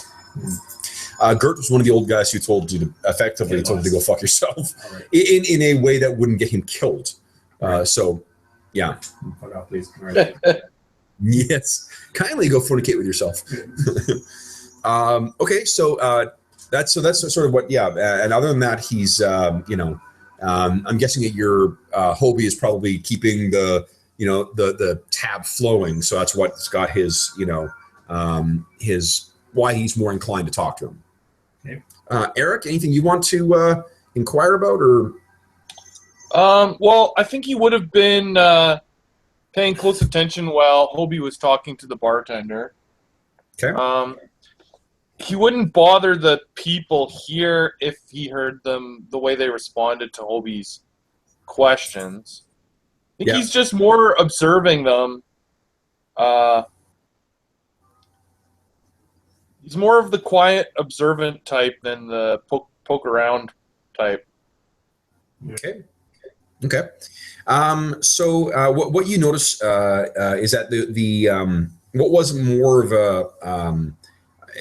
Gert was one of the old guys who told you to effectively told you to go fuck yourself, right, in a way that wouldn't get him killed. Right. So, yeah. Fuck off, please. All right. Yes. Kindly go fornicate with yourself. Okay. So that's sort of what. Yeah. And other than that, he's I'm guessing that your Hobie is probably keeping the tab flowing. So that's what's got his his why he's more inclined to talk to him. Okay. Eric, anything you want to inquire about, or? Well, I think he would have been paying close attention while Hobie was talking to the bartender. Okay. he wouldn't bother the people here if he heard them the way they responded to Hobie's questions. I think he's just more observing them. He's more of the quiet, observant type than the poke around type. Okay. So what you notice is that the what was more of a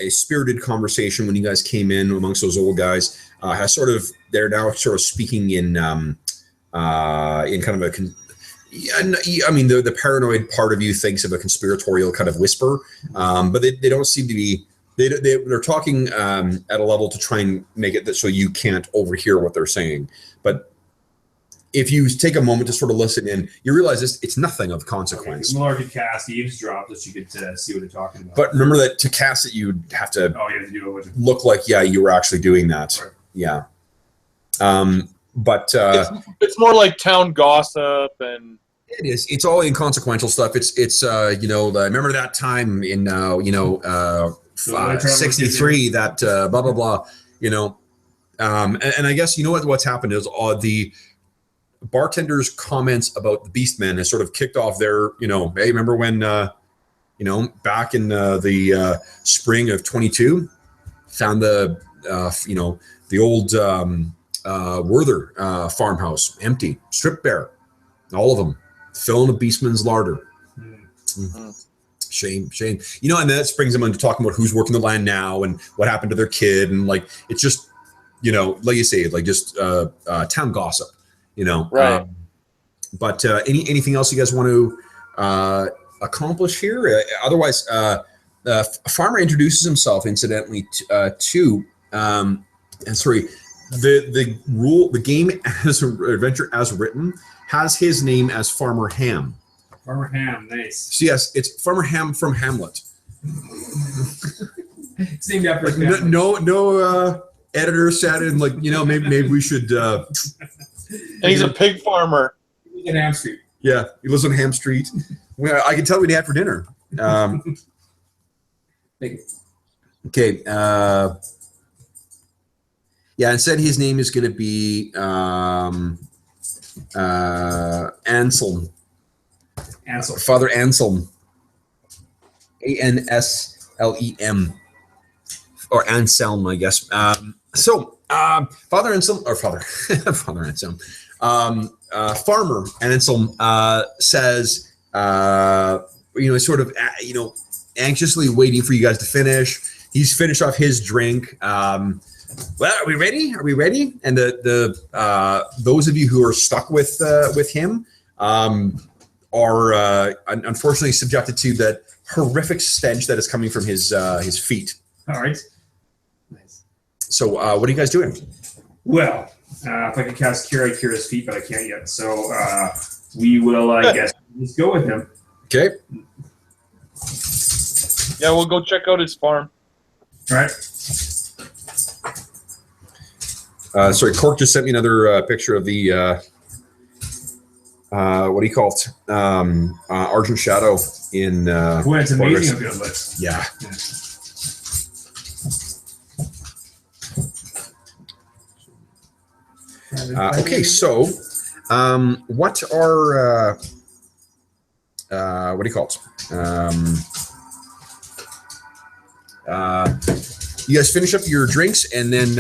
spirited conversation when you guys came in amongst those old guys has sort of, they're now sort of speaking in kind of a I mean the paranoid part of you thinks of a conspiratorial kind of whisper, but they don't seem to be. They're talking at a level to try and make it that so you can't overhear what they're saying. But if you take a moment to sort of listen in, you realize it's nothing of consequence. More could cast eavesdrop so you could see what they're talking about. But remember that to cast it, you'd have to, you have to do it look like, you were actually doing that. Right. Yeah. But it's more like town gossip and. It is. It's all inconsequential stuff. It's remember that time in 63 that blah blah blah, and I guess what's happened is the bartender's comments about the Beastmen has sort of kicked off their hey, remember when back in the spring of 22 found the old Werther farmhouse empty, stripped bare, all of them, filling a Beastman's larder. Mm-hmm. Shame. And that brings them into talking about who's working the land now and what happened to their kid, and like it's just like you say, like just town gossip, Right. But anything else you guys want to accomplish here? Otherwise, Farmer introduces himself incidentally to and sorry, the game as adventure as written has his name as Farmer Ham. Farmer Ham, nice. So yes, it's Farmer Ham from Hamlet. It's named after his family. No editor sat in like, maybe we should. And he's a pig farmer. In Ham Street. Yeah, he lives on Ham Street. Well, I can tell what he had for dinner. Okay. Instead his name is going to be Anselm. Father Anselm. Anslem. Or Anselm, I guess. Father Anselm, or Father Anselm. Farmer Anselm says, sort of, anxiously waiting for you guys to finish. He's finished off his drink. Well, are we ready? And the those of you who are stuck with him are unfortunately subjected to that horrific stench that is coming from his feet. All right. Nice. So what are you guys doing? Well, if I could cast Cure, I'd cure his feet, but I can't yet. So we will, I guess, just go with him. Okay. Yeah, we'll go check out his farm. All right. Sorry, Cork just sent me another picture of the what do you call it? Argent Shadow in. Boy, it's amazing how good it looks. Yeah. Okay, so what are what do you call it? You guys finish up your drinks, and then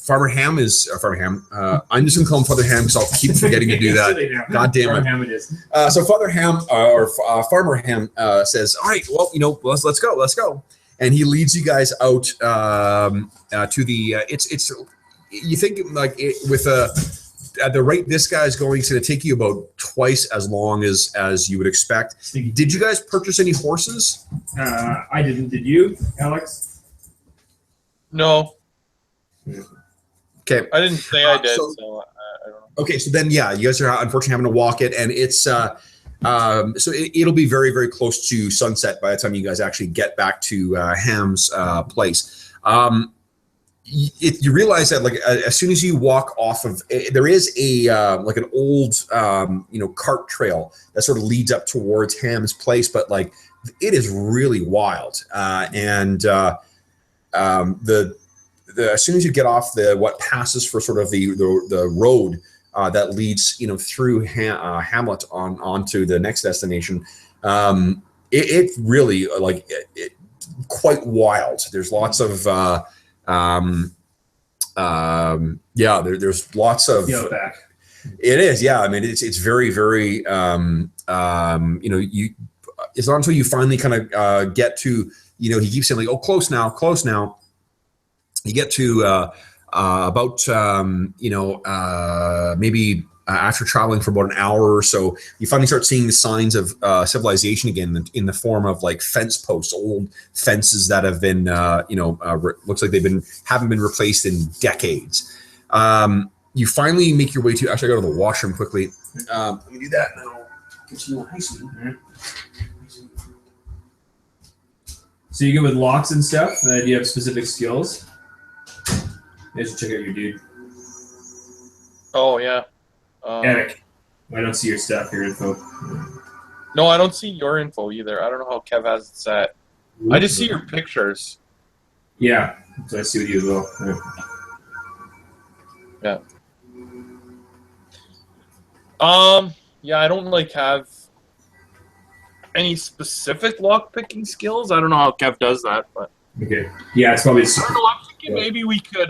Farmer Ham is Farmer Ham. I'm just gonna call him Father Ham because I'll keep forgetting to do that. God damn it! Ham it is. So Father Ham or Farmer Ham says, "All right, well, let's go," and he leads you guys out to the. It's you think like with at the rate this guy's going, it's going to take you about twice as long as you would expect. Did you guys purchase any horses? I didn't. Did you, Alex? No. Okay. I didn't say I did, so I don't know. Okay, so then, yeah, you guys are unfortunately having to walk it, and it's so it'll be very, very close to sunset by the time you guys actually get back to Ham's place. you realize that like as soon as you walk off of, there is a like an old cart trail that sort of leads up towards Ham's place, but like it is really wild, and the as soon as you get off what passes for sort of the road that leads through Hamlet onto the next destination, it really like quite wild. There's lots of there's lots of back. It is, yeah. I mean, it's very, very you. It's not until you finally kind of get to he keeps saying like, oh, close now, close now. You get to about maybe after traveling for about an hour or so, you finally start seeing the signs of civilization again in the form of like fence posts, old fences that have been looks like haven't been replaced in decades. You finally make your way to. Actually, I go to the washroom quickly. Let me do that, and then I'll continue on hiking. So you go with locks and stuff. Do you have specific skills? You should check out your dude. Oh yeah. Eric, I don't see your stuff, your info. No, I don't see your info either. I don't know how Kev has it set. I just see your pictures. Yeah, so I see with you as well. Yeah. Yeah, I don't like have any specific lock picking skills. I don't know how Kev does that, but okay. Yeah, it's probably. I don't know. I'm thinking maybe we could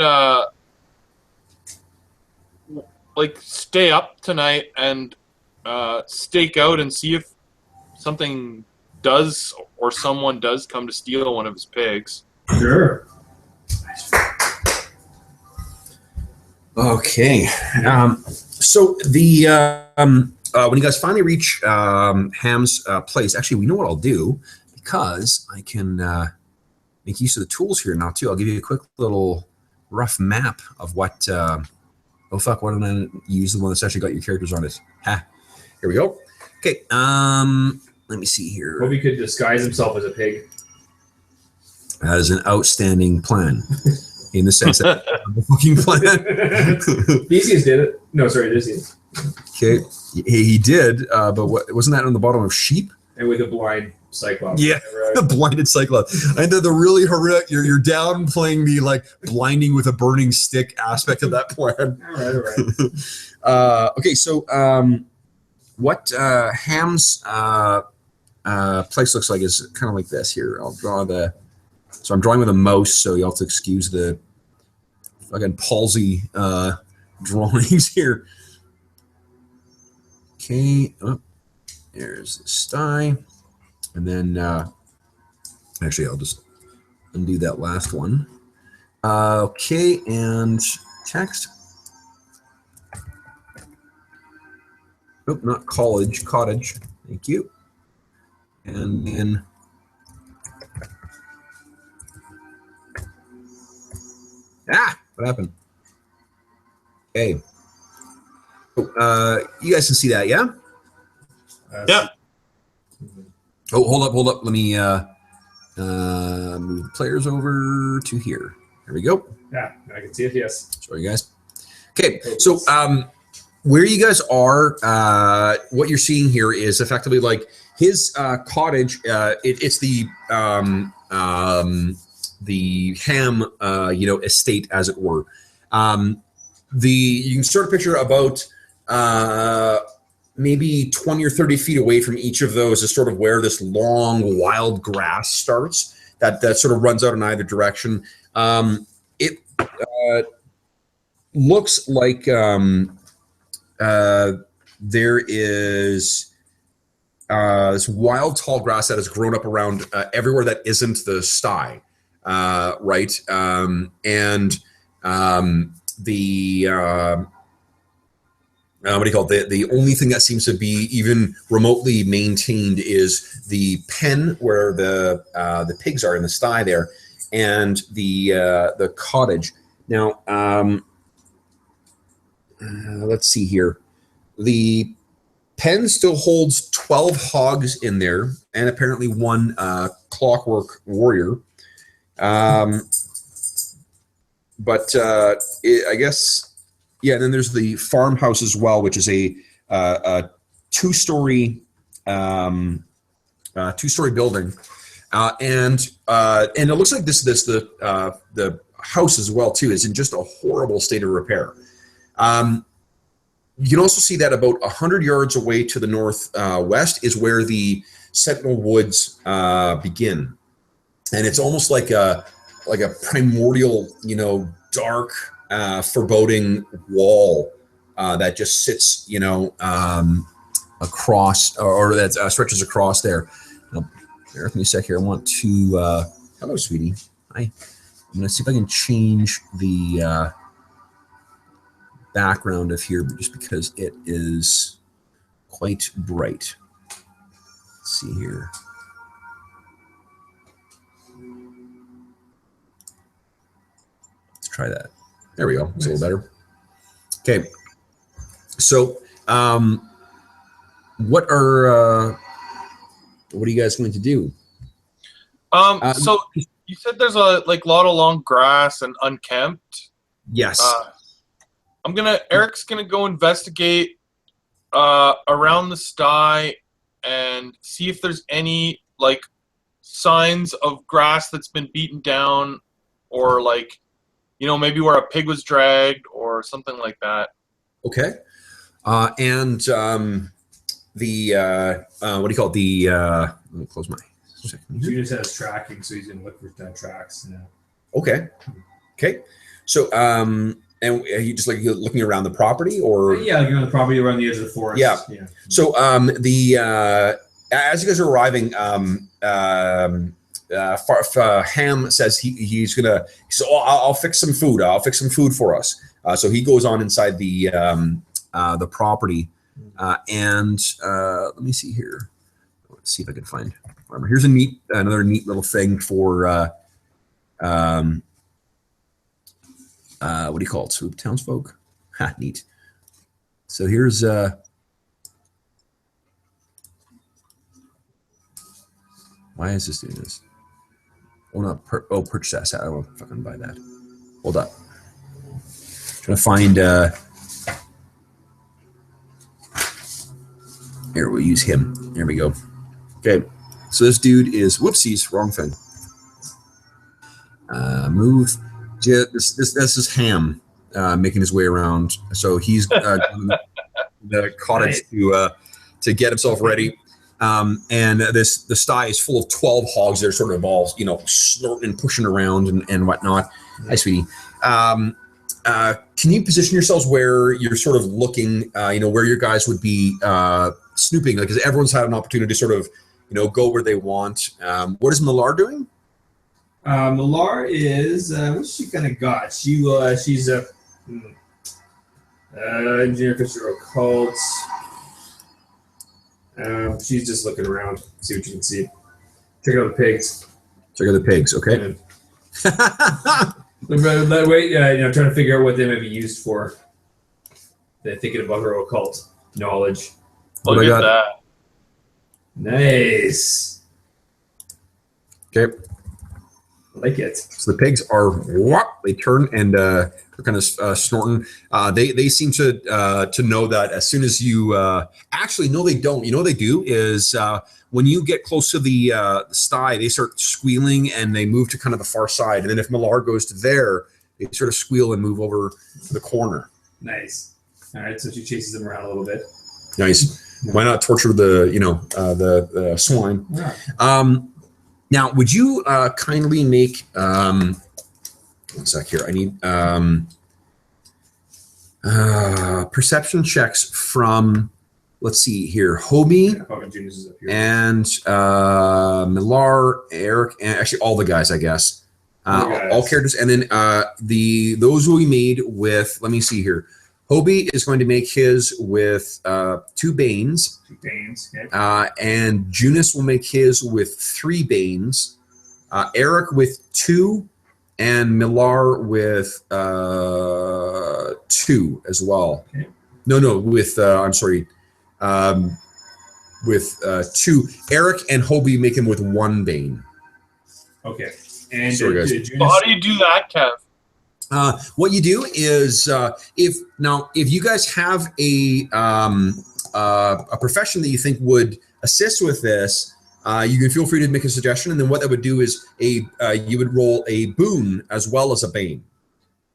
like stay up tonight and stake out and see if something does or someone does come to steal one of his pigs. Sure. Okay. So the when you guys finally reach Ham's place, actually, we know what I'll do because I can make use of the tools here now too. I'll give you a quick little rough map of what. Oh fuck! Why don't I use the one that's actually got your characters on it? Ha! Here we go. Okay. Let me see here. Hope he could disguise himself as a pig. That is an outstanding plan, in the sense that the fucking plan. Theseus did it. No, sorry, Theseus. Okay, he did, but wasn't that on the bottom of sheep? And with a blind Cyclops. Yeah, the blinded Cyclops. And the really horrific, you're downplaying the like blinding with a burning stick aspect of that plan. All right. Okay, so what Ham's place looks like is kind of like this. Here, I'll draw so I'm drawing with a mouse, so you'll have to excuse the fucking palsy drawings here. Okay, there's the sty. And then, actually, I'll just undo that last one. Okay, and text. Nope, not college, cottage. Thank you. And then, what happened? Okay. Oh, you guys can see that, yeah? Yeah. Oh, hold up. Let me move the players over to here. There we go. Yeah, I can see it, yes. Sorry, guys. Okay, so where you guys are, what you're seeing here is effectively like his cottage. It's the Ham, estate, as it were. You can sort of picture about maybe 20 or 30 feet away from each of those is sort of where this long wild grass starts that sort of runs out in either direction. It looks like there is this wild tall grass that has grown up around everywhere that isn't the sty, right? What do you call it? The only thing that seems to be even remotely maintained is the pen where the pigs are in the sty there, and the cottage. Now, let's see here. The pen still holds 12 hogs in there, and apparently one clockwork warrior. but I guess, yeah. And then there's the farmhouse as well, which is a two-story building, and it looks like the house as well too is in just a horrible state of repair. You can also see that about 100 yards away to the northwest is where the Sentinel Woods begin, and it's almost like a primordial, dark, foreboding wall that just sits, across or that stretches across there. Now, bear with me a sec here. I want to. Hello, sweetie. Hi. I'm going to see if I can change the background of here, just because it is quite bright. Let's see here. Let's try that. There we go. It's nice. A little better. Okay. So, what are you guys going to do? So you said there's a lot of long grass and unkempt. Yes. Eric's gonna go investigate around the sty and see if there's any signs of grass that's been beaten down, or maybe where a pig was dragged or something like that. Okay. And the what do you call it? Let me close my second here. Judas has tracking, so he's gonna look for tracks. Yeah. Okay. Okay. So and are you just you're looking around the property, or yeah, you're on the property around the edge of the forest. Yeah. So as you guys are arriving, Ham says he's gonna. So I'll fix some food. I'll fix some food for us. So he goes on inside the property, and let me see here. Let's see if I can find. Here's another neat little thing for what do you call it? Swoop townsfolk. Ha, neat. So here's why is this doing this? Oh, not purchase asset. I won't fucking buy that. Hold up. Trying to find. Here, we'll use him. There we go. Okay. So this dude is whoopsies, wrong thing. Move. This is Ham making his way around. So he's the cottage to get himself ready. And the sty is full of 12 hogs that are sort of all, snorting and pushing around and whatnot. Hi, sweetie. Can you position yourselves where you're sort of looking, where your guys would be snooping? Because everyone's had an opportunity to sort of, go where they want. What is Millar doing? Millar is, what's she kind of got? She's a engineer, Fisher occult. She's just looking around, see what you can see. Check out the pigs. Check out the pigs, okay. That way, trying to figure out what they might be used for. They're thinking about her occult knowledge. Look at that. Nice. Okay. I like it. So the pigs are they turn and they're kind of snorting. They seem to know that as soon as you actually no, they don't. What they do is when you get close to the sty, they start squealing and they move to kind of the far side. And then if Millar goes to there, they sort of squeal and move over to the corner. Nice. All right, so she chases them around a little bit. Nice. Why not torture the swine? Yeah. Now, would you kindly make one sec here? I need perception checks from, let's see here, Hobie and Millar, Eric, and actually all the guys, I guess. All characters, and then those will be made with. Let me see here. Hobie is going to make his with 2 Banes. 2 Banes, okay. And Junis will make his with 3 Banes. Eric with 2, and Millar with 2 as well. Okay. No, with I'm sorry, with 2. Eric and Hobie make him with 1 Bane. Okay. And sorry, guys. Well, how do you do that, Kev? What you do is if you guys have a profession that you think would assist with this, you can feel free to make a suggestion, and then what that would do is you would roll a boon as well as a bane.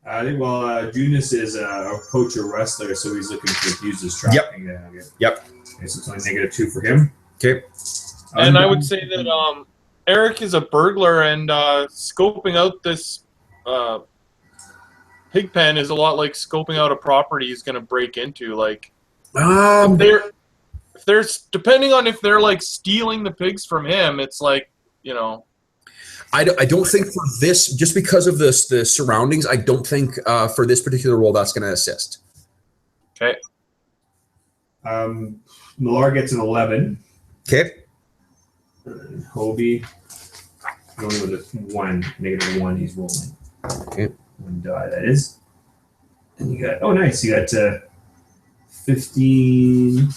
Junus is a poacher wrestler, so he's looking to use his trapping. Yep. Okay, so it's only -2 for him. Okay. And I would say that Eric is a burglar, and scoping out this pig pen is a lot like scoping out a property he's going to break into. Like, if there's depending on if they're like stealing the pigs from him, it's like, you know. I don't think for this, just because of the surroundings, I don't think for this particular role that's going to assist. Okay. Millar gets an 11. Okay. Hobie going with a -1 he's rolling. Okay. 1 die, that is. And you got, nice, you got 15.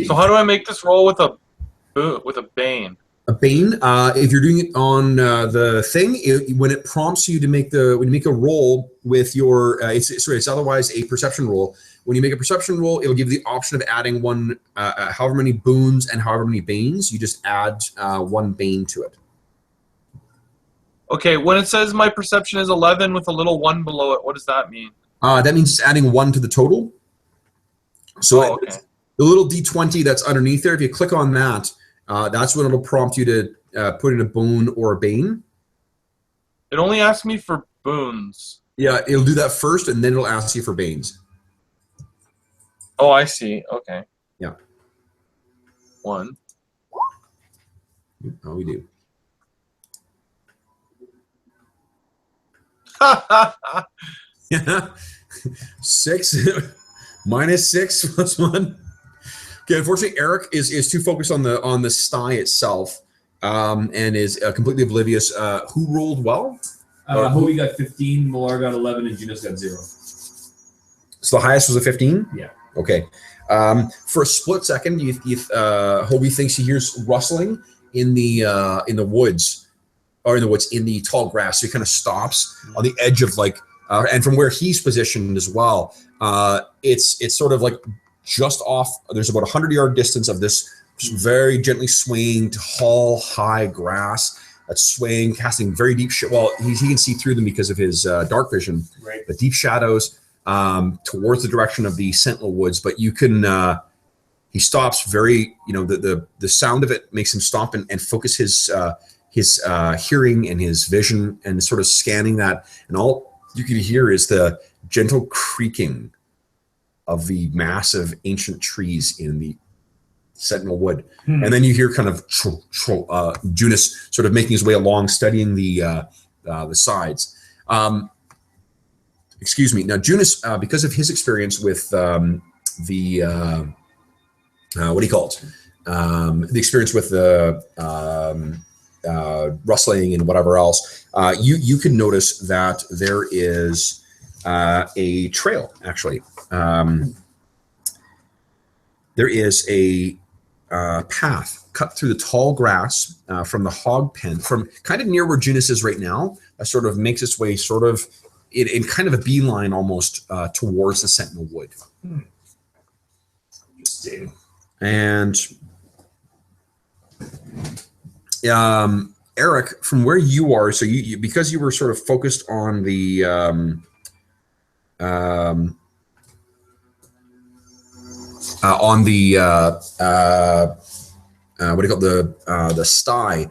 So how do I make this roll with a bane? A bane. If you're doing it on the thing, when it prompts you to when you make a roll with your, it's otherwise a perception roll. When you make a perception roll, it'll give you the option of adding one, however many boons and however many banes. You just add 1 bane to it. Okay, when it says my perception is 11 with a little 1 below it, what does that mean? That means it's adding 1 to the total. So okay. The little D20 that's underneath there, if you click on that, that's when it'll prompt you to put in a boon or a bane. It only asks me for boons. Yeah, it'll do that first, and then it'll ask you for banes. Oh, I see. Okay. Yeah. 1. Oh, we do. 6 -6 +1. Okay, unfortunately, Eric is too focused on the sty itself, and is completely oblivious. Who rolled well? Hobie got 15, Millar got 11, and Junus got 0. So the highest was a 15? Yeah. Okay. For a split second, Hobie thinks he hears rustling in the woods, or in the tall grass. So he kind of stops on the edge of and from where he's positioned as well. It's sort of like just off. There's about 100-yard distance of this very gently swaying tall, high grass that's swaying, casting very deep. Well, he can see through them because of his dark vision. Right. The deep shadows towards the direction of the Sentinel Woods. But you can. He stops very. The sound of it makes him stop and focus his hearing and his vision, and sort of scanning that, and all you can hear is the gentle creaking of the massive ancient trees in the Sentinel Wood. And then you hear kind of Junus sort of making his way along, studying the sides. Excuse me. Now, Junus, because of his experience with what do you call it? The experience with the rustling and whatever else, you can notice that there is a trail, actually. There is a path cut through the tall grass from the hog pen, from kind of near where Junus is right now, that sort of makes its way sort of in kind of a beeline almost towards the Sentinel Wood. Interesting. And Eric, from where you are, so you because you were sort of focused on the what do you call the sty?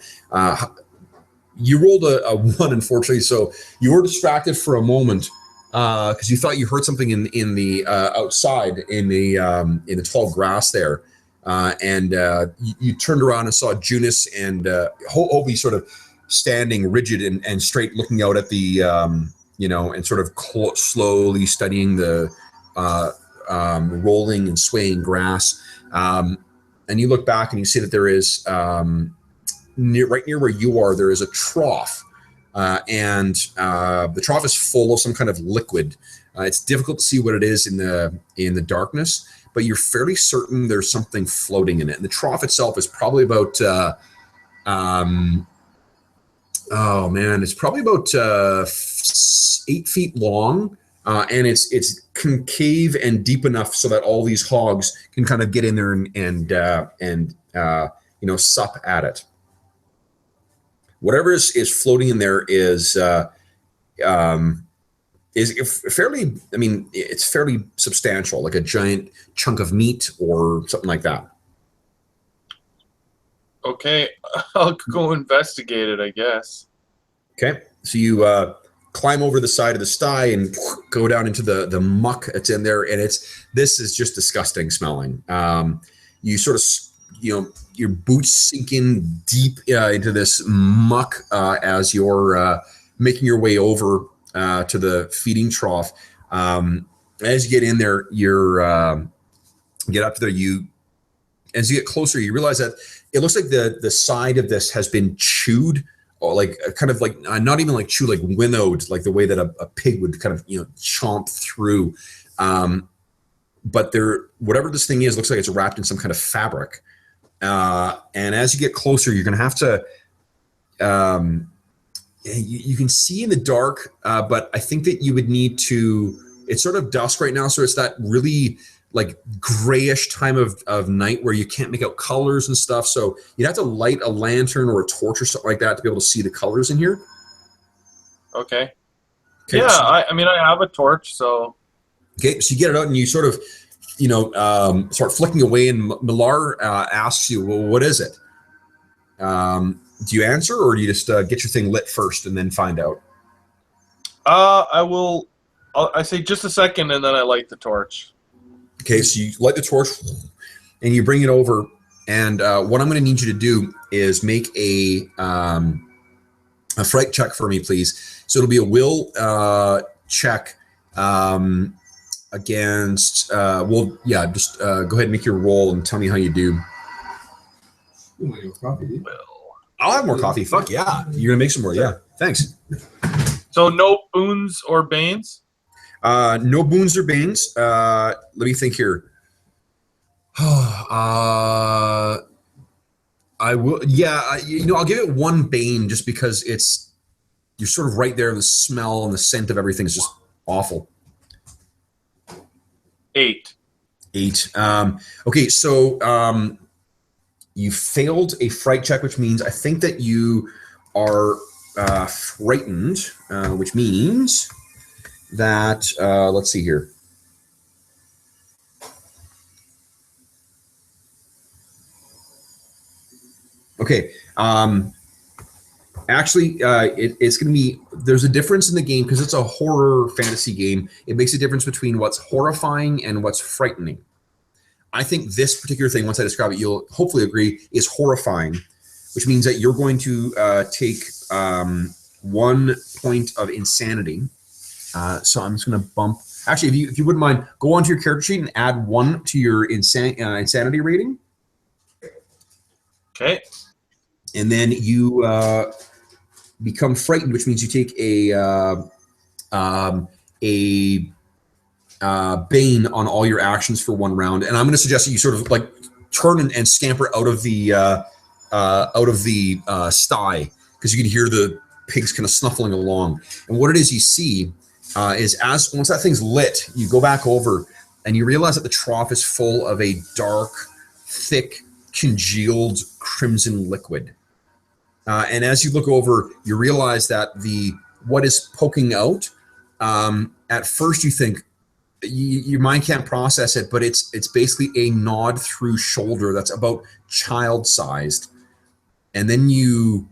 You rolled a 1, unfortunately, so you were distracted for a moment because you thought you heard something in the outside in the tall grass there. And you turned around and saw Junus and Hobie sort of standing rigid and straight, looking out at the, and sort of slowly studying the rolling and swaying grass. And you look back and you see that there is, right near where you are, there is a trough. And the trough is full of some kind of liquid. It's difficult to see what it is in the darkness, but you're fairly certain there's something floating in it. And the trough itself is probably about Oh man, it's probably about 8 feet long, and it's concave and deep enough so that all these hogs can kind of get in there and sup at it. Whatever is floating in there is fairly. I mean, it's fairly substantial, like a giant chunk of meat or something like that. Okay, I'll go investigate it, I guess. Okay, so you climb over the side of the sty and go down into the muck that's in there, and this is just disgusting smelling. You sort of, your boots sink in deep into this muck as you're making your way over to the feeding trough. As you get in there, get up there. As you get closer, you realize that it looks like the side of this has been chewed, or like kind of like not even like chewed, like winnowed, like the way that a pig would kind of chomp through. But whatever this thing is, looks like it's wrapped in some kind of fabric. And as you get closer, you're going to have to. You can see in the dark, but I think that you would need to. It's sort of dusk right now, so it's that really like grayish time of night where you can't make out colors and stuff. So you'd have to light a lantern or a torch or something like that to be able to see the colors in here. Okay. Yeah, so, I mean, I have a torch, so. Okay, so you get it out and you sort of, start flicking away, and Millar asks you, well, what is it? Do you answer, or do you just get your thing lit first and then find out? I say just a second, and then I light the torch. Okay, so you light the torch, and you bring it over, and what I'm going to need you to do is make a fright check for me, please. So it'll be a will check against. Just go ahead and make your roll and tell me how you do. I'll have more coffee. Fuck yeah, you're gonna make some more. Yeah, thanks. So no boons or banes. No boons or banes. Let me think here. I will. Yeah, I'll give it one bane just because you're sort of right there. The smell and the scent of everything is just awful. 8. Okay, so you failed a fright check, which means I think that you are frightened, which means that let's see here. Okay. Actually, it's going to be, there's a difference in the game because it's a horror fantasy game. It makes a difference between what's horrifying and what's frightening. I think this particular thing, once I describe it, you'll hopefully agree, is horrifying, which means that you're going to take 1 point of insanity. So I'm just going to bump. Actually, if you wouldn't mind, go onto your character sheet and add 1 to your insanity rating. Okay. And then you become frightened, which means you take a bane on all your actions for 1 round. And I'm going to suggest that you sort of like turn and scamper out of the sty, because you can hear the pigs kind of snuffling along. And what it is you see is once that thing's lit, you go back over and you realize that the trough is full of a dark, thick, congealed crimson liquid. And as you look over, you realize that what is poking out, at first you think, your mind can't process it, but it's basically a gnawed through shoulder that's about child-sized. And then you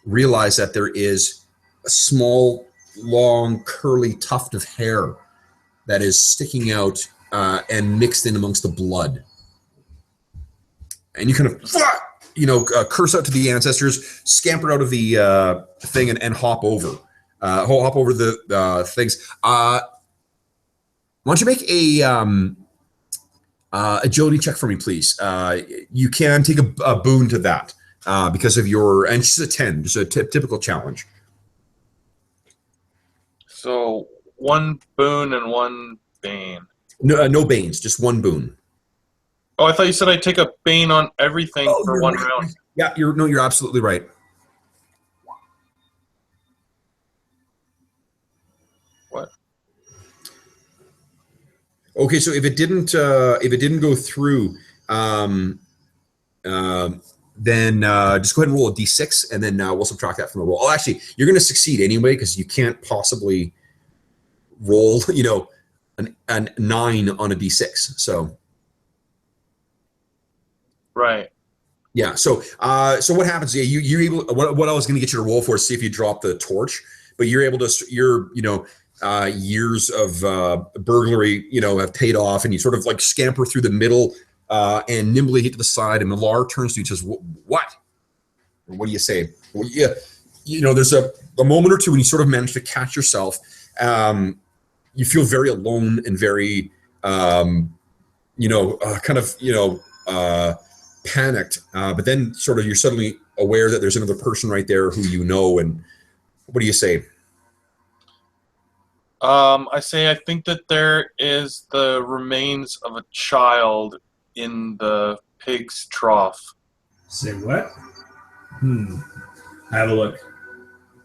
realize that there is a small, long, curly tuft of hair that is sticking out and mixed in amongst the blood. And you kind of, curse out to the ancestors, scamper out of the thing and hop over. Hop over the things. Why don't you make a agility check for me, please? You can take a boon to that because of your, and it's a 10, just a typical challenge. So 1 boon and 1 bane. No banes, just 1 boon. Oh, I thought you said I'd take a bane on everything for 1 round. Yeah, you're absolutely right. Okay, so if it didn't go through, then just go ahead and roll a d6, and then we'll subtract that from the roll. Oh, actually, you're going to succeed anyway because you can't possibly roll, a 9 on a d6. So. Right. Yeah. So what happens? Yeah, you're able. What I was going to get you to roll for is see if you drop the torch, but you're able to. Years of burglary, have paid off, and you sort of like scamper through the middle and nimbly hit to the side. And Millar turns to you and says, "What? What do you say?" Well, yeah, there's a moment or two when you sort of manage to catch yourself. You feel very alone and very, panicked. But then sort of you're suddenly aware that there's another person right there who you know. And what do you say? I say I think that there is the remains of a child in the pig's trough. Say what? Have a look.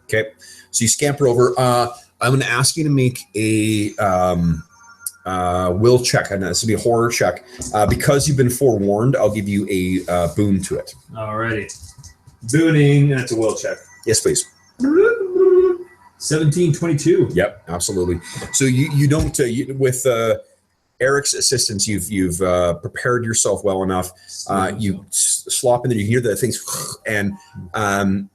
Okay, so you scamper over. I'm going to ask you to make a will check, and this will be a horror check. Because you've been forewarned, I'll give you a boon to it. Alrighty. Booning, that's a will check. Yes, please. 1722. Yep, absolutely. So you don't with Eric's assistance, you've prepared yourself well enough. You slop in there, you hear the things, and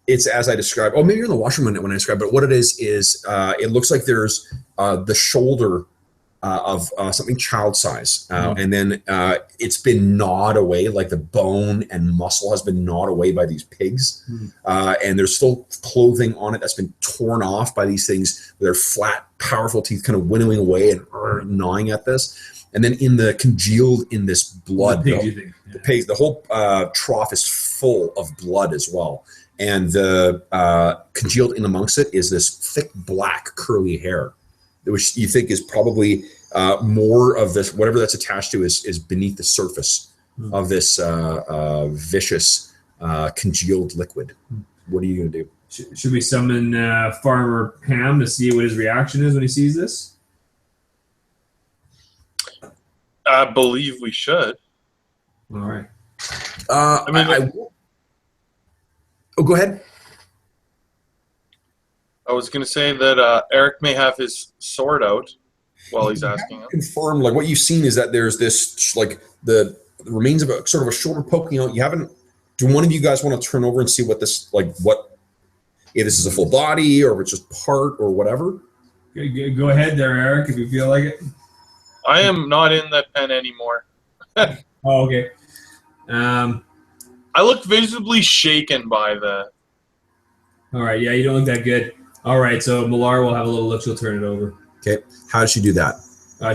it's as I described. Oh, maybe you're in the washroom when I describe it. What it is it looks like there's the shoulder of something child size, and then it's been gnawed away, like the bone and muscle has been gnawed away by these pigs, and there's still clothing on it that's been torn off by these things with their flat, powerful teeth kind of winnowing away and gnawing at this. And then congealed in this blood, the whole trough is full of blood as well. And the congealed in amongst it is this thick, black, curly hair, which you think is probably more of this, whatever that's attached to is beneath the surface of this vicious, congealed liquid. What are you going to do? Should we summon Farmer Ham to see what his reaction is when he sees this? I believe we should. All right. Oh, go ahead. I was going to say that Eric may have his sword out while he's asking him. Confirm, like what you've seen is that there's this, like the remains of a sort of a shoulder poking out. You haven't. Do one of you guys want to turn over and see what this, if this is a full body or if it's just part or whatever? Go ahead there, Eric, if you feel like it. I am not in that pen anymore. Oh, okay. I look visibly shaken by the... All right, yeah, you don't look that good. All right, so Millar will have a little look. She'll turn it over. Okay, how does she do that?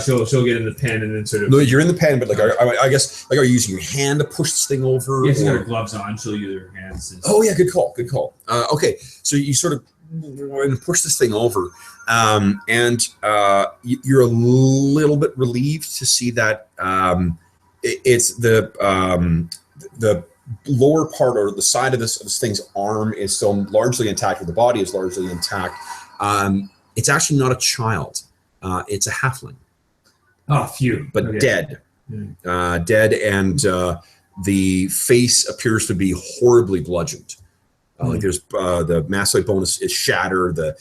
She'll get in the pen and then sort of... No, you're in the pen, but I guess, are you using your hand to push this thing over? Yes, she's got her gloves on. She'll use her hands. Oh, yeah, good call. Okay, so you sort of push this thing over, and you're a little bit relieved to see that it's the lower part or the side of this thing's arm is still largely intact, but the body is largely intact. It's actually not a child. It's a halfling. Oh, phew. But okay. Dead. Dead, and the face appears to be horribly bludgeoned. Like there's the mastoid bone is shattered. The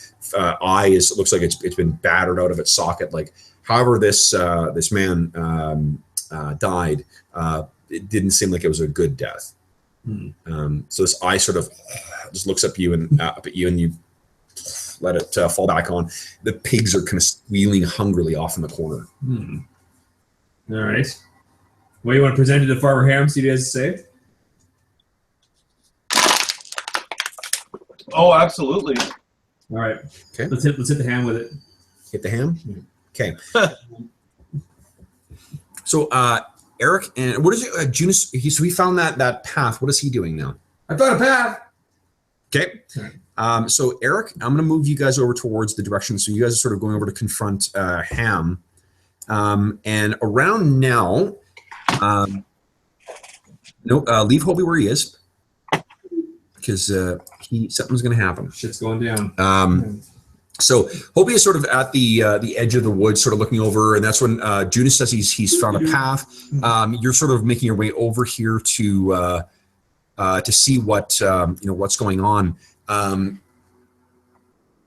eye looks like it's been battered out of its socket. Like, however this man died, it didn't seem like it was a good death. So this eye sort of just looks up at you and you let it fall back on. The pigs are kind of squealing hungrily off in the corner. All right. What do you want to present to Farmer Ham? See what he has to say. Oh, absolutely. All right. Okay. Let's hit the ham with it. Hit the ham? Okay. So Eric, and what is it? Junus, so he found that path. What is he doing now? I found a path. Okay. So Eric, I'm going to move you guys over towards the direction. So you guys are sort of going over to confront Ham. And around now, leave Hobie where he is. Because something's going to happen. Shit's going down. So Hobie is sort of at the edge of the woods, sort of looking over, and that's when Judas says he's found a path. You're sort of making your way over here to see what what's going on.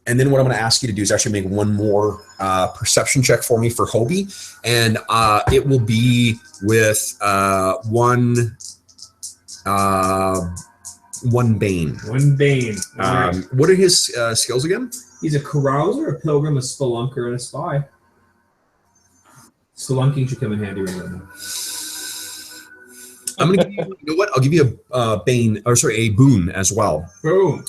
And then what I'm going to ask you to do is actually make one more perception check for me for Hobie, and it will be with one Bane. One Bane. What are his skills again? He's a carouser, a pilgrim, a spelunker, and a spy. Spelunking should come in handy right now. I'm gonna give you, you know what? I'll give you a a boon as well. Boom.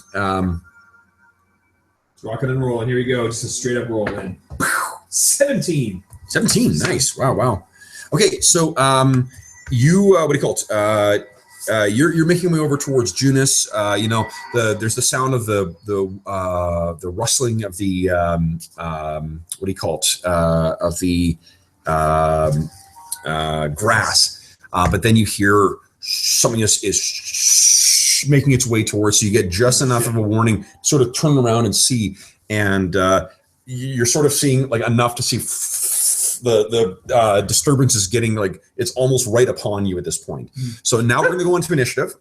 Rocking and rolling. Here we go. Just a straight up roll in. 17. 17. Nice. Wow. Okay, so you what do you call it? You're making your way over towards Junis. There's the sound of the rustling of the what do you call it? Of the grass. But then you hear something is making its way towards, so you get just enough of a warning to sort of turn around and see, and you're sort of seeing like enough to see the disturbance is getting like it's almost right upon you at this point. So now we're going to go into initiative.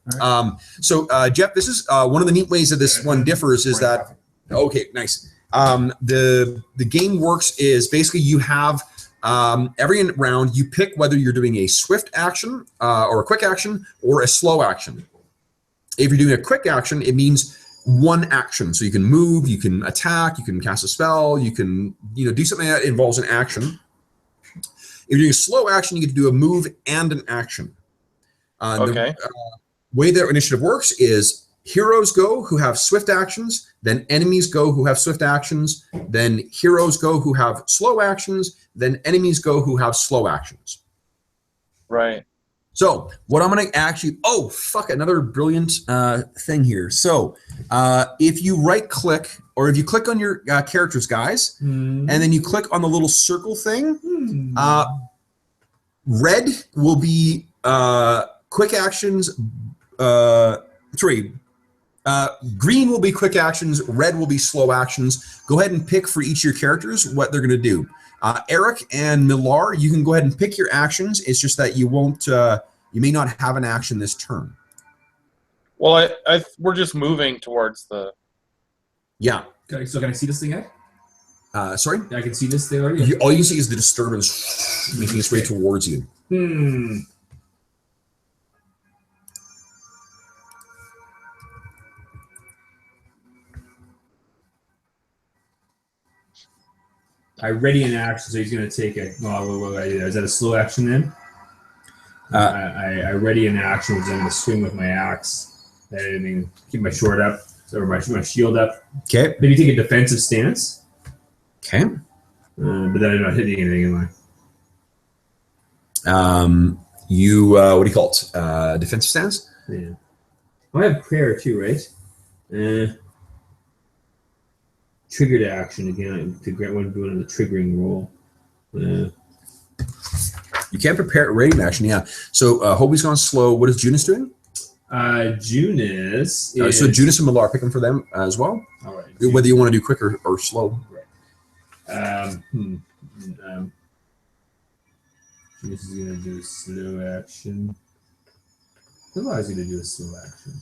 So Jeff, this is one of the neat ways that this one differs is that okay, nice. The game works is basically you have every round you pick whether you're doing a swift action or a quick action or a slow action. If you're doing a quick action, it means one action. So you can move, you can attack, you can cast a spell, you can do something that involves an action. If you're doing a slow action, you get to do a move and an action. The way their initiative works is heroes go who have swift actions, then enemies go who have swift actions, then heroes go who have slow actions, then enemies go who have slow actions. Right. So what I'm going to actually, another brilliant thing here. So if you right click, or if you click on your characters, guys, and then you click on the little circle thing, red will be quick actions. Green will be quick actions. Red will be slow actions. Go ahead and pick for each of your characters what they're going to do. Eric and Millar, you can go ahead and pick your actions. It's just that you won't. You may not have an action this turn. Well, we're just moving towards the. Yeah. So can I see this thing yet? Sorry? I can see this thing already? All you can see is the disturbance making its way towards you. I ready an action, so he's going to take it. Is that a slow action then? I ready an action, which I'm going to swing with my axe. And keep my sword up, or my shield up. Okay. Maybe take a defensive stance. Okay. But then I'm not hitting anything, am I? What do you call it? Defensive stance? Yeah. Well, I have prayer too, right? Triggered action again to get one doing the triggering roll. You can't prepare rating action, yeah. So Hobie's gone slow. What is Junis doing? Junis. So Junis and Millar, pick them for them as well. All right. Whether you want to do quick or slow. Right. Junis is going to do a slow action. Millar is going to do a slow action.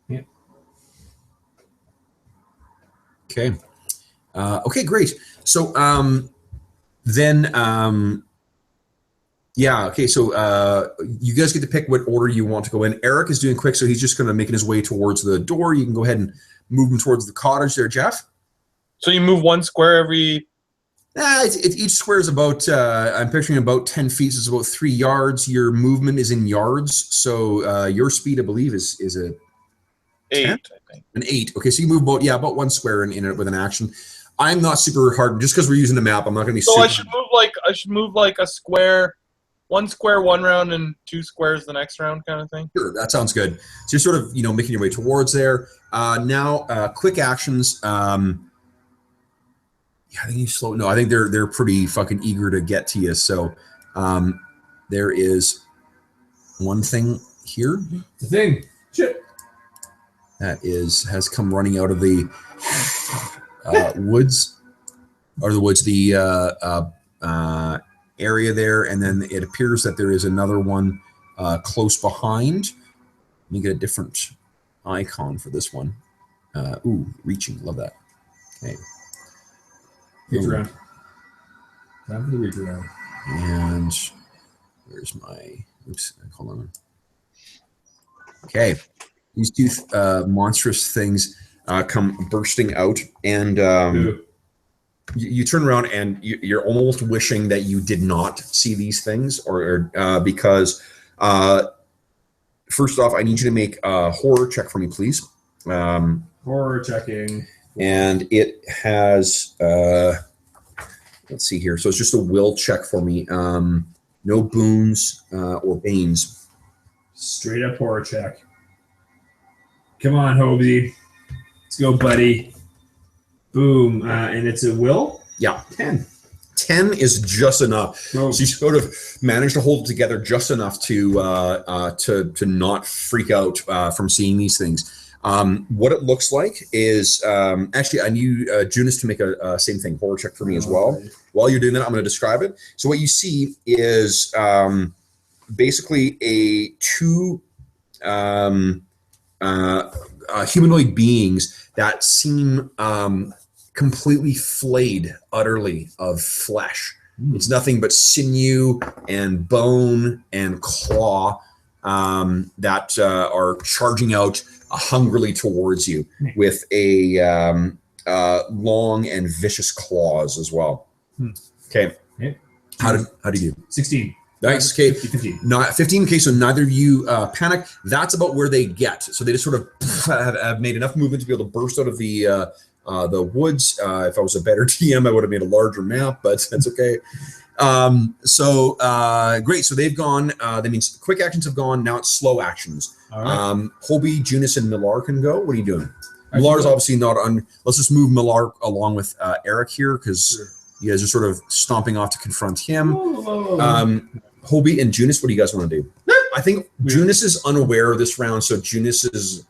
Yeah. Okay. Okay, great. So so you guys get to pick what order you want to go in. Eric is doing quick, so he's just going to make his way towards the door. You can go ahead and move him towards the cottage there, Jeff. So you move one square every... Each square is about, I'm picturing about 10 feet, so it's about 3 yards. Your movement is in yards, so your speed, I believe, is a 8, 10? I think. An 8. Okay, so you move about 1 square in it with an action. I'm not super hard, just because we're using the map, I'm not going to be so super... I should move like a square, 1 square one round and 2 squares the next round kind of thing? Sure, that sounds good. So you're sort of, making your way towards there. Now, quick actions. I think you slow. No, I think they're pretty fucking eager to get to you. So there is one thing here. The thing. Shit. that has come running out of the woods, the area there, and then it appears that there is another one close behind. Let me get a different icon for this one. Ooh, reaching, love that. Okay. Reach around. Time for the reach around. And where's my? Oops, hold on. Okay, these two monstrous things come bursting out, and you turn around, and you're almost wishing that you did not see these things, or because first off, I need you to make a horror check for me, please. Horror checking. And it has, let's see here. So it's just a will check for me. No boons or banes. Straight up horror check. Come on, Hobie. Let's go, buddy. Boom. And it's a will? Yeah. 10. 10 is just enough. Oh. So you sort of manage to hold it together just enough to not freak out from seeing these things. What it looks like is actually, I need Junis to make a same thing, horror check for me as well. Okay. While you're doing that, I'm going to describe it. So what you see is basically two humanoid beings that seem completely flayed utterly of flesh. It's nothing but sinew and bone and claw that are charging out hungrily towards you with a long and vicious claws as well. Okay. How do you do? 16. Nice. Okay. 15. Not 15. Okay, so neither of you panic. That's about where they get. So they just sort of have made enough movement to be able to burst out of the woods. If I was a better TM, I would have made a larger map, but that's okay. Great. So they've gone. That means quick actions have gone. Now it's slow actions. All right. Hobie, Junis, and Millar can go. What are you doing? Millar's obviously not on. Let's just move Millar along with Eric here because you guys are sort of stomping off to confront him. Hobie and Junis, what do you guys want to do? I think Junis is unaware of this round, so Junis is.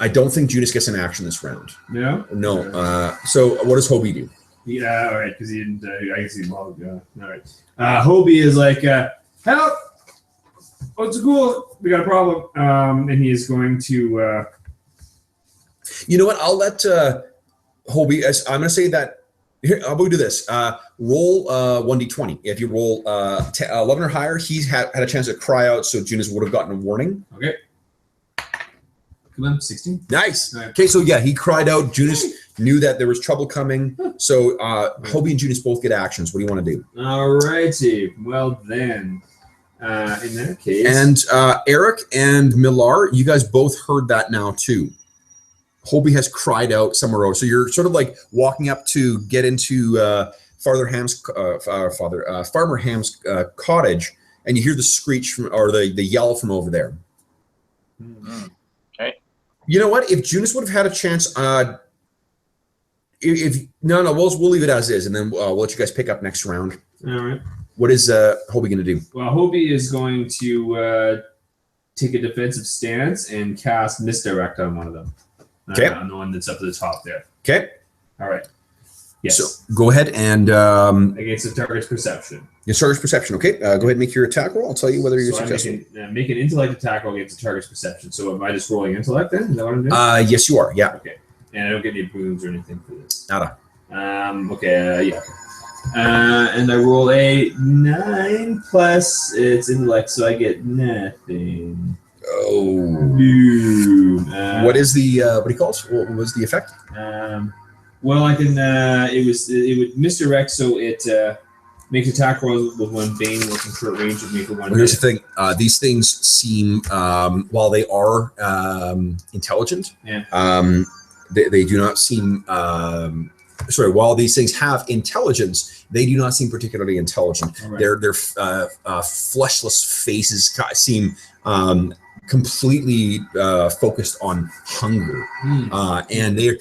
I don't think Junis gets an action this round. Yeah. No. So what does Hobie do? Yeah. All right. Because he didn't. I guess he logged. All right. Hobie is like, help! What's cool? We got a problem. And he is going to. You know what? I'll let Hobie. I'm going to say that. Here, how about we do this? Roll 1d20. If you roll 11 or higher, he's had a chance to cry out, so Junis would have gotten a warning. Okay. Come on, 16. Nice. Right. Okay, so yeah, he cried out. Junis knew that there was trouble coming. So Hobie and Junis both get actions. What do you want to do? All righty. Well then, in that case. And Eric and Millar, you guys both heard that now too. Hobie has cried out somewhere over. So you're sort of like walking up to get into Farmer Ham's cottage, and you hear the screech from, or the yell from over there. Okay. You know what? If Junis would have had a chance, we'll leave it as is, and then we'll let you guys pick up next round. All right. What is Hobie going to do? Well, Hobie is going to take a defensive stance and cast Misdirect on one of them. Okay. On the one that's up to the top there. Okay. All right. Yes. So go ahead and against the target's perception. your target's perception. Okay. Go ahead and make your attack roll. I'll tell you whether you're successful. Make an intellect attack roll against the target's perception. So am I just rolling intellect then? Is that what I'm doing? Yes, you are. Yeah. Okay. And I don't get any boons or anything for this. Nada. Okay. Yeah. And I roll a 9 plus it's intellect, so I get nothing. Oh. Boom. What is the what do you call it? What was the effect? Well, I can. It would misdirect, so it makes attack rolls with one bane within short range of me for 1 minute. Here's the thing. These things seem, while they are intelligent, they do not seem. While these things have intelligence, they do not seem particularly intelligent. Right. Their fleshless faces seem completely focused on hunger, and they're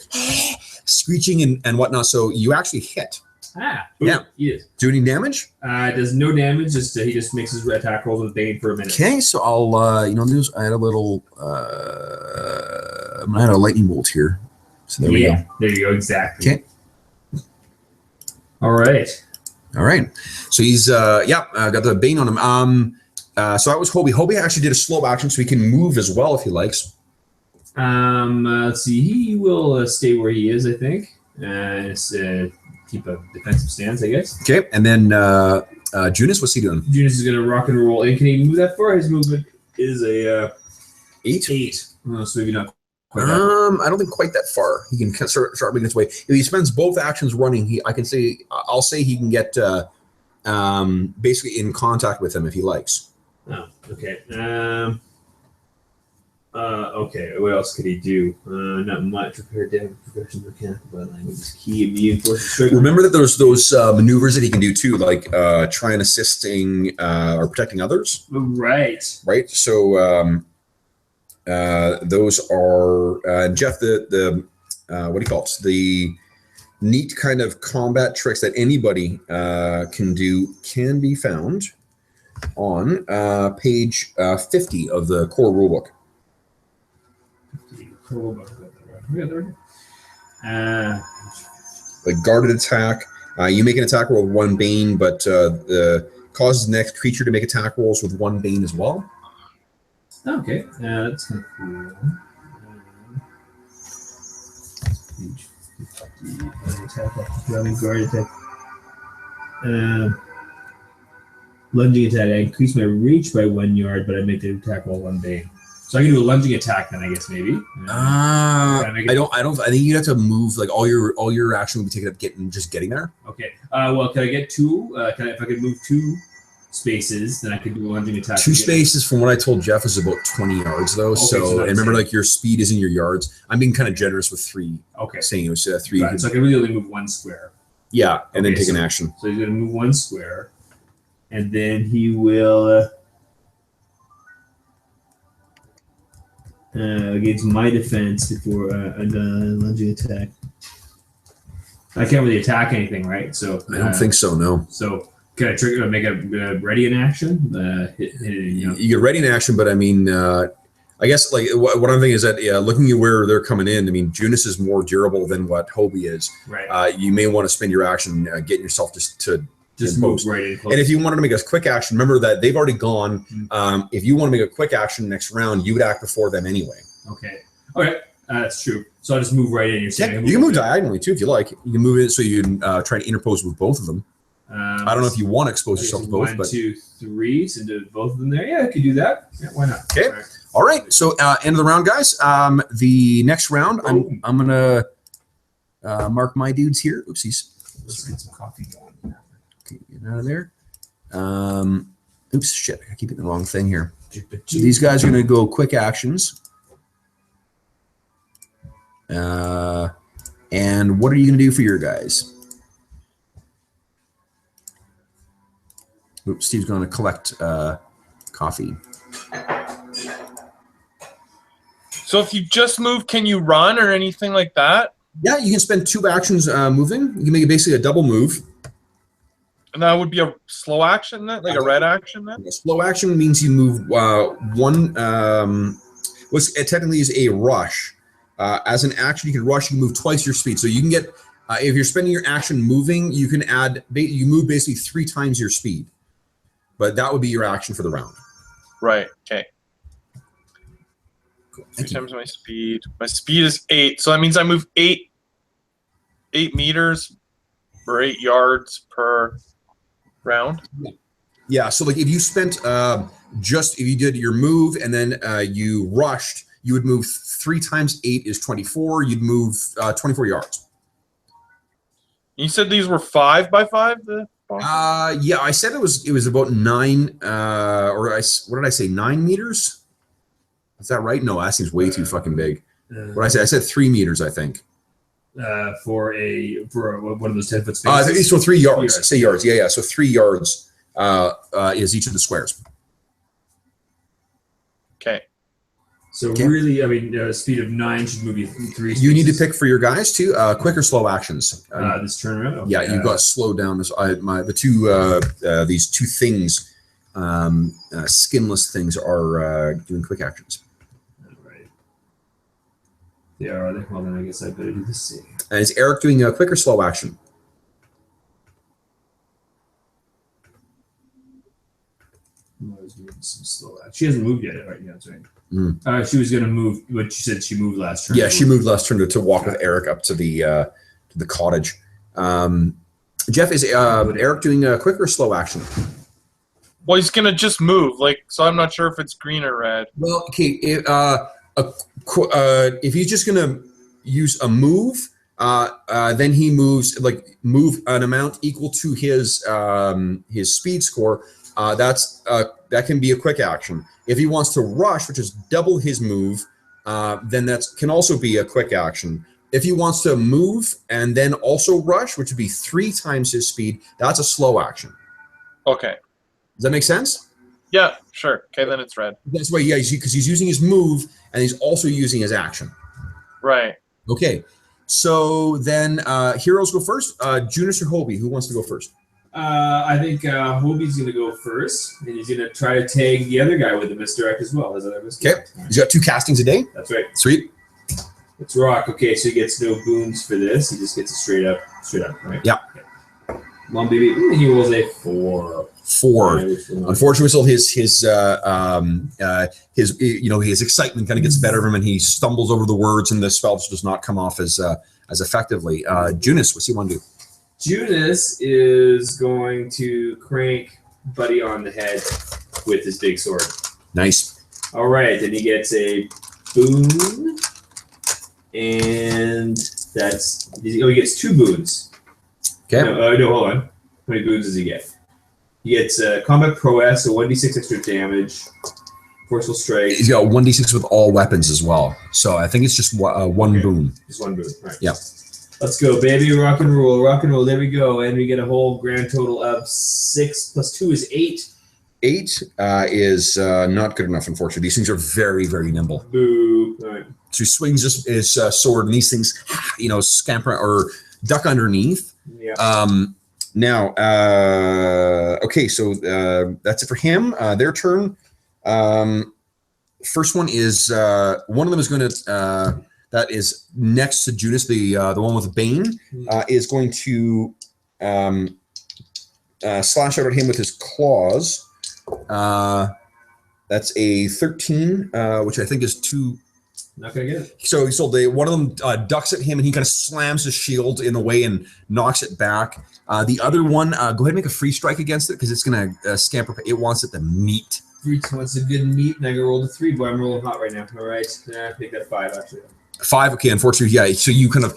screeching and whatnot. So you actually hit. Yeah. He is. Do any damage? Does no damage. Just he just makes his attack rolls with Bane for a minute. Okay, so I'll I had a little I had a lightning bolt here. So there we go. There you go. Exactly. Okay. All right. All right. So he's got the Bane on him. So that was Hobie. Hobie actually did a slow action, so he can move as well if he likes. Let's see. He will stay where he is, I think. Keep a defensive stance, I guess. Okay, and then Junis, what's he doing? Junis is gonna rock and roll. And can he move that far? His movement is a 8. 8. So maybe not quite that. I don't think quite that far. He can start making his way. If he spends both actions running, I'll say he can get basically in contact with him if he likes. Oh, okay. Okay, what else could he do? Not much. Repair damage, progression, mechanical body language, key, immune, force, strength. Remember that there's those maneuvers that he can do too, like try and assisting or protecting others. Right. Right. So those are Jeff. The what do you call it? The neat kind of combat tricks that anybody can do can be found on page 50 of the core rulebook. Like guarded attack. You make an attack roll with 1 Bane, but causes the next creature to make attack rolls with 1 Bane as well. Okay, that's kind of cool. Guard attack. Lunging attack. I increase my reach by 1 yard, but I make the attack roll 1 Bane. So I can do a lunging attack then, I guess maybe. I think you'd have to move like all your action would be taken up getting there. Okay. Well, can I get 2? If I could move 2 spaces, then I could do a lunging attack. 2 spaces, from what I told Jeff, is about 20 yards though. Okay, so and remember, like your speed is in your yards. I'm being kind of generous with 3. Okay. Saying it was 3. Right, so I can really only move 1 square. Yeah, and then take an action. So he's gonna move 1 square, and then he will. Against my defense before a lunging attack. I can't really attack anything, right? So I don't think so. No. So can I trigger? Make a ready in action? You get ready in action, but I mean, I guess like what I'm thinking is that looking at where they're coming in, I mean, Junis is more durable than what Hobie is. Right. You may want to spend your action getting yourself just move right in close. And if you wanted to make a quick action, remember that they've already gone. If you want to make a quick action next round, you would act before them anyway. Okay. That's true. So I'll just move right in. You're saying you can move diagonally too if you like. You can move it so you can try to interpose with both of them. I don't know if you want to expose yourself to both. 1, 2, 3, so do both of them there. Yeah, I could do that. Yeah, why not? Okay. All right. So end of the round, guys. The next round, I'm gonna mark my dudes here. Oopsies. Let's get some coffee going. Get out of there. Oops, shit. I keep hitting the wrong thing here. So these guys are going to go quick actions. And what are you going to do for your guys? Oops, Steve's going to collect coffee. So if you just move, can you run or anything like that? Yeah, you can spend 2 actions moving. You can make it basically a double move. And that would be a slow action then, like a red action then? A slow action means you move 1, which technically is a rush. As an action, you can rush, you can move twice your speed. So you can get, if you're spending your action moving, you can you move basically 3 times your speed. But that would be your action for the round. Right, okay. Cool. 3 times my speed. My speed is 8, so that means I move 8 meters or 8 yards per round. Yeah, so like if you spent if you did your move and then you rushed, you would move 3 times 8 is 24. You'd move 24 yards. You said these were 5 by 5? Yeah, I said it was about 9 what did I say, 9 meters? Is that right? No, that seems way too fucking big. What did I say? I said 3 meters, I think. For one of those 10-foot spaces. So 3 yards. Say yards. Yeah. So 3 yards is each of the squares. Okay. So really, I mean, speed of 9 should move you 3 You need to pick for your guys too. Quick or slow actions. This turnaround. Okay. Yeah, you've got to slow down this. These two things, skinless things, are doing quick actions. All right. They are they? Well, then I guess I better do the same. And is Eric doing a quick or slow action? I was moving some slow action. She hasn't moved yet, right? Yeah, that's right. She was going to move, but she said she moved last turn. Yeah, she moved last turn to walk with Eric up to the cottage. Jeff, is Eric doing a quick or slow action? Well, he's gonna just move, so I'm not sure if it's green or red. Well, okay, if he's just gonna use a move, then he moves move an amount equal to his speed score. That can be a quick action. If he wants to rush, which is double his move, then that can also be a quick action. If he wants to move and then also rush, which would be 3 times his speed, that's a slow action. Okay. Does that make sense? Yeah, sure. Okay, then it's red. That's why, yeah, because he's using his move and he's also using his action. Right. Okay. So then heroes go first. Junus or Hobie, who wants to go first? I think Hobie's going to go first, and he's going to try to tag the other guy with a misdirect as well. Okay. He's got 2 castings a day. That's right. Sweet. It's rock. Okay, so he gets no boons for this. He just gets it straight up, right? Yeah. Okay. Well, baby, he rolls a 4. 4. Unfortunately, still his excitement kind of gets better of him, and he stumbles over the words, and the spell just does not come off as effectively. Junus, what's he want to do? Junus is going to crank Buddy on the head with his big sword. Nice. All right, then he gets a boon, and he gets 2 boons. Okay. No, hold on. How many boons does he get? He gets combat prowess, so 1d6 extra damage, forceful strike. He's got 1d6 with all weapons as well. So I think it's just one boon. Just 1 boon. Right. Yeah. Let's go, baby. Rock and roll. Rock and roll. There we go. And we get a whole grand total of 6 plus 2 is 8. 8 is not good enough, unfortunately. These things are very, very nimble. Boo. All right. So he swings his sword, and these things, scamper or duck underneath. Yeah. Now, okay, so that's it for him. Their turn. First one is one of them is going to that is next to Judas, the one with Bane, is going to slash out at him with his claws. That's a 13, which I think is too. Not gonna get it. So one of them ducks at him, and he kind of slams his shield in the way and knocks it back. The other one, go ahead and make a free strike against it because it's gonna scamper. It wants it to meet. 3 wants a good meat, and I rolled a 3. Boy, I'm rolling hot right now. All right, I think that's 5 actually. 5. Okay, unfortunately, yeah. So you kind of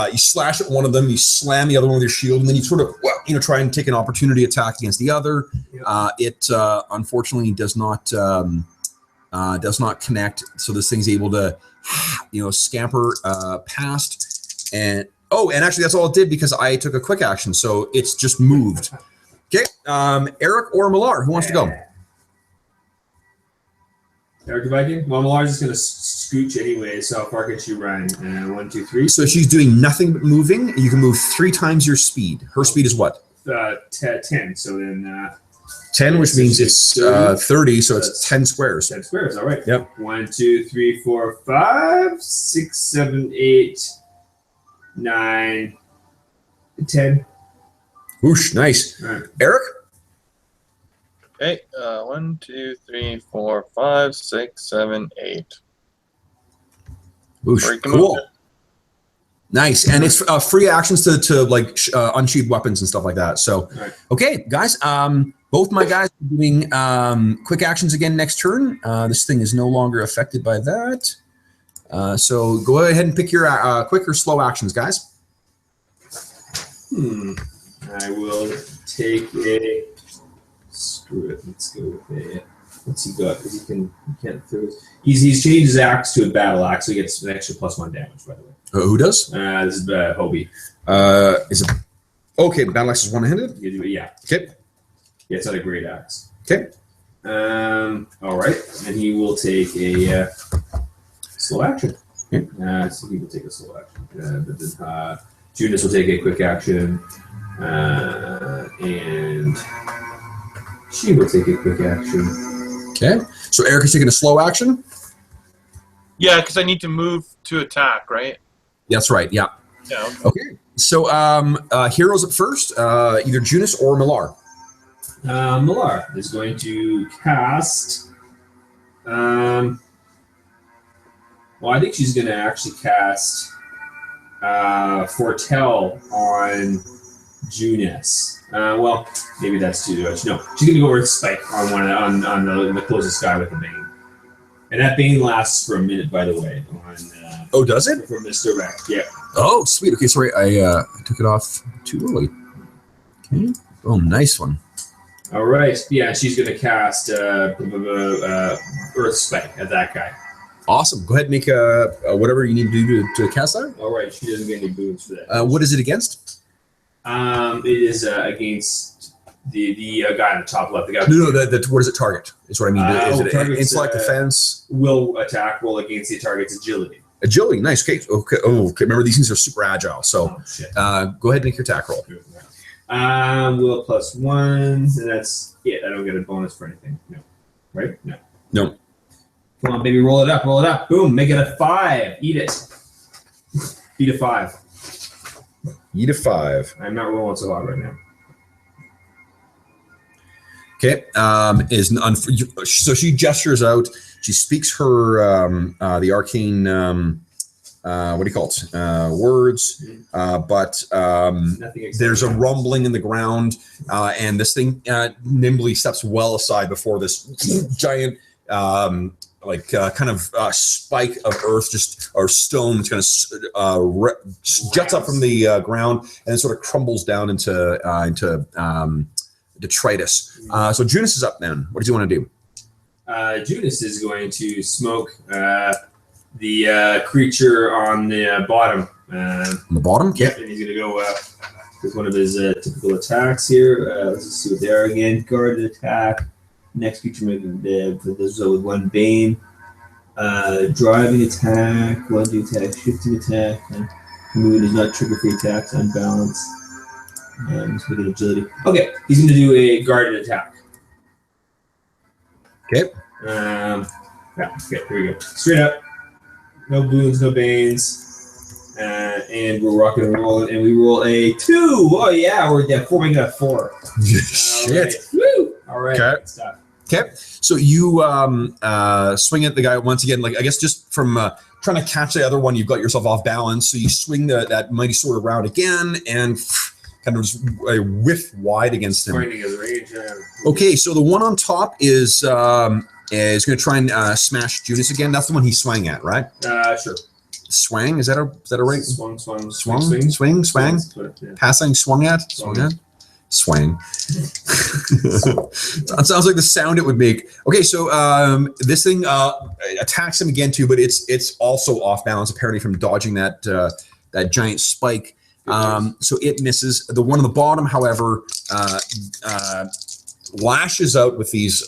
you slash at one of them, you slam the other one with your shield, and then you sort of try and take an opportunity attack against the other. Yep. It unfortunately does not connect. So this thing's able to scamper past, and actually that's all it did because I took a quick action, so it's just moved. Okay, Eric or Millar, who wants to go? Eric Viking. Well, Millar's just gonna scooch anyway. So how far can she run? 1, 2, 3. So she's doing nothing but moving. You can move 3 times your speed. Her speed is what? 10. So then 10, which means it's 30. So it's 10 squares. 10 squares. All right. Yep. 1, 2, 3, 4, 5, 6, 7, 8, 9, 10. Whoosh! Nice. All right. Eric. Okay, 1, 2, 3, 4, 5, 6, 7, 8. Whoosh! Cool. Nice, and it's free actions to unsheathe weapons and stuff like that. So, okay, guys, both my guys are doing quick actions again next turn. This thing is no longer affected by that. So go ahead and pick your quick or slow actions, guys. I will take a. Screw it. Let's go with a. What's he got? Because he can't throw. He's changed his axe to a battle axe, so he gets an extra +1 damage. By the way. Who does? This is Hobie. Is it okay? Battle axe is one-handed. Yeah. Okay. Yeah, it's not a great axe. Okay. All right, and he will take a Slow action. Okay. So he will take a slow action. But then Judas will take a quick action. And she will take a quick action. Okay. So Eric is taking a slow action? Yeah, because I need to move to attack, right? That's right, yeah. Yeah. Okay. So heroes up first, either Junis or Millar. Millar is going to cast. Well, I think she's going to actually cast Foretell on Junis. Well, maybe that's too much. No, she's going to go Earth Spike on on the closest guy with the Bane, and that Bane lasts for a minute, by the way. Oh, does it? For misdirect, yeah. Oh, sweet. Okay, sorry, I took it off too early. Okay. Oh, nice one. All right. Yeah, she's going to cast Earth Spike at that guy. Awesome. Go ahead and make whatever you need to do to cast that. All right. She doesn't get any boons for that. What is it against? It is against the guy on the top left. The guy. No. What does it target? Is what I mean. Is it intellect, defense? Will attack roll against the target's agility. Agility. Nice. Okay. Okay. Oh, okay. Remember, these things are super agile. So go ahead and make your attack roll. Will +1, and that's it. I don't get a bonus for anything. No. Right? No. No. Come on, baby. Roll it up. Roll it up. Boom. Make it a 5. Eat it. Eat a 5. Eat a 5. I'm not rolling so hard right now. Okay. So she gestures out. She speaks her the arcane what do you call it? Words. But there's a rumbling in the ground, and this thing nimbly steps well aside before this giant kind of spike of earth, or stone, just kind of jets up from the ground and then sort of crumbles down into detritus. So Junis is up then. What does he want to do? Judas is going to smoke the creature on the bottom. On the bottom? Yeah. And he's going to go with one of his typical attacks here. Let's just see what they are again. Guarded attack. Next creature with one Bane. Driving attack. One do attack. Shifting attack. Moving does not trigger free attacks. Unbalanced. Let's make it agility. Okay. He's going to do a guarded attack. Okay. Yeah. Okay. Here we go. Straight up. No boons, no banes, and we're rocking and rolling, and we roll a 2. Oh yeah, we're at 4, making that 4. Shit. Woo! All right. Okay. Good stuff. Okay. So you swing at the guy once again. Like, I guess just from trying to catch the other one, you've got yourself off balance. So you swing that mighty sword around again, and kind of just whiff wide against him. Finding his range. Okay. So the one on top is going to try and smash Judas again. That's the one he's swinging at, right? Sure. Swang? Is that a right? Swing. Swang? Yeah. Passing? Swung at? Swung at? Swang. That sounds like the sound it would make. Okay, so this thing attacks him again too, but it's also off balance apparently from dodging that giant spike. So it misses. The one on the bottom, however, lashes out with these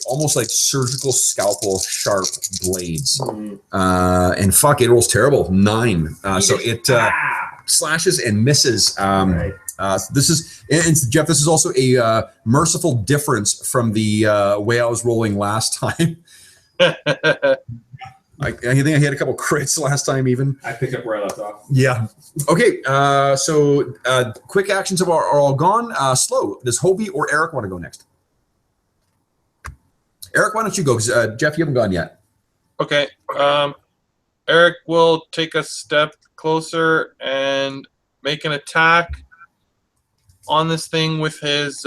almost like surgical scalpel sharp blades. And fuck, it rolls terrible. 9. So it slashes and misses. Right. This is, and Jeff, this is also a merciful difference from the way I was rolling last time. I think I had a couple crits last time even. I picked up where I left off. Yeah. Okay, so quick actions are all gone. Slow. Does Hobie or Eric want to go next? Eric, why don't you go? Because Jeff, you haven't gone yet. Okay. Eric will take a step closer and make an attack on this thing with his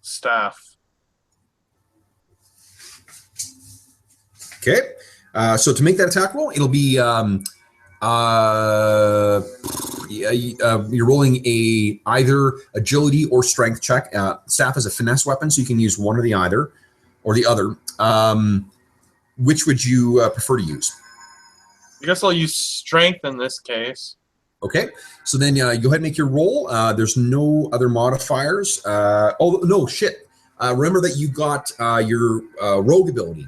staff. Okay. So to make that attack roll, it'll be you're rolling either agility or strength check. Staff is a finesse weapon, so you can use one or the other. Which would you prefer to use? I guess I'll use strength in this case. Okay, so then go ahead and make your roll. There's no other modifiers. Oh, no, shit. Remember that you got your rogue ability.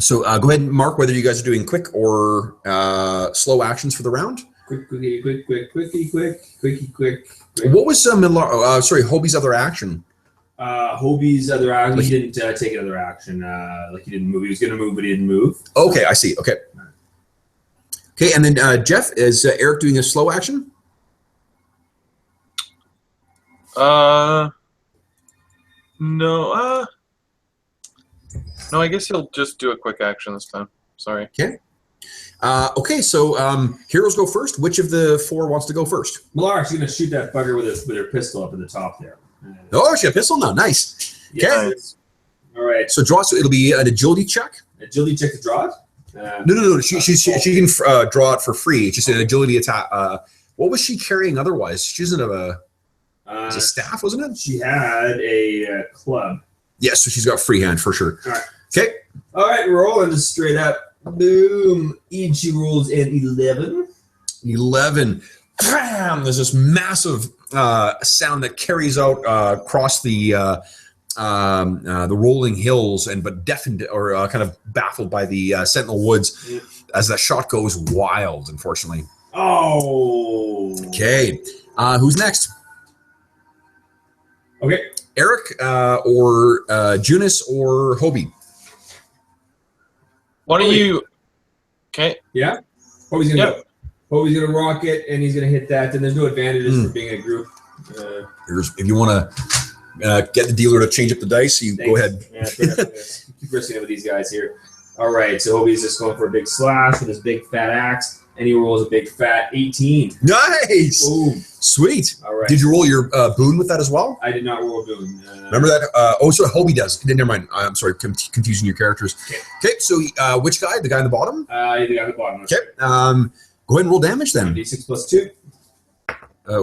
So go ahead and mark whether you guys are doing quick or slow actions for the round. Quick. What was Hobie's other action? Hobie's other action. He didn't take another action. He didn't move. He was going to move, but he didn't move. Okay, I see. Okay. Okay, and then Jeff, is Eric doing a slow action? No. No, I guess he'll just do a quick action this time. Sorry. Okay. Okay, so heroes go first. Which of the 4 wants to go first? Malar's going to shoot that bugger with her pistol up at the top there. Oh, she has a pistol now. Nice. Okay. Nice. All right. So draw. So it'll be an agility check. Agility check to draw it? No. She can draw it for free. It's just an agility attack. What was she carrying otherwise? She doesn't have a staff, wasn't it? She had a club. Yes, so she's got free hand for sure. All right. Okay. All right, rolling just straight up. Boom. She rolls an 11. 11. Bam! There's this massive sound that carries out across the rolling hills, but deafened or kind of baffled by the Sentinel Woods as that shot goes wild, unfortunately. Oh. Okay. Who's next? Okay. Eric or Junis or Hobie? Why don't you... Okay. Yeah? Hobie's going to go. Hobie's going to rock it, and he's going to hit that, and there's no advantages for being a group. If you want to get the dealer to change up the dice, go ahead. Yeah, keep risking it with these guys here. All right, so Hobie's just going for a big slash with his big fat axe, and he rolls a big fat 18. Nice! Boom. Sweet. All right. Did you roll your boon with that as well? I did not roll a boon. Remember that? So Hobie does. Never mind. I'm sorry, confusing your characters. Okay, so which guy? The guy on the bottom? The guy on the bottom. Okay. Go ahead and roll damage then. D6 plus 2.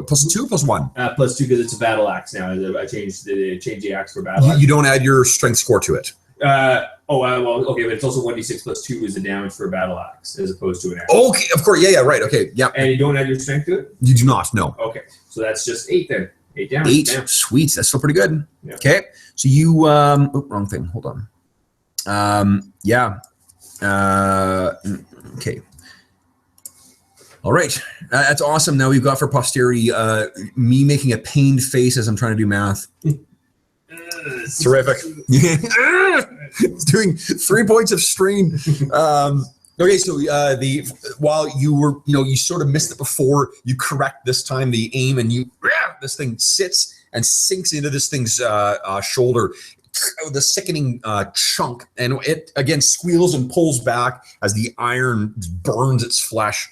Plus 2 or plus 1? Plus 2 because it's a battle axe now. I changed the axe for battle axe. You don't add your strength score to it. Well, okay, but it's also 1d6 plus 2 is the damage for a battle axe as opposed to an axe. Okay, of course. Yeah, right. Okay, yeah. And you don't add your strength to it? You do not, no. Okay, so that's just 8 then. 8 damage. 8. Damn. Sweet. That's still pretty good. Yeah. Okay. So you, wrong thing. Hold on. Yeah. Okay. All right. That's awesome. Now we've got for posterity me making a pained face as I'm trying to do math. Terrific. It's doing 3 points of strain. Okay, so while you were, you sort of missed it before, you correct this time the aim, and this thing sits and sinks into this thing's shoulder with a sickening chunk, and it again squeals and pulls back as the iron burns its flesh.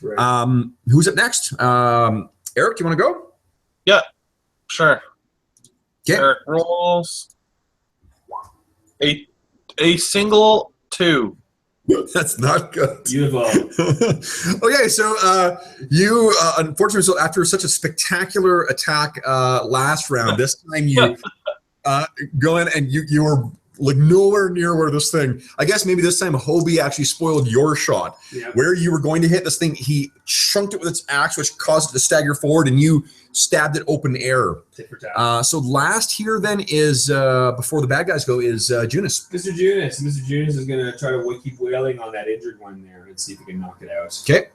Right. Who's up next? Eric, do you want to go? Yeah, sure. Okay. Eric rolls a single 2. That's not good. Beautiful. Okay, so you unfortunately, so after such a spectacular attack last round, this time you go in and you were like nowhere near where this thing. I guess maybe this time Hobie actually spoiled your shot. Yep. Where you were going to hit this thing, he chunked it with its axe, which caused it to stagger forward, and you stabbed it open air. So last here then is before the bad guys go is Junis. Mr. Junis. Mr. Junis is going to try to keep wailing on that injured one there and see if he can knock it out. Okay.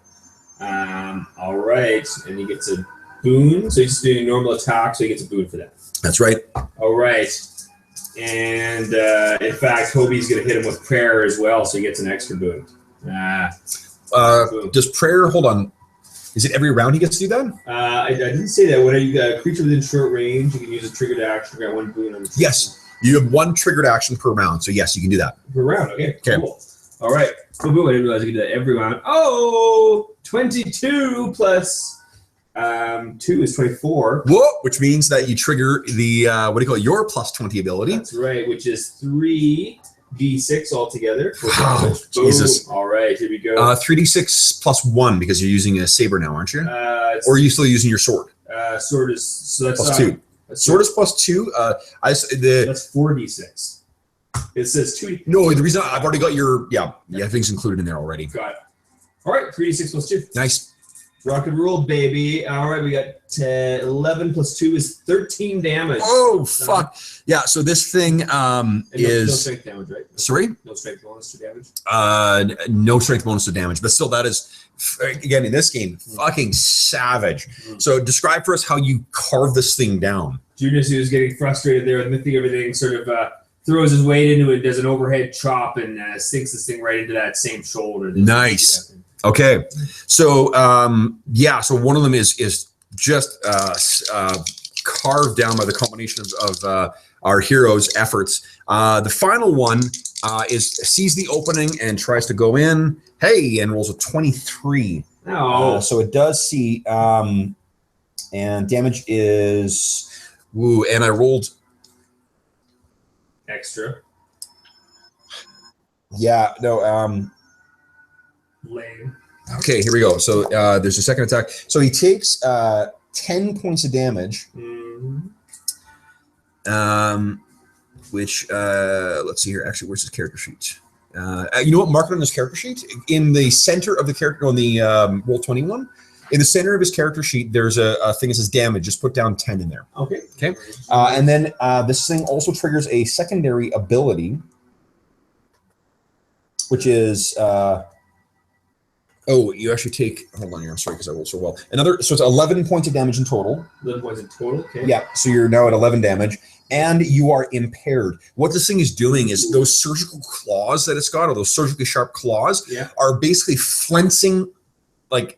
All right, and he gets a boon. So he's doing a normal attack, so he gets a boon for that. That's right. All right. And in fact, Hobie's going to hit him with prayer as well, so he gets an extra boon. Does prayer, hold on, is it every round he gets to do that? I didn't say that. When you got a creature within short range, you can use a triggered action to get 1 boon on the Yes, you have 1 triggered action per round, so yes, you can do that. Per round, okay. Cool. All right. Boom, boom. I didn't realize I could do that every round. Oh, 22 plus 2 is 24. Whoa, which means that you trigger the, your plus 20 ability. That's right, which is 3d6 altogether. Oh, Jesus. All right, here we go. 3d6 plus 1 because you're using a saber now, aren't you? Or are you still using your sword? Sword is, so that's plus 2. Sword is plus 2. That's 4d6. It says 2. No, the reason I've already got your, everything's included in there already. Got it. All right, 3d6 plus 2. Nice. Rock and roll, baby. All right, we got 11 plus 2 is 13 damage. Oh, fuck. Yeah, so this thing No is... strength damage, right? Sorry? No strength bonus to damage? No strength bonus to damage, but still that is, again, in this game, fucking savage. So describe for us how you carve this thing down. Judas, who's getting frustrated there with missing everything, sort of throws his weight into it, does an overhead chop, and sinks this thing right into that same shoulder. Nice. Okay, so so one of them is just carved down by the combination of our hero's efforts. The final one sees the opening and tries to go in. Hey, and rolls a 23. Oh, so it does see, and damage is and I rolled extra. Yeah, no. Lame. Okay, here we go. So there's a second attack. So he takes 10 points of damage. Which let's see here. Actually, where's his character sheet? You know what? Mark it on his character sheet. In the center of the character on the Roll20 in the center of his character sheet, there's a thing that says damage. Just put down 10 in there. Okay. Okay. And then this thing also triggers a secondary ability, which is you actually take. Hold on here. I'm sorry because I rolled so well. So it's 11 points of damage in total. 11 points in total. Okay. Yeah. So you're now at 11 damage. And you are impaired. What this thing is doing is those surgical claws that it's got, or those surgically sharp claws, are basically flensing. Like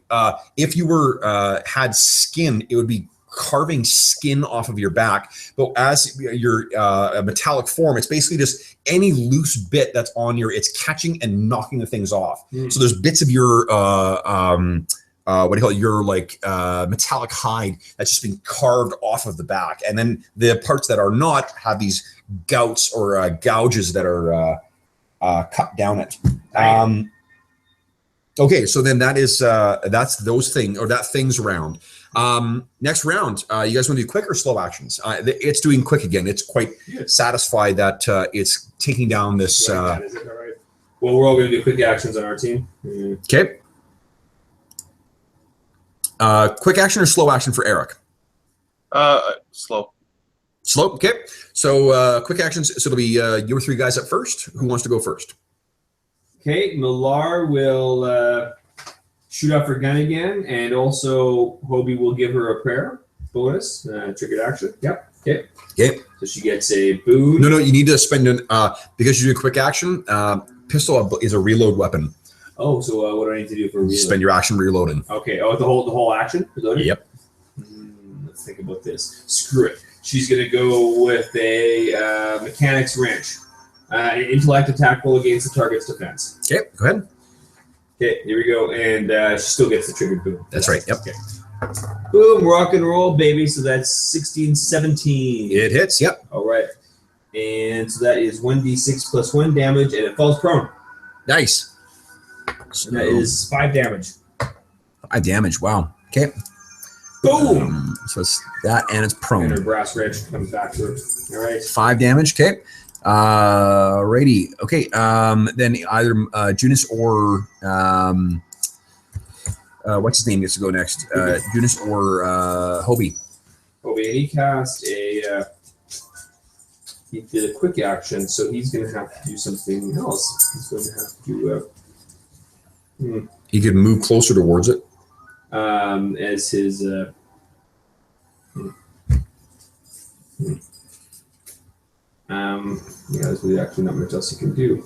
if you were had skin, it would be carving skin off of your back. But as your a metallic form, it's basically just any loose bit that's on it's catching and knocking the things off. So there's bits of your what do you call it? Your metallic hide that's just been carved off of the back, and then the parts that are not have these gouts or gouges that are cut down it. Okay, so then that's those things, or that thing's round. Next round, you guys want to do quick or slow actions? It's doing quick again. It's quite satisfied that it's taking down this. All right. Well, we're all going to do quick actions on our team. Okay. Quick action or slow action for Eric? Slow. Slow. Okay. So quick actions. So it'll be you 3 guys up first. Who wants to go first? Okay, Millar will shoot off her gun again, and also Hobie will give her a prayer bonus, triggered action. Yep. Okay. Okay. So she gets a boon. No, you need to spend an because you do a quick action. Pistol is a reload weapon. Oh, so what do I need to do for reload? Spend your action reloading. Okay. Oh, the whole action reloading. Yep. Let's think about this. Screw it. She's gonna go with a mechanic's wrench. Intellect attack roll against the target's defense. Okay, go ahead. Okay, here we go, and she still gets the triggered boom. That's right. Yep. Okay. Boom, rock and roll, baby. So that's 16, 17. It hits. Yep. All right, and so that is 1d6 plus 1 damage, and it falls prone. Nice. So that is 5 damage. 5 damage. Wow. Okay. Boom. So it's that, and it's prone. And her brass wrench comes back to her. All right. 5 damage. Okay. Righty. Okay. Then either Junis or what's his name gets to go next? Junis or Hobie. Hobie, and he cast he did a quick action, so he's going to have to do something else. He's going to have to. He could move closer towards it. As his. There's really actually not much else he can do.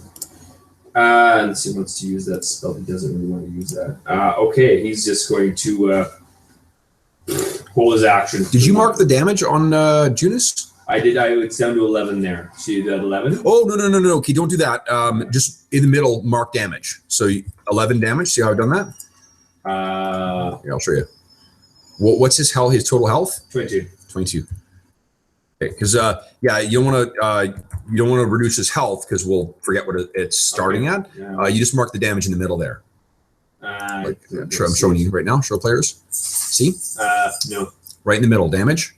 Unless he wants to use that spell, he doesn't really want to use that. Okay, he's just going to hold his action. Did you mark the damage on Junis? I did. It's down to 11 there. See that 11? Oh, no. Okay, don't do that. Just in the middle, mark damage. So 11 damage. See how I've done that? Here, I'll show you. What's his health? His total health? 22. 22. Okay, because you don't want to reduce his health because we'll forget what it's starting at. Yeah. You just mark the damage in the middle there. I'm showing you right now. Show players. See? No. Right in the middle, damage.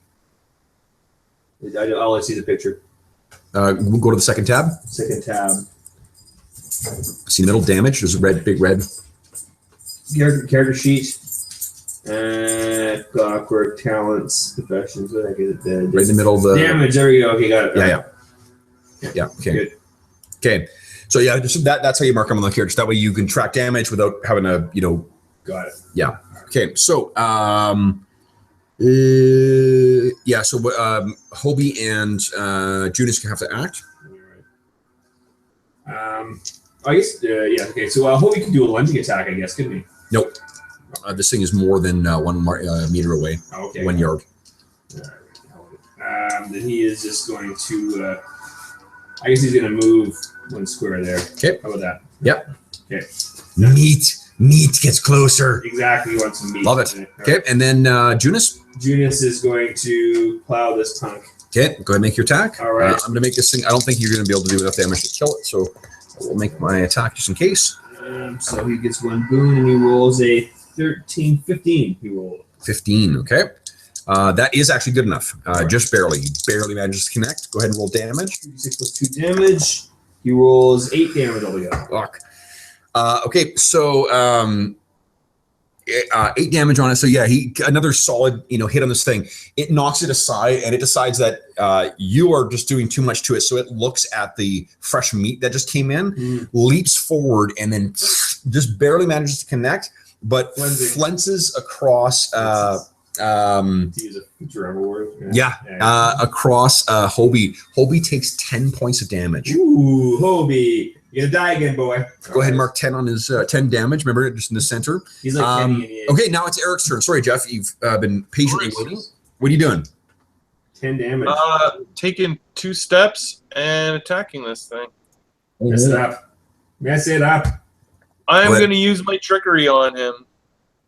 I'll see the picture. We'll go to the second tab. Second tab. See the middle damage? There's a big red. Character sheet. Clockwork, talents, professions. What the heck is it? Right in the middle of the damage. There we go. Okay, got it. Yeah. Okay. Good. Okay. So yeah, just that's how you mark them on the characters. That way you can track damage without having to, Got it. Yeah. Okay. So So Hobie and Judas can have to act. I guess. Yeah. Okay. So Hobie can do a lunging attack. I guess, couldn't he? Nope. This thing is more than 1 meter away. Okay. 1 yard. Then he is just going to. I guess he's going to move 1 square there. Okay. How about that? Yep. Okay. Meat gets closer. Exactly. He wants some meat. Love it. Okay. And then Junis. Junis is going to plow this punk. Okay. Go ahead and make your attack. All right. I'm going to make this thing. I don't think you're going to be able to do enough damage to kill it. So I will make my attack just in case. So he gets 1 boon and he rolls a 15. He rolled 15. Okay. That is actually good enough. Just barely. He barely manages to connect. Go ahead and roll damage. 6 plus 2 damage. He rolls 8 damage altogether. Fuck. Okay, so 8 damage on it. So yeah, he another solid hit on this thing. It knocks it aside, and it decides that you are just doing too much to it. So it looks at the fresh meat that just came in, leaps forward, and then just barely manages to connect, but flences across. To use a Futurama word. Across Hobie. Hobie takes 10 points of damage. Ooh, Hobie. You're gonna die again, boy. Go ahead and mark 10 on his 10 damage. Remember, just in the center. He's like Kenny. Okay, now it's Eric's turn. Sorry, Jeff. You've been patiently waiting. What are you doing? 10 damage. Taking 2 steps and attacking this thing. Mess it up. Mess it up. I'm going to use my trickery on him.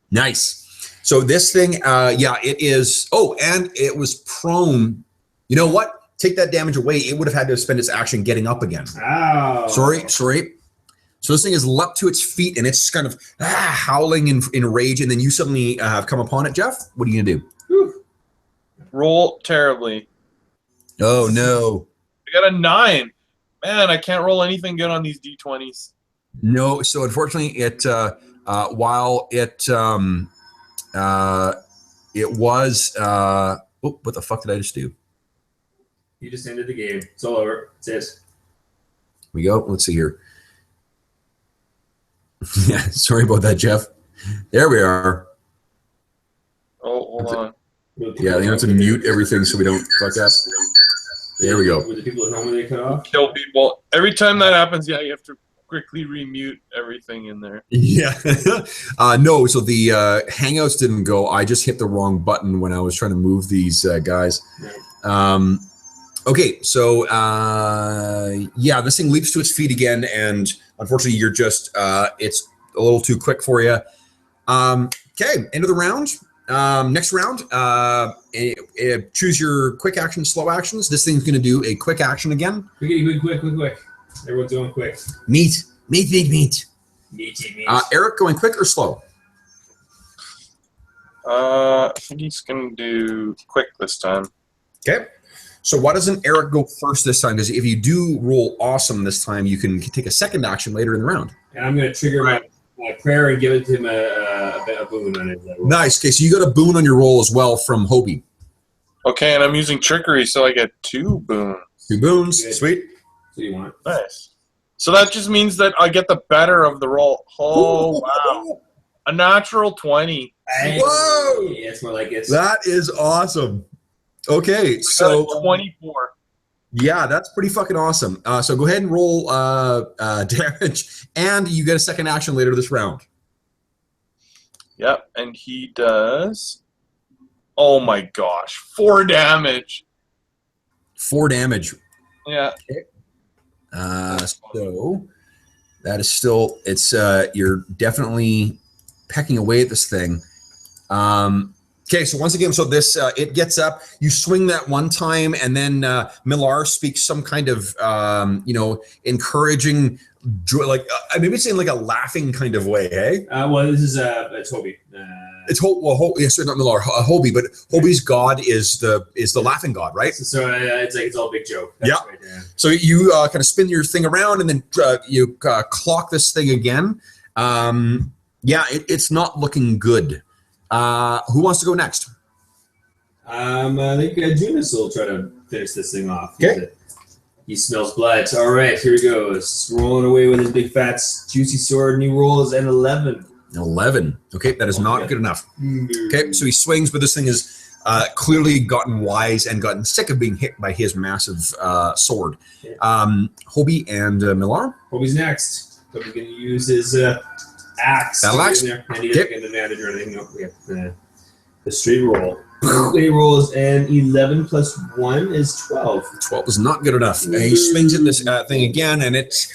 Nice. So this thing, it is. Oh, and it was prone. You know what? Take that damage away. It would have had to spend its action getting up again. Oh. Sorry. So this thing is leapt to its feet, and it's kind of howling in rage, and then you suddenly have come upon it, Jeff. What are you going to do? Whew. Roll terribly. Oh, no. I got a 9. Man, I can't roll anything good on these D20s. No. So unfortunately, while it was what the fuck did I just do? You just ended the game. It's all over. That's it. Here we go. Let's see here. Yeah, sorry about that, Jeff. There we are. Oh, hold on. Yeah, they have to mute everything so we don't fuck up. There we go. Were the people at home when they cut off? Kill people. Every time that happens, you have to quickly remute everything in there. Yeah. No, so the Hangouts didn't go. I just hit the wrong button when I was trying to move these guys. Right. Okay, so this thing leaps to its feet again, and unfortunately, you're just it's a little too quick for you. Okay, end of the round. Next round, choose your quick action, slow actions. This thing's going to do a quick action again. Quick. Everyone's going quick. Meat. Meaty. Eric, going quick or slow? I think he's going to do quick this time. Okay. So why doesn't Eric go first this time? Because if you do roll awesome this time, you can take a second action later in the round. And I'm going to trigger my prayer and give it to him a boon on it. Nice. Okay, so you got a boon on your roll as well from Hobie. Okay, and I'm using trickery, so I get 2 boons. 2 boons. Good. Sweet. What do you want? Nice. So that just means that I get the better of the roll. Oh, wow. A natural 20. Whoa! Yeah, it's more like it. That is awesome. Okay, so 24. Yeah, that's pretty fucking awesome. So go ahead and roll damage, and you get a second action later this round. Yep, and he does. Oh my gosh, 4 damage. 4 damage. Yeah. Okay. So that is still, it's you're definitely pecking away at this thing. Okay, so once again, so this it gets up. You swing that one time, and then Millar speaks some kind of encouraging, like maybe it's in like a laughing kind of way. Hey. Well, this is it's Hobie. It's sorry, not Millar, Hobie, but Hobie's god is the laughing god, right? So it's like it's all a big joke. That's yeah. Right, yeah. So you kind of spin your thing around, and then you clock this thing again. It's not looking good. Who wants to go next? I think Junis will try to finish this thing off. Okay. He smells blood. All right, here he goes. Rolling away with his big fat juicy sword, and he rolls an 11. 11. Okay, that is not good enough. Okay, so he swings, but this thing has clearly gotten wise and gotten sick of being hit by his massive sword. Hobie and Millar. Hobie's next. Hobie's going to use his axe. Battle axe. And he doesn't get an advantage or anything. No, we have the straight roll. He rolls an 11 plus 1 is 12. 12 is not good enough. And he swings at this thing again, and it's,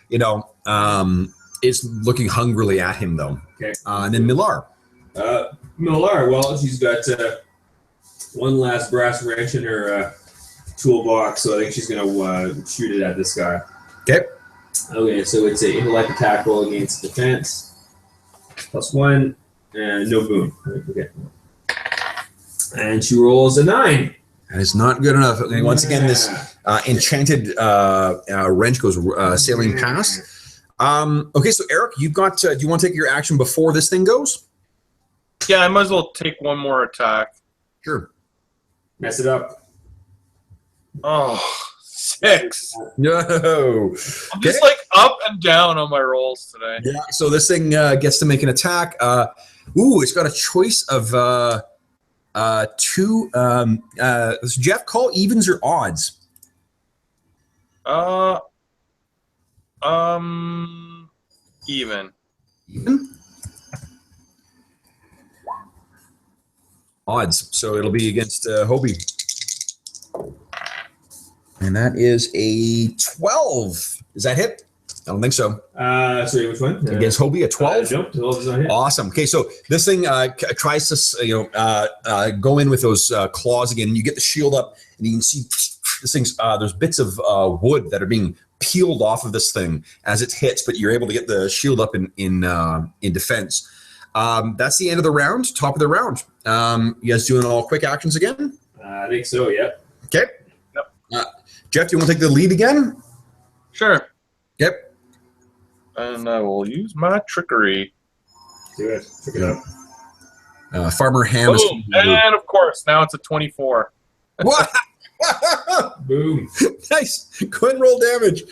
it's looking hungrily at him, though. Okay. And then Millar. Millar, well, she's got one last brass wrench in her toolbox, so I think she's going to shoot it at this guy. Okay. Okay, so it's an intellect attack roll against defense. Plus 1, and no boon. Okay. And she rolls a 9. That is not good enough. And once again, this enchanted wrench goes sailing past. Okay, so Eric, you've got. Do you want to take your action before this thing goes? Yeah, I might as well take one more attack. Sure. Mess it up. Oh, 6. No. I'm just like up and down on my rolls today. Yeah. So this thing gets to make an attack. It's got a choice of. Two. Jeff, call evens or odds? Even. Even. Odds. So it'll be against Hobie, and that is a 12. Is that hit? I don't think so. Sorry, which one? Against Hobie, a 12? Nope, 12 is not hit. Awesome. Okay, so this thing tries to go in with those claws again. And you get the shield up, and you can see this thing's. There's bits of wood that are being peeled off of this thing as it hits, but you're able to get the shield up in defense. That's the end of the round. Top of the round. You guys doing all quick actions again? I think so. Yep. Okay. Yep. Jeff, do you want to take the lead again? Sure. Yep. And I will use my trickery. Do it. Pick it up. Farmer Ham. Boom. And of course, now it's a 24. What? Boom. Nice. Go ahead and roll damage.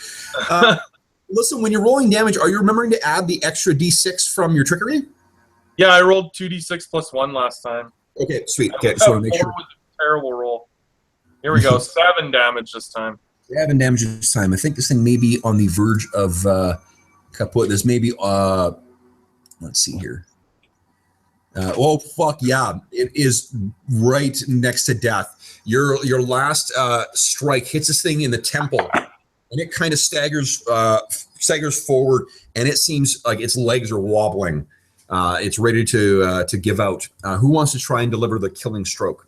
Listen, when you're rolling damage, are you remembering to add the extra D6 from your trickery? Yeah, I rolled 2d6 plus 1 last time. Okay, sweet. Okay, so make sure. Was a terrible roll. Here we go. 7 damage this time. 7 damage this time. I think this thing may be on the verge of kaput. This may be, let's see here. Oh, fuck yeah. It is right next to death. Your last strike hits this thing in the temple, and it kind of staggers forward, and it seems like its legs are wobbling. It's ready to give out. Who wants to try and deliver the killing stroke?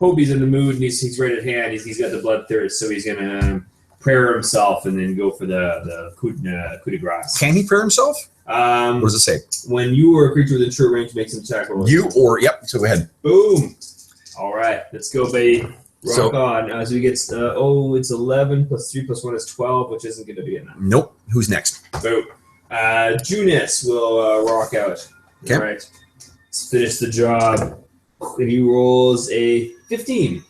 Hobie's in the mood, and he's right at hand. He's got the bloodthirst, so he's gonna prayer himself and then go for the coup de grace. Can he prayer himself? What does it say? When you or a creature within short range makes an attack roll. Yep. So go ahead. Boom. All right, let's go, baby. Rock on. So we get it's 11 plus 3 plus 1 is 12, which isn't going to be enough. Nope. Who's next? Boom. Junis will rock out. Okay. All right. Let's finish the job. And he rolls a 15.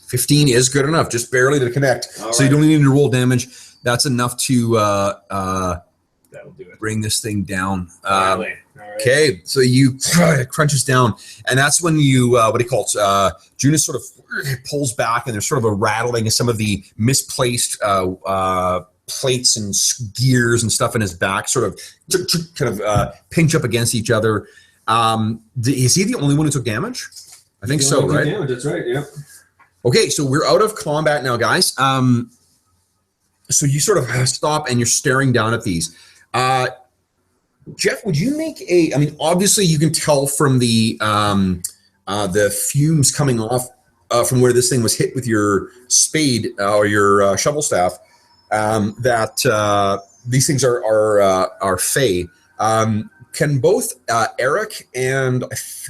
15 is good enough, just barely to connect. All so right. you don't need to roll damage. That's enough to That'll do it. bring this thing down. All right. Okay, so you crunches down, and that's when you what do you call it? Junis sort of pulls back, and there's sort of a rattling of some of the misplaced plates and gears and stuff in his back, sort of kind of pinch up against each other. Is he the only one who took damage? I think so, right? Damage, that's right. Yeah. Okay, so we're out of combat now, guys. So you sort of stop and you're staring down at these. Jeff, would you make I mean, obviously you can tell from the fumes coming off from where this thing was hit with your spade or your shovel staff that these things are fey. Can both Eric and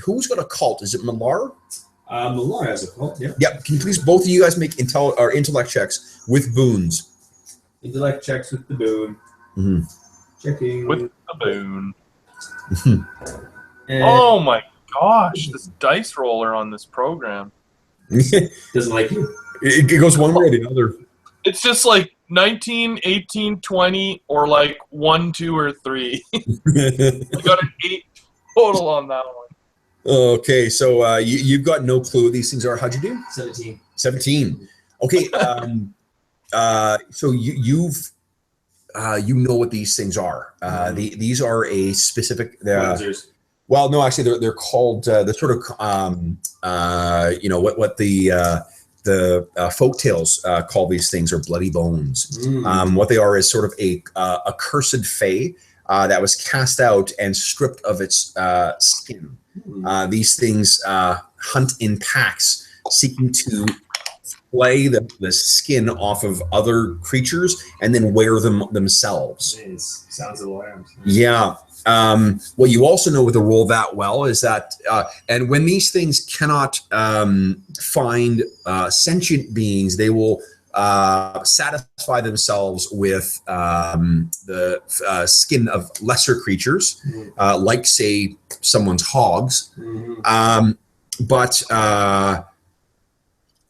who's got a cult? Is it Millar? Millar has a cult. Yeah. Yep. Can you please both of you guys make intellect checks with boons? Intellect checks with the boon. Mm-hmm. Checking with the boon. Oh my gosh, this dice roller on this program. Doesn't like you. It goes one way or the other. It's just like 19, 18, 20, or like 1, 2, or 3. I got an 8 total on that one. Okay, so you've got no clue what these things are. How'd you do? 17. 17. Okay, so you know what these things are. These are a specific. Well, no, actually, they're called the sort of what the folk tales call these things are bloody bones. What they are is sort of a cursed fae that was cast out and stripped of its skin. These things hunt in packs, seeking to flay the skin off of other creatures and then wear them themselves. Nice. Sounds alarmed. Yeah. What you also know with the roll that well is that, and when these things cannot find sentient beings, they will satisfy themselves with the skin of lesser creatures, like, say, someone's hogs. But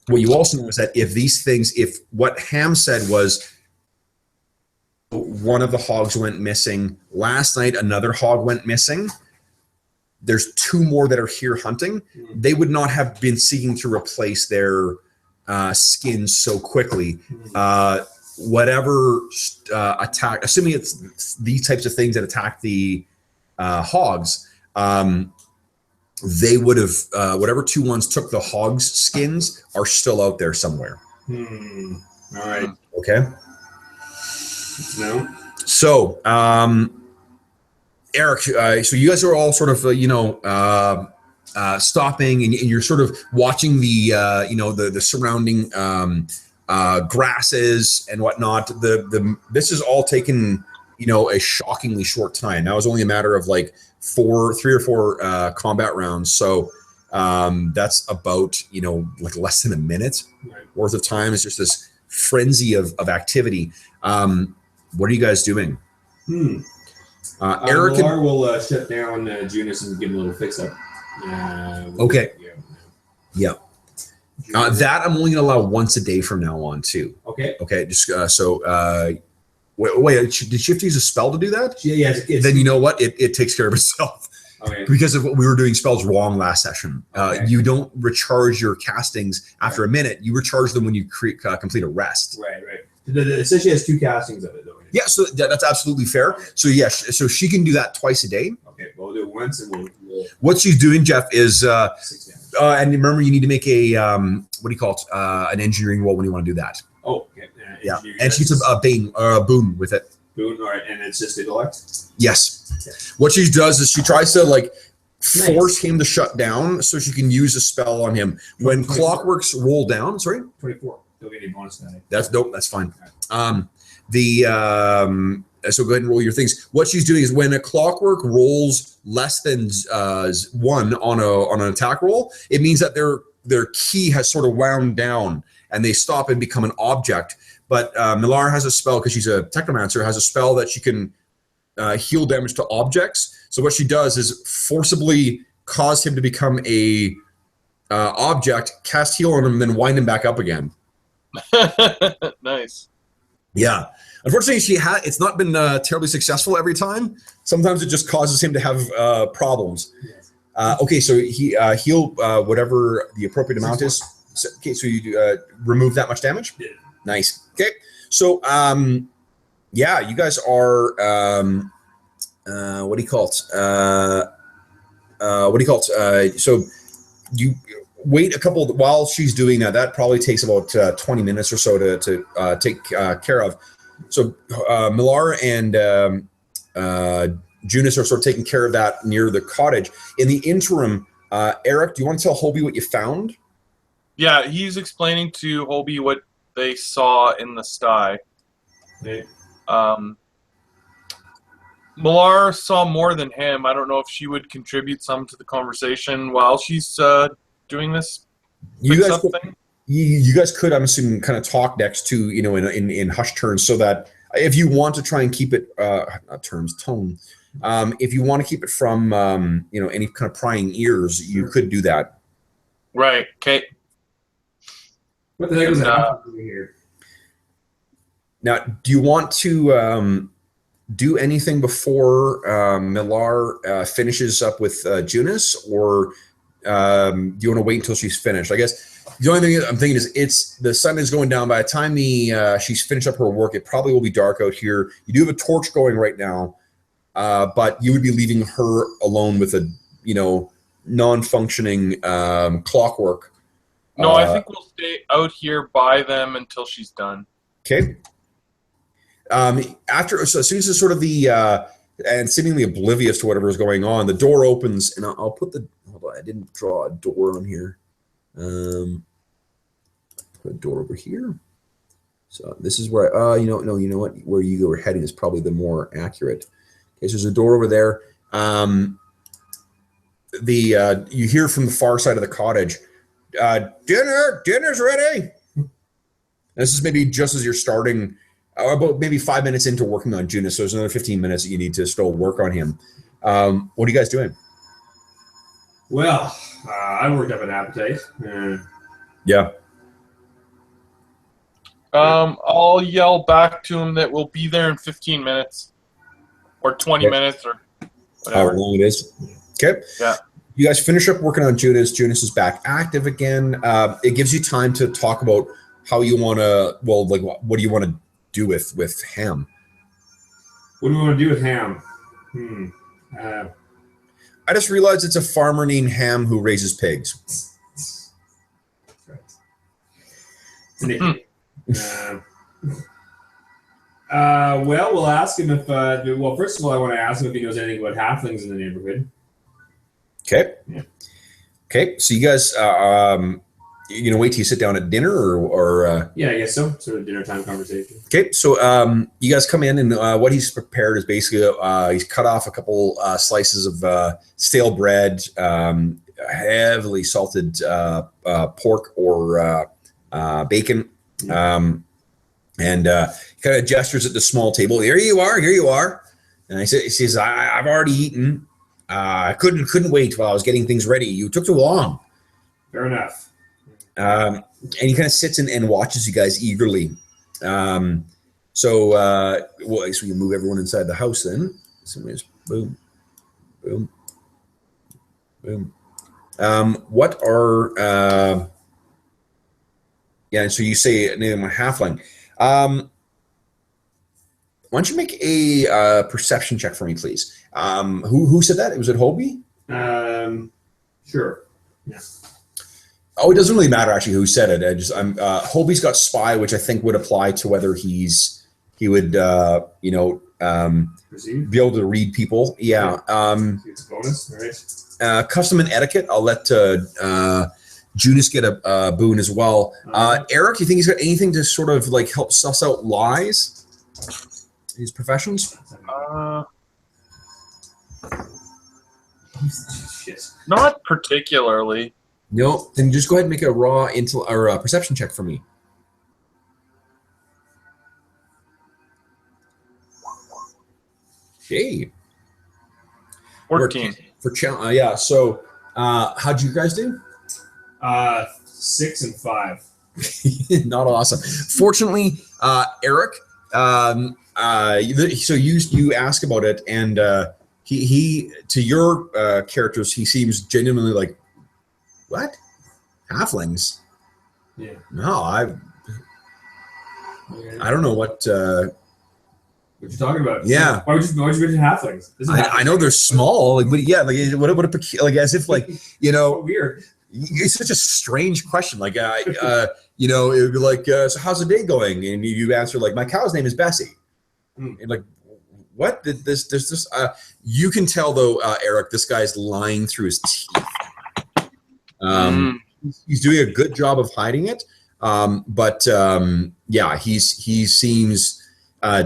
what you also know is that if what Ham said was, one of the hogs went missing last night, another hog went missing, there's 2 more that are here hunting, they would not have been seeking to replace their skin so quickly. Whatever attack, assuming it's these types of things that attack the hogs, they would have whatever 2 ones took the hogs' skins are still out there somewhere. All right. Okay. No. So, Eric, so you guys are all sort of, stopping, and you're sort of watching the surrounding grasses and whatnot. This is all taken, a shockingly short time. Now it's only a matter of like 3 or 4 combat rounds. So that's about, like less than a minute worth of time. It's just this frenzy of activity. What are you guys doing? Eric Millar will shut down Junus and give him a little fix up. Okay. Yeah. That I'm only going to allow once a day from now on, too. Okay. Okay. Just wait. Did she have to use a spell to do that? Yeah. Then you know what? It takes care of itself. Okay. Because of what we were doing spells wrong last session. Okay. You don't recharge your castings after a minute. You recharge them when you complete a rest. Right. It says she has 2 castings of it, though. Yeah, so that's absolutely fair. So yes, so she can do that twice a day. Okay, we'll do it once, and we'll what she's doing, Jeff, is 6 damage. and remember, you need to make a what do you call it? An engineering roll when you want to do that. Oh, okay. Yeah, and she's a bane or a boon with it. Boon, all right, and it's just intellect. Yes. Okay. What she does is she tries to force him to shut down so she can use a spell on him. When 24. Clockworks roll down, sorry, 24. Don't get any bonus die. That's dope. That's fine. Right. So go ahead and roll your things. What she's doing is when a clockwork rolls less than 1 on an attack roll, it means that their key has sort of wound down and they stop and become an object. But Millar has a spell, because she's a technomancer, has a spell that she can heal damage to objects. So what she does is forcibly cause him to become a object, cast heal on him, then wind him back up again. Nice. Yeah. Unfortunately, it's not been terribly successful every time. Sometimes it just causes him to have problems. Okay, so heal whatever the appropriate amount is. So, okay, so you remove that much damage? Yeah. Nice. Okay. So, yeah, you guys are, what do you call it? So you wait while she's doing that. That probably takes about 20 minutes or so to take care of. So Millar and Junus are sort of taking care of that near the cottage. In the interim, Eric, do you want to tell Hobie what you found? Yeah, he's explaining to Hobie what they saw in the sty. Millar saw more than him. I don't know if she would contribute some to the conversation while she's doing this fix-up thing. You guys could, I'm assuming, kind of talk next to, in hushed tones, so that if you want to try and keep it tone, If you want to keep it from any kind of prying ears, you could do that. Right. Okay. What the heck is happening here? Now, do you want to do anything before Millar finishes up with Junis, or do you want to wait until she's finished? I guess the only thing I'm thinking is the sun is going down. By the time she's finished up her work, it probably will be dark out here. You do have a torch going right now, but you would be leaving her alone with a non-functioning clockwork. No, I think we'll stay out here by them until she's done. Okay. So as soon as it's sort of and seemingly oblivious to whatever is going on, the door opens, and I'll put hold on, I didn't draw a door on here. Put a door over here. So this is where you know what, where you were heading is probably the more accurate. Okay, so there's a door over there. You hear from the far side of the cottage, dinner's ready. This is maybe just as you're starting. About maybe 5 minutes into working on Junis, so there's another 15 minutes that you need to still work on him. What are you guys doing? Well, I worked up an appetite. Yeah. I'll yell back to him that we'll be there in 15 minutes or 20 minutes or whatever. How long it is. Okay. Yeah. You guys finish up working on Junis. Junis is back active again. It gives you time to talk about how you want to, what do you want to do with Ham? What do we want to do with Ham? I just realized it's a farmer named Ham who raises pigs. Well, we'll ask him if. Well, first of all, I want to ask him if he knows anything about halflings in the neighborhood. Okay. Yeah. Okay. So you guys, you gonna wait till you sit down at dinner, or? Yeah, I guess so. Sort of dinner time conversation. Okay. So you guys come in, and what he's prepared is basically he's cut off a couple slices of stale bread, heavily salted pork or bacon, and he kind of gestures at the small table. Here you are. And he says, I've already eaten. I couldn't wait while I was getting things ready. You took too long. Fair enough. And he kind of sits and watches you guys eagerly. So we can move everyone inside the house then. So just boom, boom, boom. What are so you say name a halfling. Why don't you make a perception check for me, please? Who said that? Was it Hobie? Sure. Yeah. Oh, it doesn't really matter actually who said it. Hobie's got spy, which I think would apply to whether he would be able to read people. Yeah. It's a bonus, right? Custom and etiquette. I'll let Junis get a boon as well. Eric, you think he's got anything to sort of like help suss out lies? His professions? Shit. Not particularly. No, then just go ahead and make a raw perception check for me. Okay. 14. Yeah. So, how'd you guys do? 6 and 5. Not awesome. Fortunately, Eric. So you ask about it, and he to your characters, he seems genuinely like, what? Halflings? Yeah. No, I don't know what. What you talking about? Yeah. Why would you mention halflings? I know they're small, but yeah, like as if like So weird. It's such a strange question. Like it would be like, so how's the day going? And you answer like, my cow's name is Bessie. And like, what? This you can tell though, Eric, this guy's lying through his teeth. He's doing a good job of hiding it, but he seems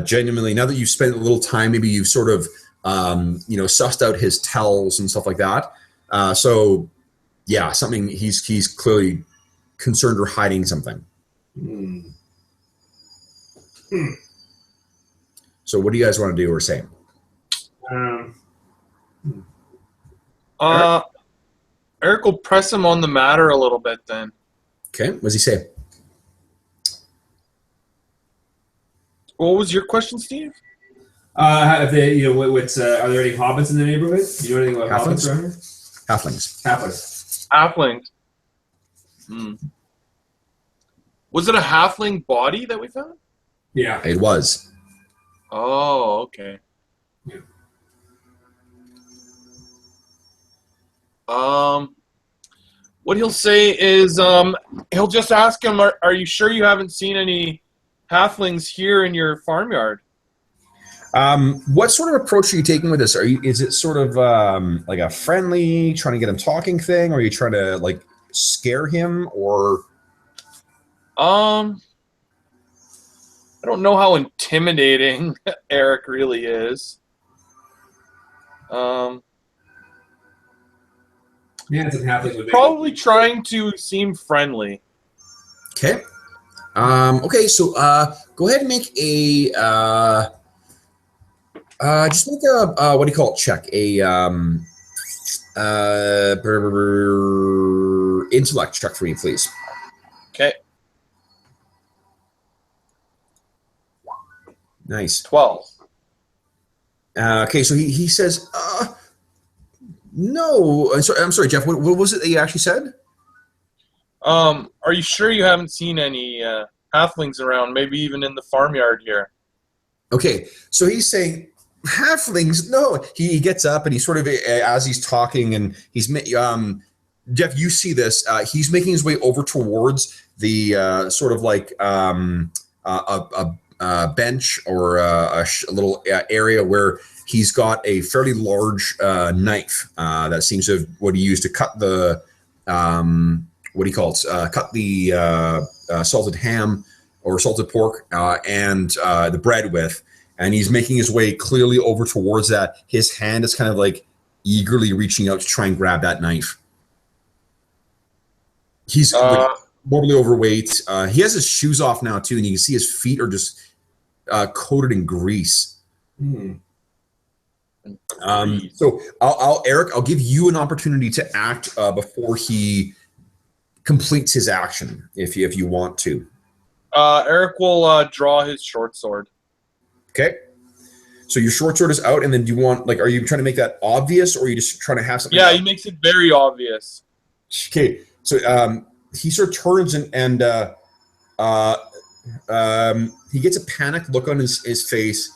genuinely. Now that you've spent a little time, maybe you've sort of sussed out his tells and stuff like that. Something he's clearly concerned or hiding something. So what do you guys want to do or say? Um, Eric will press him on the matter a little bit then. Okay, what does he say? What was your question, Steve? Have they, what's are there any hobbits in the neighborhood? Do you know anything about Halflings? hobbits around here? Halflings. Halflings. Halflings. Hmm. Was it a halfling body that we found? Yeah. It was. Oh, okay. Yeah. What he'll say is, he'll just ask him, are you sure you haven't seen any halflings here in your farmyard? What sort of approach are you taking with this? Is it sort of like a friendly, trying to get him talking thing, or are you trying to like scare him, or? I don't know how intimidating Eric really is. Yeah, it's a halfling with Probably trying to seem friendly. Okay. Okay, so go ahead and make a just make a what do you call it? Check a intellect check for me, please. Okay. Nice. 12. Okay, so he says, no. I'm sorry, Jeff. What was it that you actually said? Are you sure you haven't seen any halflings around? Maybe even in the farmyard here. Okay, so he's saying halflings. No, he gets up and he sort of, as he's talking, and he's Jeff, you see this. He's making his way over towards the sort of like a bench or a little area where he's got a fairly large knife that seems to have what he used to cut the what do you call it? Cut the salted ham or salted pork and the bread with, and he's making his way clearly over towards that. His hand is kind of like eagerly reaching out to try and grab that knife. He's like, morbidly overweight. He has his shoes off now too, and you can see his feet are just coated in grease. So Eric, I'll give you an opportunity to act before he completes his action, if you want to. Eric will draw his short sword. Okay. So your short sword is out, and then do you want, like, are you trying to make that obvious, or are you just trying to have something? Yeah, he makes it very obvious. Okay. So he sort of turns and he gets a panicked look on his face.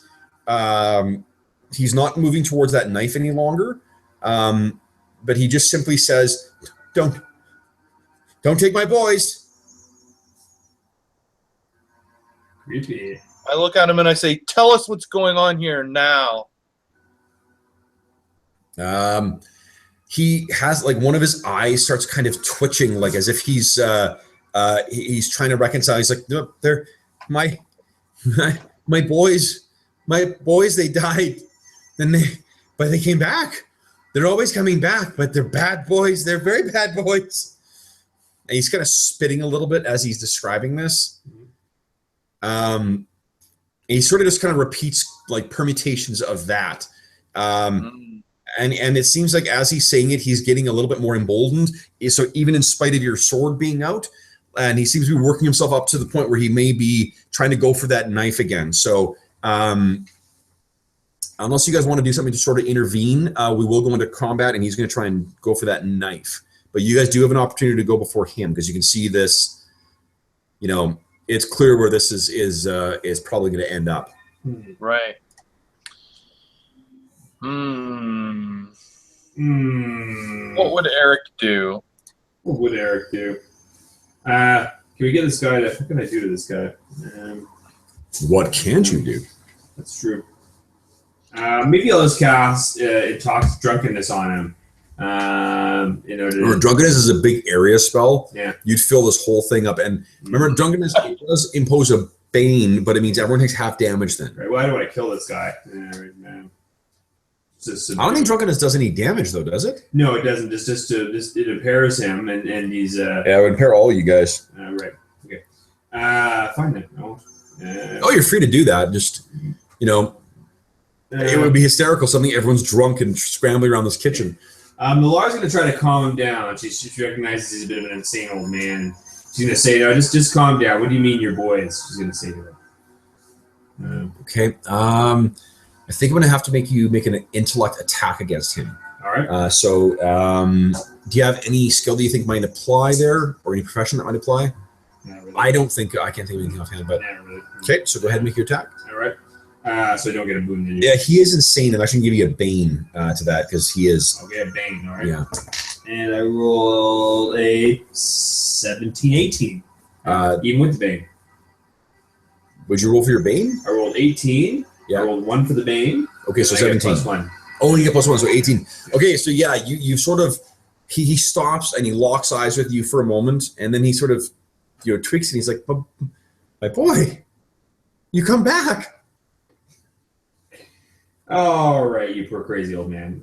He's not moving towards that knife any longer, but he just simply says, "Don't take my boys." Creepy. I look at him and I say, "Tell us what's going on here now." He has, like, one of his eyes starts kind of twitching, like as if he's trying to reconcile. He's like, "No, they're my boys. My boys, they died, but they came back. They're always coming back, but they're bad boys. They're very bad boys." And he's kind of spitting a little bit as he's describing this. He sort of just kind of repeats like permutations of that. And it seems like as he's saying it, he's getting a little bit more emboldened. So even in spite of your sword being out, and he seems to be working himself up to the point where he may be trying to go for that knife again. So unless you guys want to do something to sort of intervene, we will go into combat, and he's going to try and go for that knife. But you guys do have an opportunity to go before him, because you can see this, it's clear where this is probably going to end up. Right. What would Eric do? What would Eric do? Can we get this guy to... What can I do to this guy? What can't you do? That's true. Maybe I'll just cast Intox Drunkenness on him. Drunkenness is a big area spell. Yeah. You'd fill this whole thing up. And remember, drunkenness does impose a bane, but it means everyone takes half damage then. Right, why do I kill this guy? I don't think drunkenness does any damage, though, does it? No, it doesn't. It impairs him, and he's... Yeah, it would impair all you guys. Right. Okay. Fine then. No. You're free to do that. Just, It would be hysterical. Something everyone's drunk and scrambling around this kitchen. Millar's going to try to calm him down. She recognizes he's a bit of an insane old man. She's going to say, "No, just calm down. What do you mean, your boys?" She's going to say to him. Okay. I think I'm going to have to make you make an intellect attack against him. All right. Do you have any skill that you think might apply there, or any profession that might apply? Not really. I can't think of anything offhand. But Not really. okay, so go ahead and make your attack. All right. So I don't get a boon. Then Yeah, he is insane, and I should give you a bane to that because he is. I'll get a bane. All right. Yeah. And I roll a 17, 18. Even with the bane. Would you roll for your bane? I rolled 18. Yeah. I rolled 1 for the bane. Okay, so and I get 17. +1. Oh, you get +1, so 18. Okay, so yeah, you sort of he stops and he locks eyes with you for a moment, and then he sort of tweaks and he's like, "But my boy, you come back." All right, you poor crazy old man.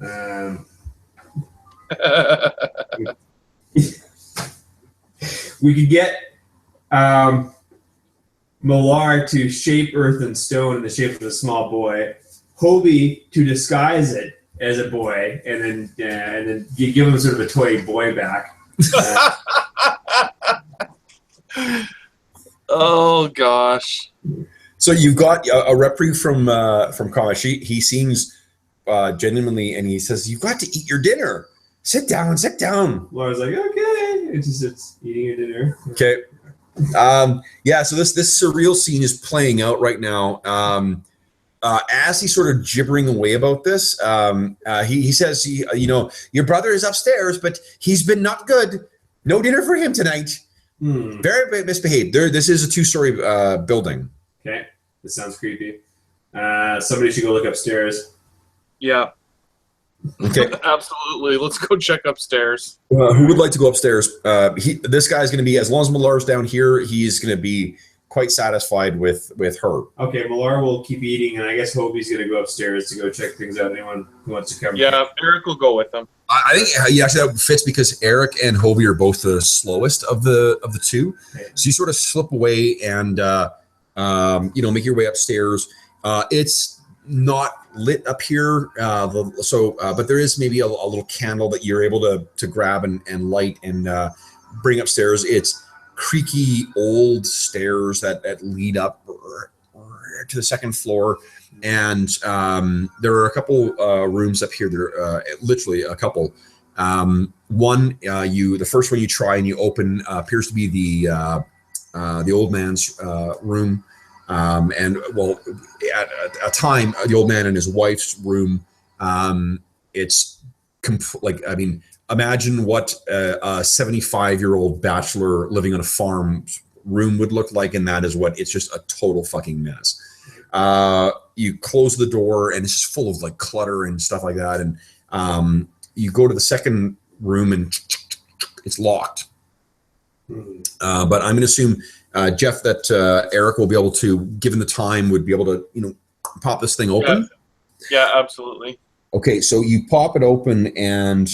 We could get Millar to shape earth and stone in the shape of a small boy, Hobie to disguise it as a boy, and then you give him sort of a toy boy back. Oh gosh. So you've got a reprieve from Kamash. He seems genuinely, and he says, "You've got to eat your dinner. Sit down. Laura's like, okay, it's eating your dinner. Okay. Yeah. So this surreal scene is playing out right now. As he's sort of gibbering away about this, he says, your brother is upstairs, but he's been not good. No dinner for him tonight. Very misbehaved. This is a 2-story building. Okay, this sounds creepy. Somebody should go look upstairs. Yeah. Okay. Absolutely. Let's go check upstairs. Who would like to go upstairs? This guy's going to be, as long as Millar's down here, he's going to be quite satisfied with her. Okay, Millar will keep eating, and I guess Hobie's going to go upstairs to go check things out. Anyone who wants to come? Yeah, Eric will go with them. I think actually that fits because Eric and Hobie are both the slowest of the two. Okay. So you sort of slip away and make your way upstairs. It's not lit up here, but there is maybe a little candle that you're able to grab and light and bring upstairs. It's creaky old stairs that lead up to the second floor, and there are a couple rooms up here. There are literally a couple. One, the first one you try and you open appears to be the old man's room. At a time, the old man and his wife's room, it's imagine what a 75-year-old bachelor living on a farm room would look like, and that is what it's just a total fucking mess. You close the door and it's just full of like clutter and stuff like that, and you go to the second room and it's locked. But I'm going to assume, Jeff, that Eric will be able to, given the time, would be able to, pop this thing open. Yeah, absolutely. Okay, so you pop it open, and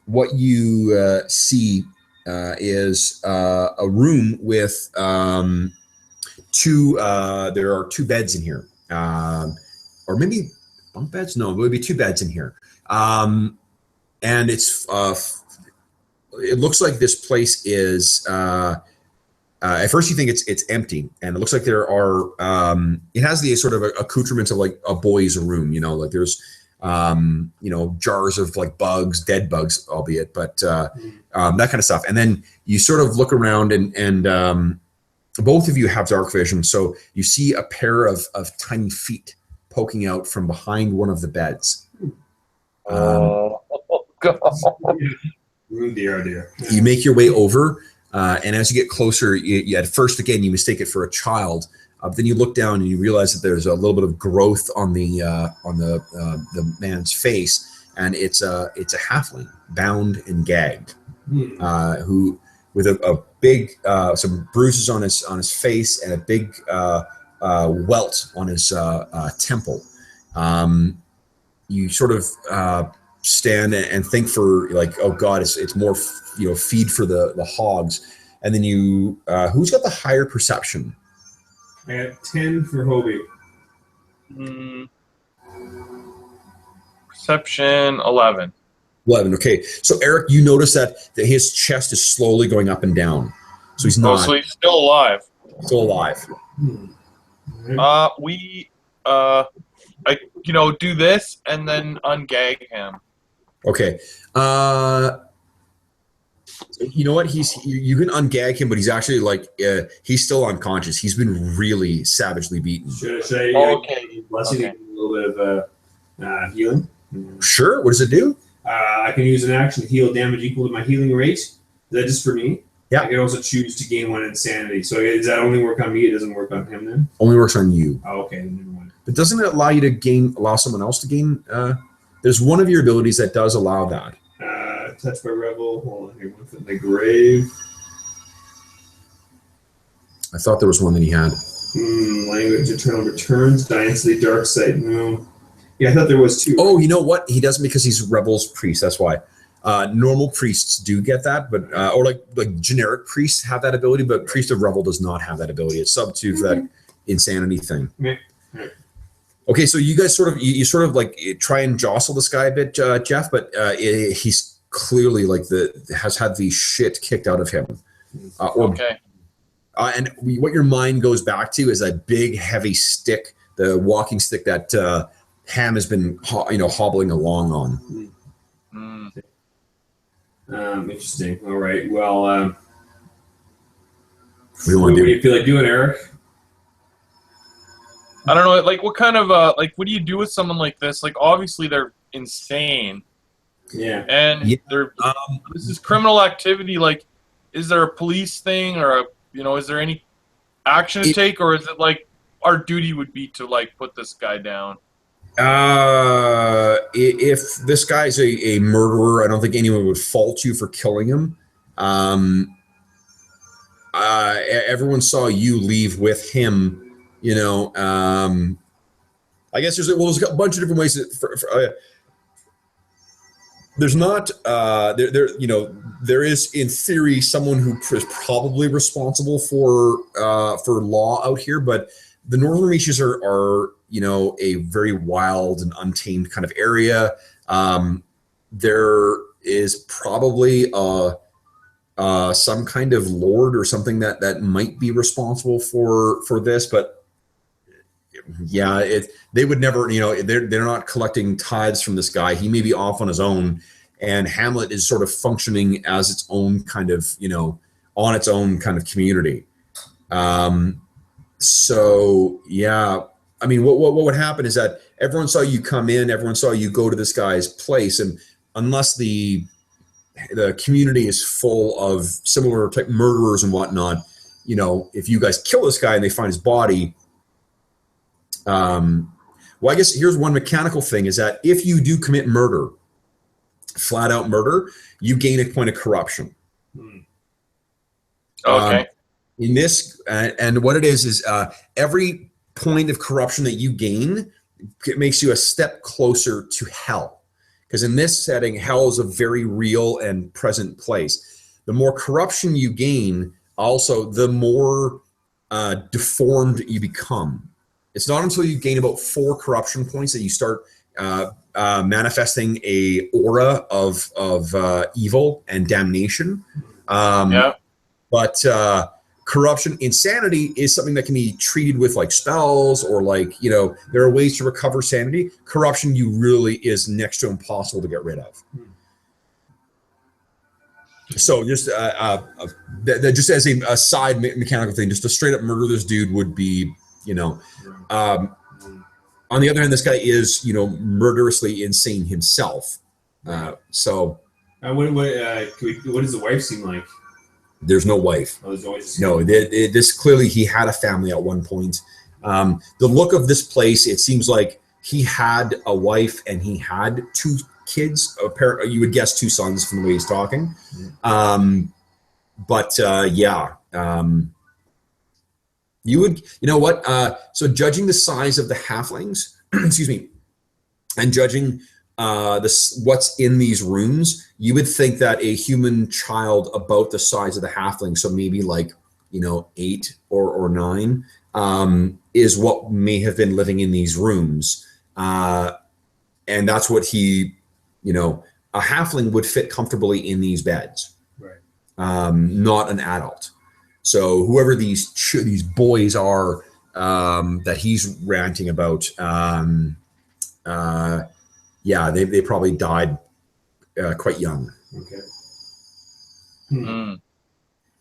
what you see is a room with there are 2 beds in here. Or maybe bunk beds? No, it would be 2 beds in here. And it's it looks like this place is at first you think it's empty, and it looks like there are it has the sort of accoutrements of like a boys' room, like there's jars of like bugs, dead bugs, albeit, but that kind of stuff. And then you sort of look around, and both of you have dark vision, so you see a pair of tiny feet poking out from behind one of the beds. Oh God. Dear. You make your way over, and as you get closer, you at first, again, you mistake it for a child. But then you look down and you realize that there's a little bit of growth on the man's face, and it's a halfling, bound and gagged, who with a big some bruises on his face and a big welt on his temple. You sort of stand and think for like, oh God, it's more feed for the hogs, and then you who's got the higher perception? I got 10 for Hobie. Perception 11. 11. Okay. So Eric, you notice that his chest is slowly going up and down. So he's not So he's still alive. still alive. We do this and then ungag him. Okay. You know what? You can ungag him, but he's actually he's still unconscious. He's been really savagely beaten. Should I Okay. blessing a little bit of healing? Sure. What does it do? I can use an action to heal damage equal to my healing rate. Is that just for me? Yeah. I can also choose to gain 1 insanity. So does that only work on me? It doesn't work on him then? Only works on you. Oh, okay. Never mind. But doesn't it allow someone else to gain? There's one of your abilities that does allow that. Touched by rebel. Hold on here. One foot in the grave. I thought there was one that he had. Language, eternal returns, dynasty, dark side. No. Yeah, I thought there was 2. Oh, you know what? He doesn't because he's Rebel's priest. That's why. Normal priests do get that, but or like generic priests have that ability, but Priest of Rebel does not have that ability. It's sub 2 for that insanity thing. Yeah. Okay, so you guys you sort of like try and jostle this guy a bit, Jeff, but he's clearly has had the shit kicked out of him. Okay. And what your mind goes back to is that big, heavy stick, the walking stick that Ham has been, hobbling along on. Interesting. All right. Well, What do you want to what do do? you feel like doing, Eric? I don't know. Like, what kind of what do you do with someone like this? Like, obviously they're insane, Yeah. and Yeah. they're this is criminal activity. Like, is there a police thing, or is there any action to take, or is it like our duty would be to put this guy down? If this guy's a murderer, I don't think anyone would fault you for killing him. Everyone saw you leave with him. I guess there's a bunch of different ways. There's not there is in theory someone who is probably responsible for law out here, but the Northern Reaches are a very wild and untamed kind of area. There is probably some kind of lord or something that might be responsible for this, but yeah, they would never, they're not collecting tithes from this guy. He may be off on his own, and Hamlet is sort of functioning as its own kind of, on its own kind of community. So yeah, I mean, what would happen is that everyone saw you come in, everyone saw you go to this guy's place, and unless the community is full of similar type murderers and whatnot, if you guys kill this guy and they find his body, well, I guess here's one mechanical thing is that if you do commit murder, flat out murder, you gain a point of corruption. Okay. In this, and what it is every point of corruption that you gain, it makes you a step closer to hell. Because in this setting, hell is a very real and present place. The more corruption you gain, also, the more deformed you become. It's not until you gain about 4 corruption points that you start manifesting a aura of evil and damnation. But corruption, insanity is something that can be treated with spells or there are ways to recover sanity. Corruption, really is next to impossible to get rid of. So just just as a side mechanical thing, just to straight up murder this dude would be, on the other hand, this guy is, murderously insane himself. So what does the wife seem like? There's no wife. Oh, there's always No, this clearly he had a family at one point. The look of this place, it seems like he had a wife and he had 2 kids. You would guess 2 sons from the way he's talking. You would, so judging the size of the halflings, excuse me, and judging what's in these rooms, you would think that a human child about the size of the halfling, so maybe 8 or 9, is what may have been living in these rooms. and that's what he, a halfling would fit comfortably in these beds, Right. Not an adult. So whoever these boys are that he's ranting about, they probably died quite young. Okay. Mm.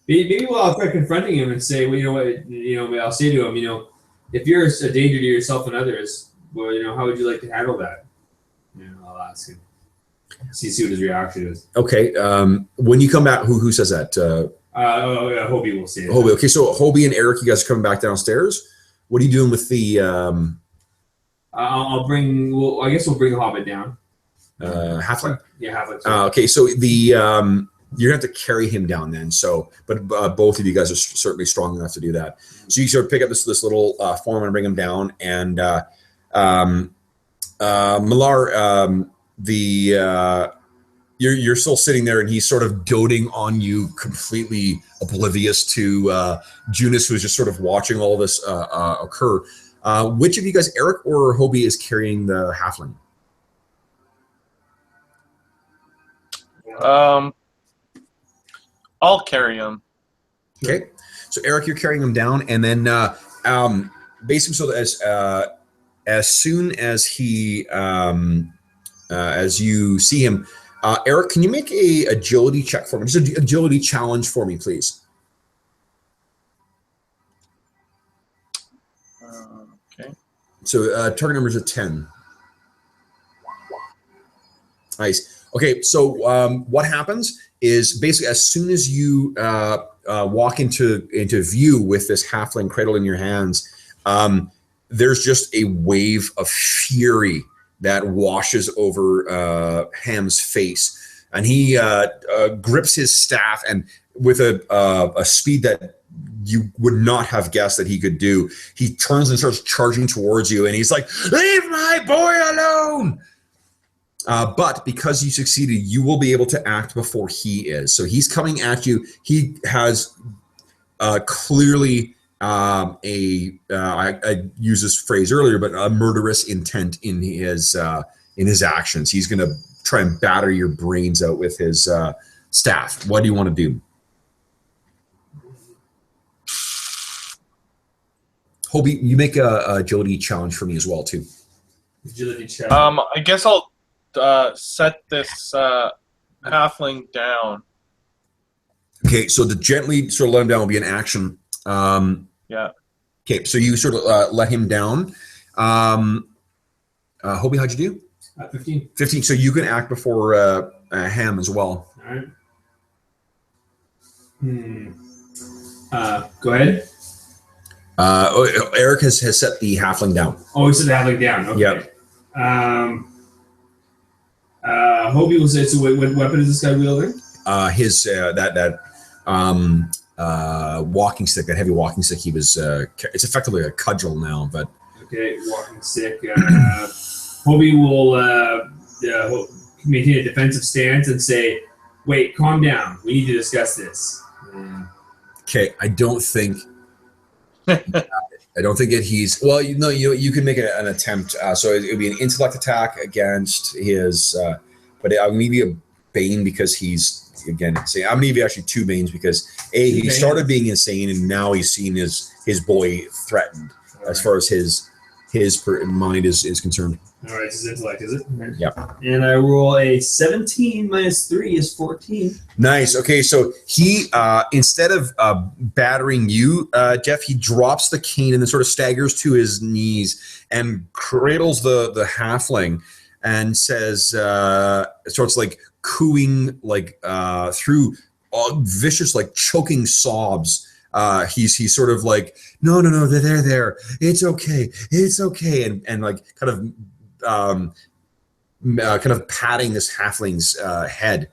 Maybe I'll try confronting him and say, well, you know what, I'll say to him, if you're a danger to yourself and others, well, how would you like to handle that? I'll ask him. See what his reaction is. Okay. When you come back, who says that? Hobie will say it. Hobie. Okay, so Hobie and Eric, you guys are coming back downstairs. What are you doing with the? I'll bring. Well, I guess we'll bring the Hobbit down. Halfling. Yeah, Halfling. Okay, so the you're gonna have to carry him down then. So, but both of you guys are certainly strong enough to do that. So you sort of pick up this little form and bring him down, and Millar, you're still sitting there, and he's sort of doting on you, completely oblivious to Junis, who's just sort of watching all this occur. Which of you guys, Eric or Hobie, is carrying the halfling? I'll carry him. Okay, so Eric, you're carrying him down, and then basically, so as soon as he as you see him, Eric, can you make a agility check for me? Just an agility challenge for me, please. Okay. So target number is a 10. Nice. Okay, so what happens is basically as soon as you walk into view with this halfling cradle in your hands, there's just a wave of fury that washes over Ham's face, and he grips his staff, and with a speed that you would not have guessed that he could do, he turns and starts charging towards you, and he's like, "Leave my boy alone!" But because you succeeded, you will be able to act before he is. So he's coming at you. He has clearly I used this phrase earlier, but a murderous intent in his actions. He's going to try and batter your brains out with his staff. What do you want to do? Hobie, you make a agility challenge for me as well too. Agility challenge. I guess I'll set this halfling down. Okay, so to gently sort of let him down will be an action. Yeah. Okay, so you sort of let him down. Hobie, how'd you do? 15. 15. So you can act before Ham as well. All right. Go ahead. Eric has set the halfling down. Oh, he set the halfling down. Okay. Yep. Hobie will say, so what weapon is this guy wielding? His that walking stick, that heavy walking stick. He was it's effectively a cudgel now, but okay, walking stick. Hobie will maintain a defensive stance and say, "Wait, calm down. We need to discuss this." Okay, I don't think that he's well. You can make an attempt. So it would be an intellect attack against his, but I'm gonna give you a bane because he's. Again, I'm gonna give you actually 2 banes because he started being insane and now he's seen his boy threatened as far as his mind is concerned. All right, it's his intellect, is it? Yep. And I roll a 17 minus 3 is 14. Nice. Okay, so he instead of battering you, Jeff, he drops the cane and then sort of staggers to his knees and cradles the halfling and says, starts like cooing like through all vicious like choking sobs. He's sort of like no they're there, it's okay and like kind of patting this halfling's head.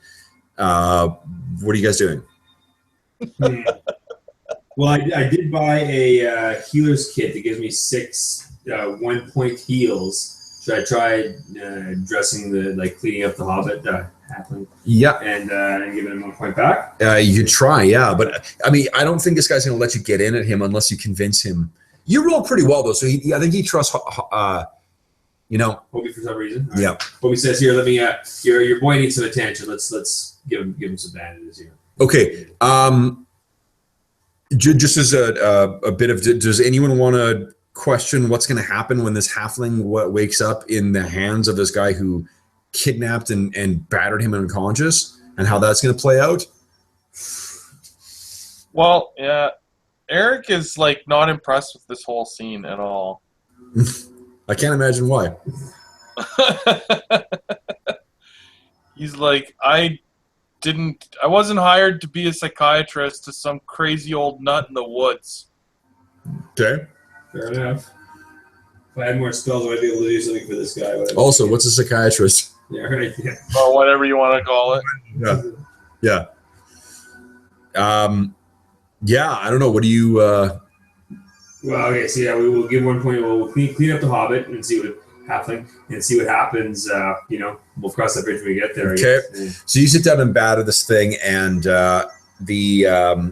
What are you guys doing? Well, I did buy a healer's kit that gives me 6 1-point heals. Should I try dressing cleaning up the hobbit halfling? Yeah. And giving him 1 point back? You could try, yeah. But, I mean, I don't think this guy's going to let you get in at him unless you convince him. You roll pretty well, though. So I think he trusts, You know. Hobie for some reason. All Yeah. right. Hobie says here, let me. Your boy needs some attention. Let's give him some bandages here. Okay. Just as a bit of, does anyone want to question what's going to happen when this halfling wakes up in the hands of this guy who kidnapped and battered him unconscious, and how that's going to play out? Well, yeah, Eric is like not impressed with this whole scene at all. I can't imagine why. He's like, I wasn't hired to be a psychiatrist to some crazy old nut in the woods. Okay. Fair enough. If I had more spells, I'd be able to do something for this guy. Also, what's a psychiatrist? Yeah, right. Yeah. Or whatever you want to call it. Yeah. Yeah, I don't know. What do you... Well, okay, so yeah, we will give 1 point. We'll clean up the Hobbit and see what happens. We'll cross that bridge when we get there. Okay. Yeah. So you sit down and batter this thing, and the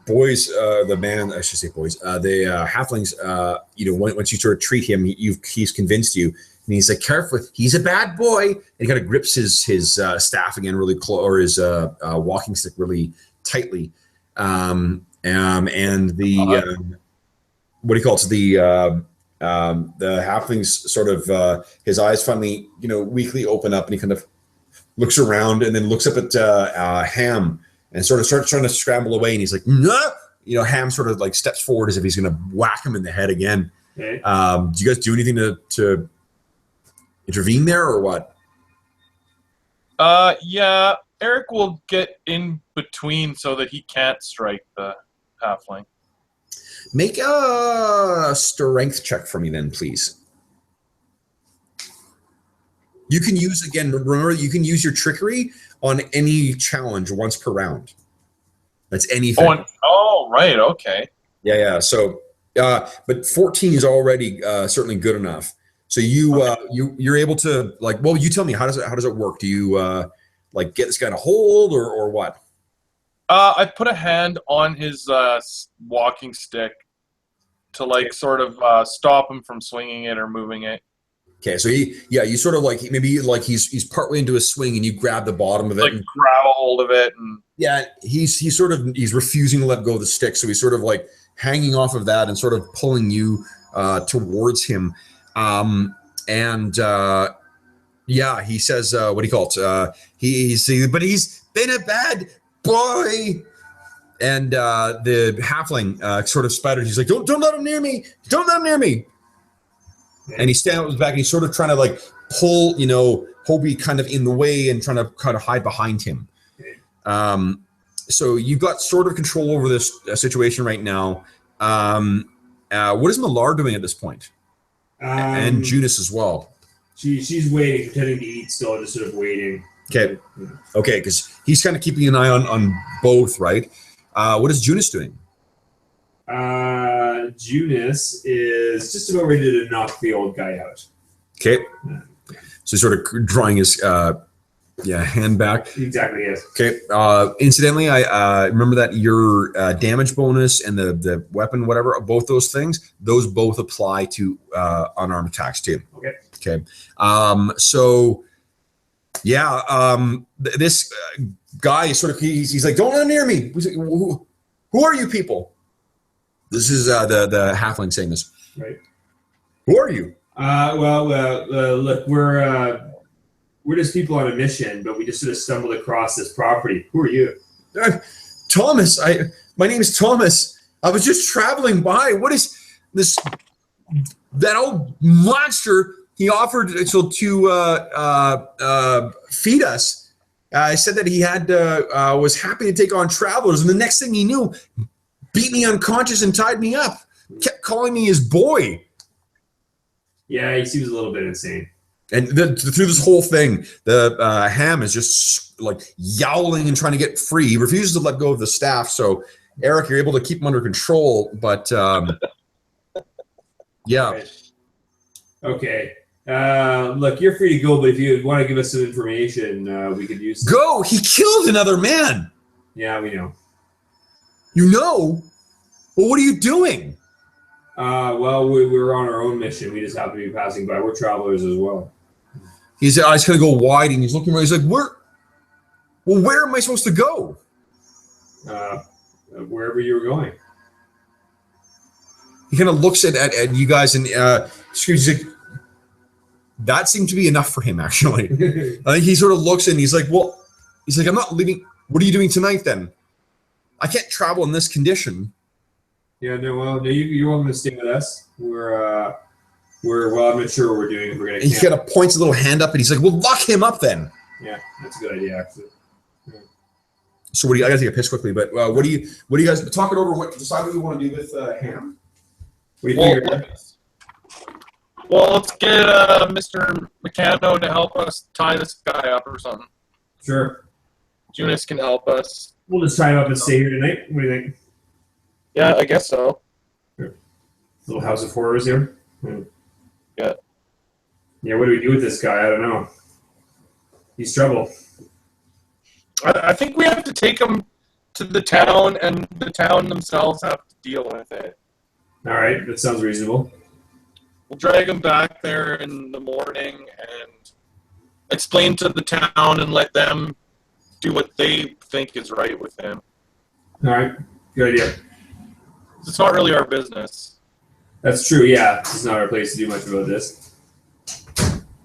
boys, the halflings, once you sort of treat him, he's convinced you, and he's like, careful, he's a bad boy, and he kind of grips his staff again really close, or his walking stick really tightly, and the what do you call it? The halflings sort of his eyes finally weakly open up, and he kind of looks around and then looks up at Ham and sort of starts trying to scramble away, and he's like, no, Ham sort of like steps forward as if he's going to whack him in the head again. Okay. Do you guys do anything to intervene there, or what? Yeah, Eric will get in between so that he can't strike the halfling. Make a strength check for me then, please. You can use, again, remember, you can use your trickery on any challenge once per round. That's anything. Oh, right, okay. Yeah. So, but 14 is already certainly good enough. So you're able to, like, well, you tell me, how does it work? Do you like get this guy to hold or what? I put a hand on his walking stick to like sort of stop him from swinging it or moving it. Okay, so you sort of like maybe like he's partway into a swing and you grab the bottom of it, like and grab a hold of it, and he's refusing to let go of the stick, so he's sort of like hanging off of that and sort of pulling you towards him, he says, what do you call it? But he's been a bad boy. And the halfling sort of sputtered. He's like, don't let him near me. Don't let him near me. And he's standing up his back, and he's sort of trying to like pull, Hobie kind of in the way and trying to kind of hide behind him. So you've got sort of control over this situation right now. What is Millar doing at this point? And Junis as well. She's waiting, pretending to eat still, just sort of waiting. Okay, because he's kind of keeping an eye on both, right? What is Junis doing? Junis is just about ready to knock the old guy out. Okay. So he's sort of drawing his hand back. Exactly, yes. Okay. Incidentally, I remember that your damage bonus and the weapon, whatever, both those things, those both apply to unarmed attacks too. Okay. This guy is sort of, he's like, don't let him near me. He's like, who are you people? This is the halfling saying this. Right. Who are you? Look, we're just people on a mission, but we just sort of stumbled across this property. Who are you? Thomas. My name is Thomas. I was just traveling by. What is this? That old monster. He offered to feed us. I said that he had was happy to take on travelers, and the next thing he knew, beat me unconscious and tied me up. Kept calling me his boy. Yeah, he seems a little bit insane. And through this whole thing, the Ham is just like yowling and trying to get free. He refuses to let go of the staff. So, Eric, you're able to keep him under control. But yeah. Okay. Look, you're free to go, but if you want to give us some information, we could use. Go! He killed another man. Yeah, we know. You know? Well, what are you doing? Well, we were on our own mission. We just happened to be passing by. We're travelers as well. His eyes kind of go wide, and he's looking around. He's like, where am I supposed to go? Wherever you were going. He kind of looks at you guys, and he's like, that seemed to be enough for him, actually. I think he sort of looks and he's like, I'm not leaving. What are you doing tonight then? I can't travel in this condition. Yeah, no, you're welcome to stay with us. Well, I'm not sure what we're doing. We're gonna. He kind of points a little hand up, and he's like, well, lock him up then. Yeah, that's a good idea, actually. Yeah. So I gotta take a piss quickly, but what do you guys talk it over? Decide what you want to do with Ham? What do you think? Well, let's get Mr. Meccano to help us tie this guy up or something. Sure. Junis can help us. We'll just tie him up and stay here tonight. What do you think? Yeah, I guess so. Sure. Little house of horrors here. Yeah. Yeah, what do we do with this guy? I don't know. He's trouble. I think we have to take him to the town, and the town themselves have to deal with it. All right, that sounds reasonable. We'll drag him back there in the morning and explain to the town and let them do what they think is right with him. All right, good idea. It's not really our business. That's true, yeah. It's not our place to do much about this.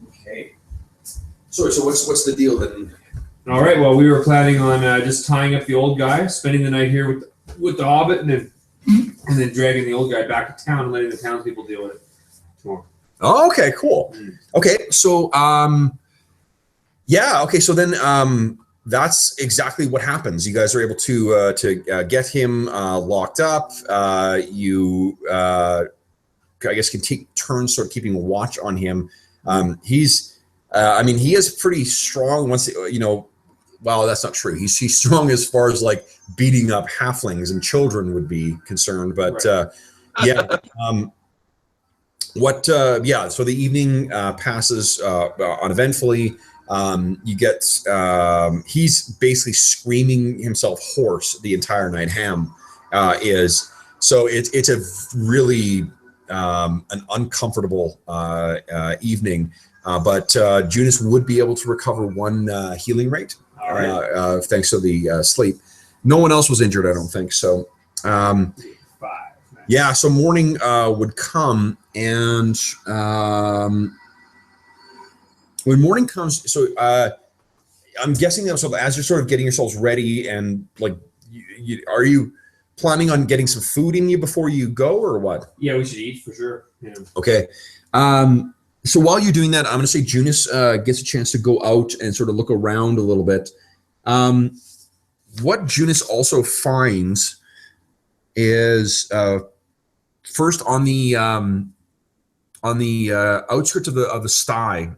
Okay. Sorry, so what's the deal then? All right, well, we were planning on just tying up the old guy, spending the night here with the Hobbit, and then dragging the old guy back to town and letting the townspeople deal with it tomorrow. Oh, okay, cool. Okay, so yeah, okay, so then that's exactly what happens. You guys are able to get him locked up. You I guess can take turns sort of keeping a watch on him. He's he is pretty strong once well, that's not true. He's strong as far as like beating up halflings and children would be concerned, but right. Yeah. So the evening passes uneventfully. You get he's basically screaming himself hoarse the entire night. Ham is so it's a really an uncomfortable evening, but Junis would be able to recover one healing rate thanks to the sleep. No one else was injured, I don't think so. Yeah, so morning would come, and when morning comes, so I'm guessing that as you're sort of getting yourselves ready, and like, are you planning on getting some food in you before you go, or what? Yeah, we should eat for sure. Yeah. Okay. So while you're doing that, I'm going to say Junis gets a chance to go out and sort of look around a little bit. What Junis also finds is first on the outskirts of the sty,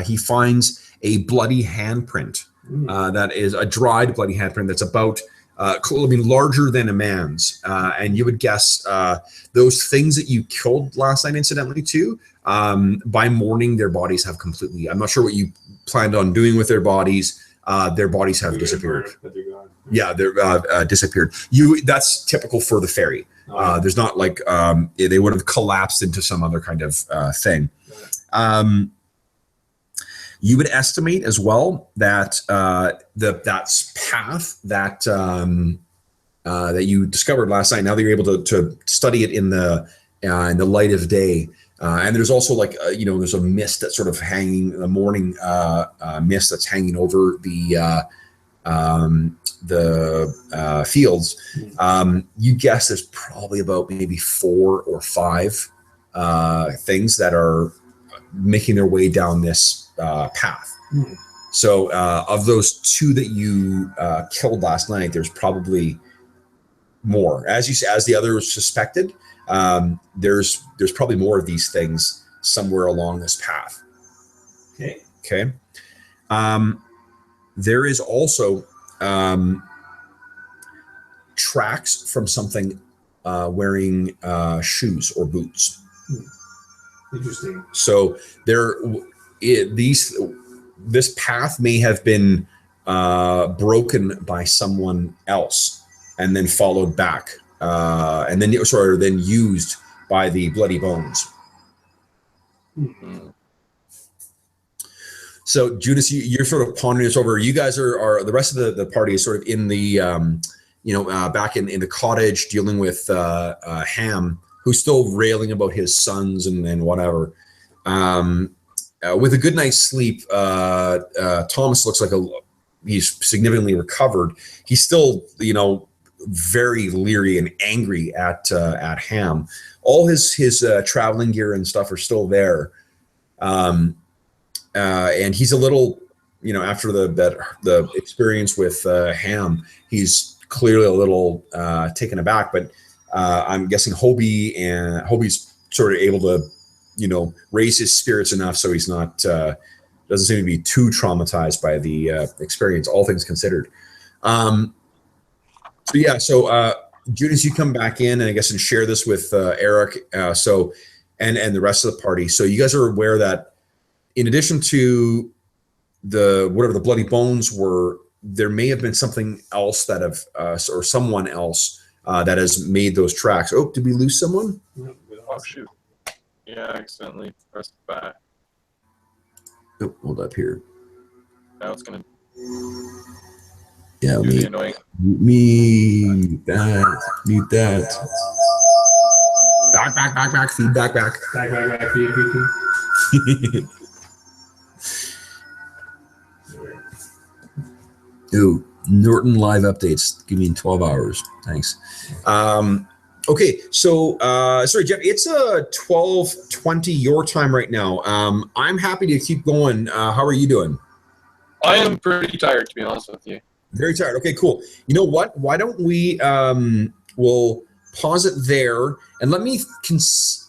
he finds a bloody handprint. That is a dried bloody handprint that's about larger than a man's, and you would guess those things that you killed last night, incidentally, too. By morning, their bodies have completely. I'm not sure what you planned on doing with their bodies. Their bodies have disappeared. Yeah, they're disappeared. That's typical for the fairy. There's not like they would have collapsed into some other kind of thing. You would estimate as well that that path that that you discovered last night. Now that you're able to study it in the light of day, and there's also like there's a mist that's sort of hanging, the morning mist that's hanging over the fields. You guess there's probably about maybe 4 or 5 things that are making their way down this path. So of those 2 that you killed last night, there's probably more. As the others suspected, there's probably more of these things somewhere along this path. Okay. There is also tracks from something wearing shoes or boots. Interesting. So this path may have been broken by someone else and then followed back, and then used by the bloody bones. Mm. So Judas, you're sort of pondering this over. You guys are the rest of the party is sort of in the back in the cottage dealing with Ham, who's still railing about his sons and whatever. With a good night's sleep, Thomas looks like he's significantly recovered. He's still, very leery and angry at Ham. All his traveling gear and stuff are still there, and he's a little, after the experience with Ham, he's clearly a little taken aback. But I'm guessing Hobie's sort of able to, raise his spirits enough so he's not doesn't seem to be too traumatized by the experience, all things considered. So Judas, you come back in and share this with Eric. And the rest of the party. So you guys are aware that in addition to whatever the bloody bones were, there may have been something else that or someone else that has made those tracks. Oh, did we lose someone? Oh shoot! Yeah, I accidentally pressed back. Oh, hold up here. Now it's gonna. Yeah, do the annoying. Mute that. Back. Feedback back. Back. Ooh, Norton live updates. Give me 12 hours. Thanks. Okay, so sorry, Jeff. It's 12:20 your time right now. I'm happy to keep going. How are you doing? I am pretty tired, to be honest with you. Very tired. Okay, cool. You know what? Why don't we we'll pause it there and let me.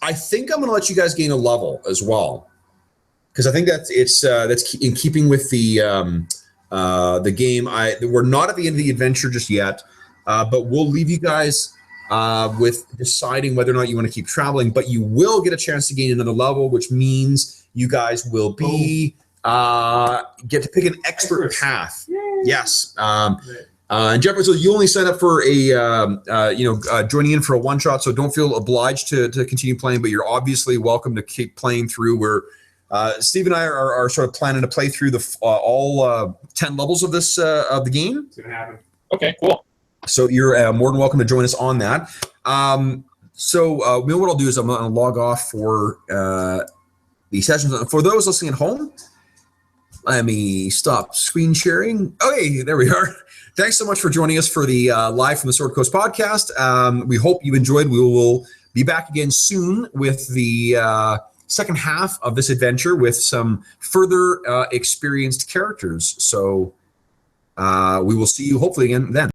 I think I'm going to let you guys gain a level as well, because I think that's in keeping with the game. We're not at the end of the adventure just yet, but we'll leave you guys with deciding whether or not you want to keep traveling. But you will get a chance to gain another level, which means you guys will be get to pick an expert path. Yay. Yes. And Jeffrey, so you only sign up for a joining in for a one shot, so don't feel obliged to continue playing, but you're obviously welcome to keep playing through. Where Steve and I are sort of planning to play through all 10 levels of this of the game. It's gonna happen. Okay, cool. So you're more than welcome to join us on that. So what I'll do is I'm going to log off for the sessions. For those listening at home, let me stop screen sharing. Okay, there we are. Thanks so much for joining us for the Live from the Sword Coast podcast. We hope you enjoyed. We will be back again soon with the second half of this adventure with some further experienced characters. So we will see you hopefully again then.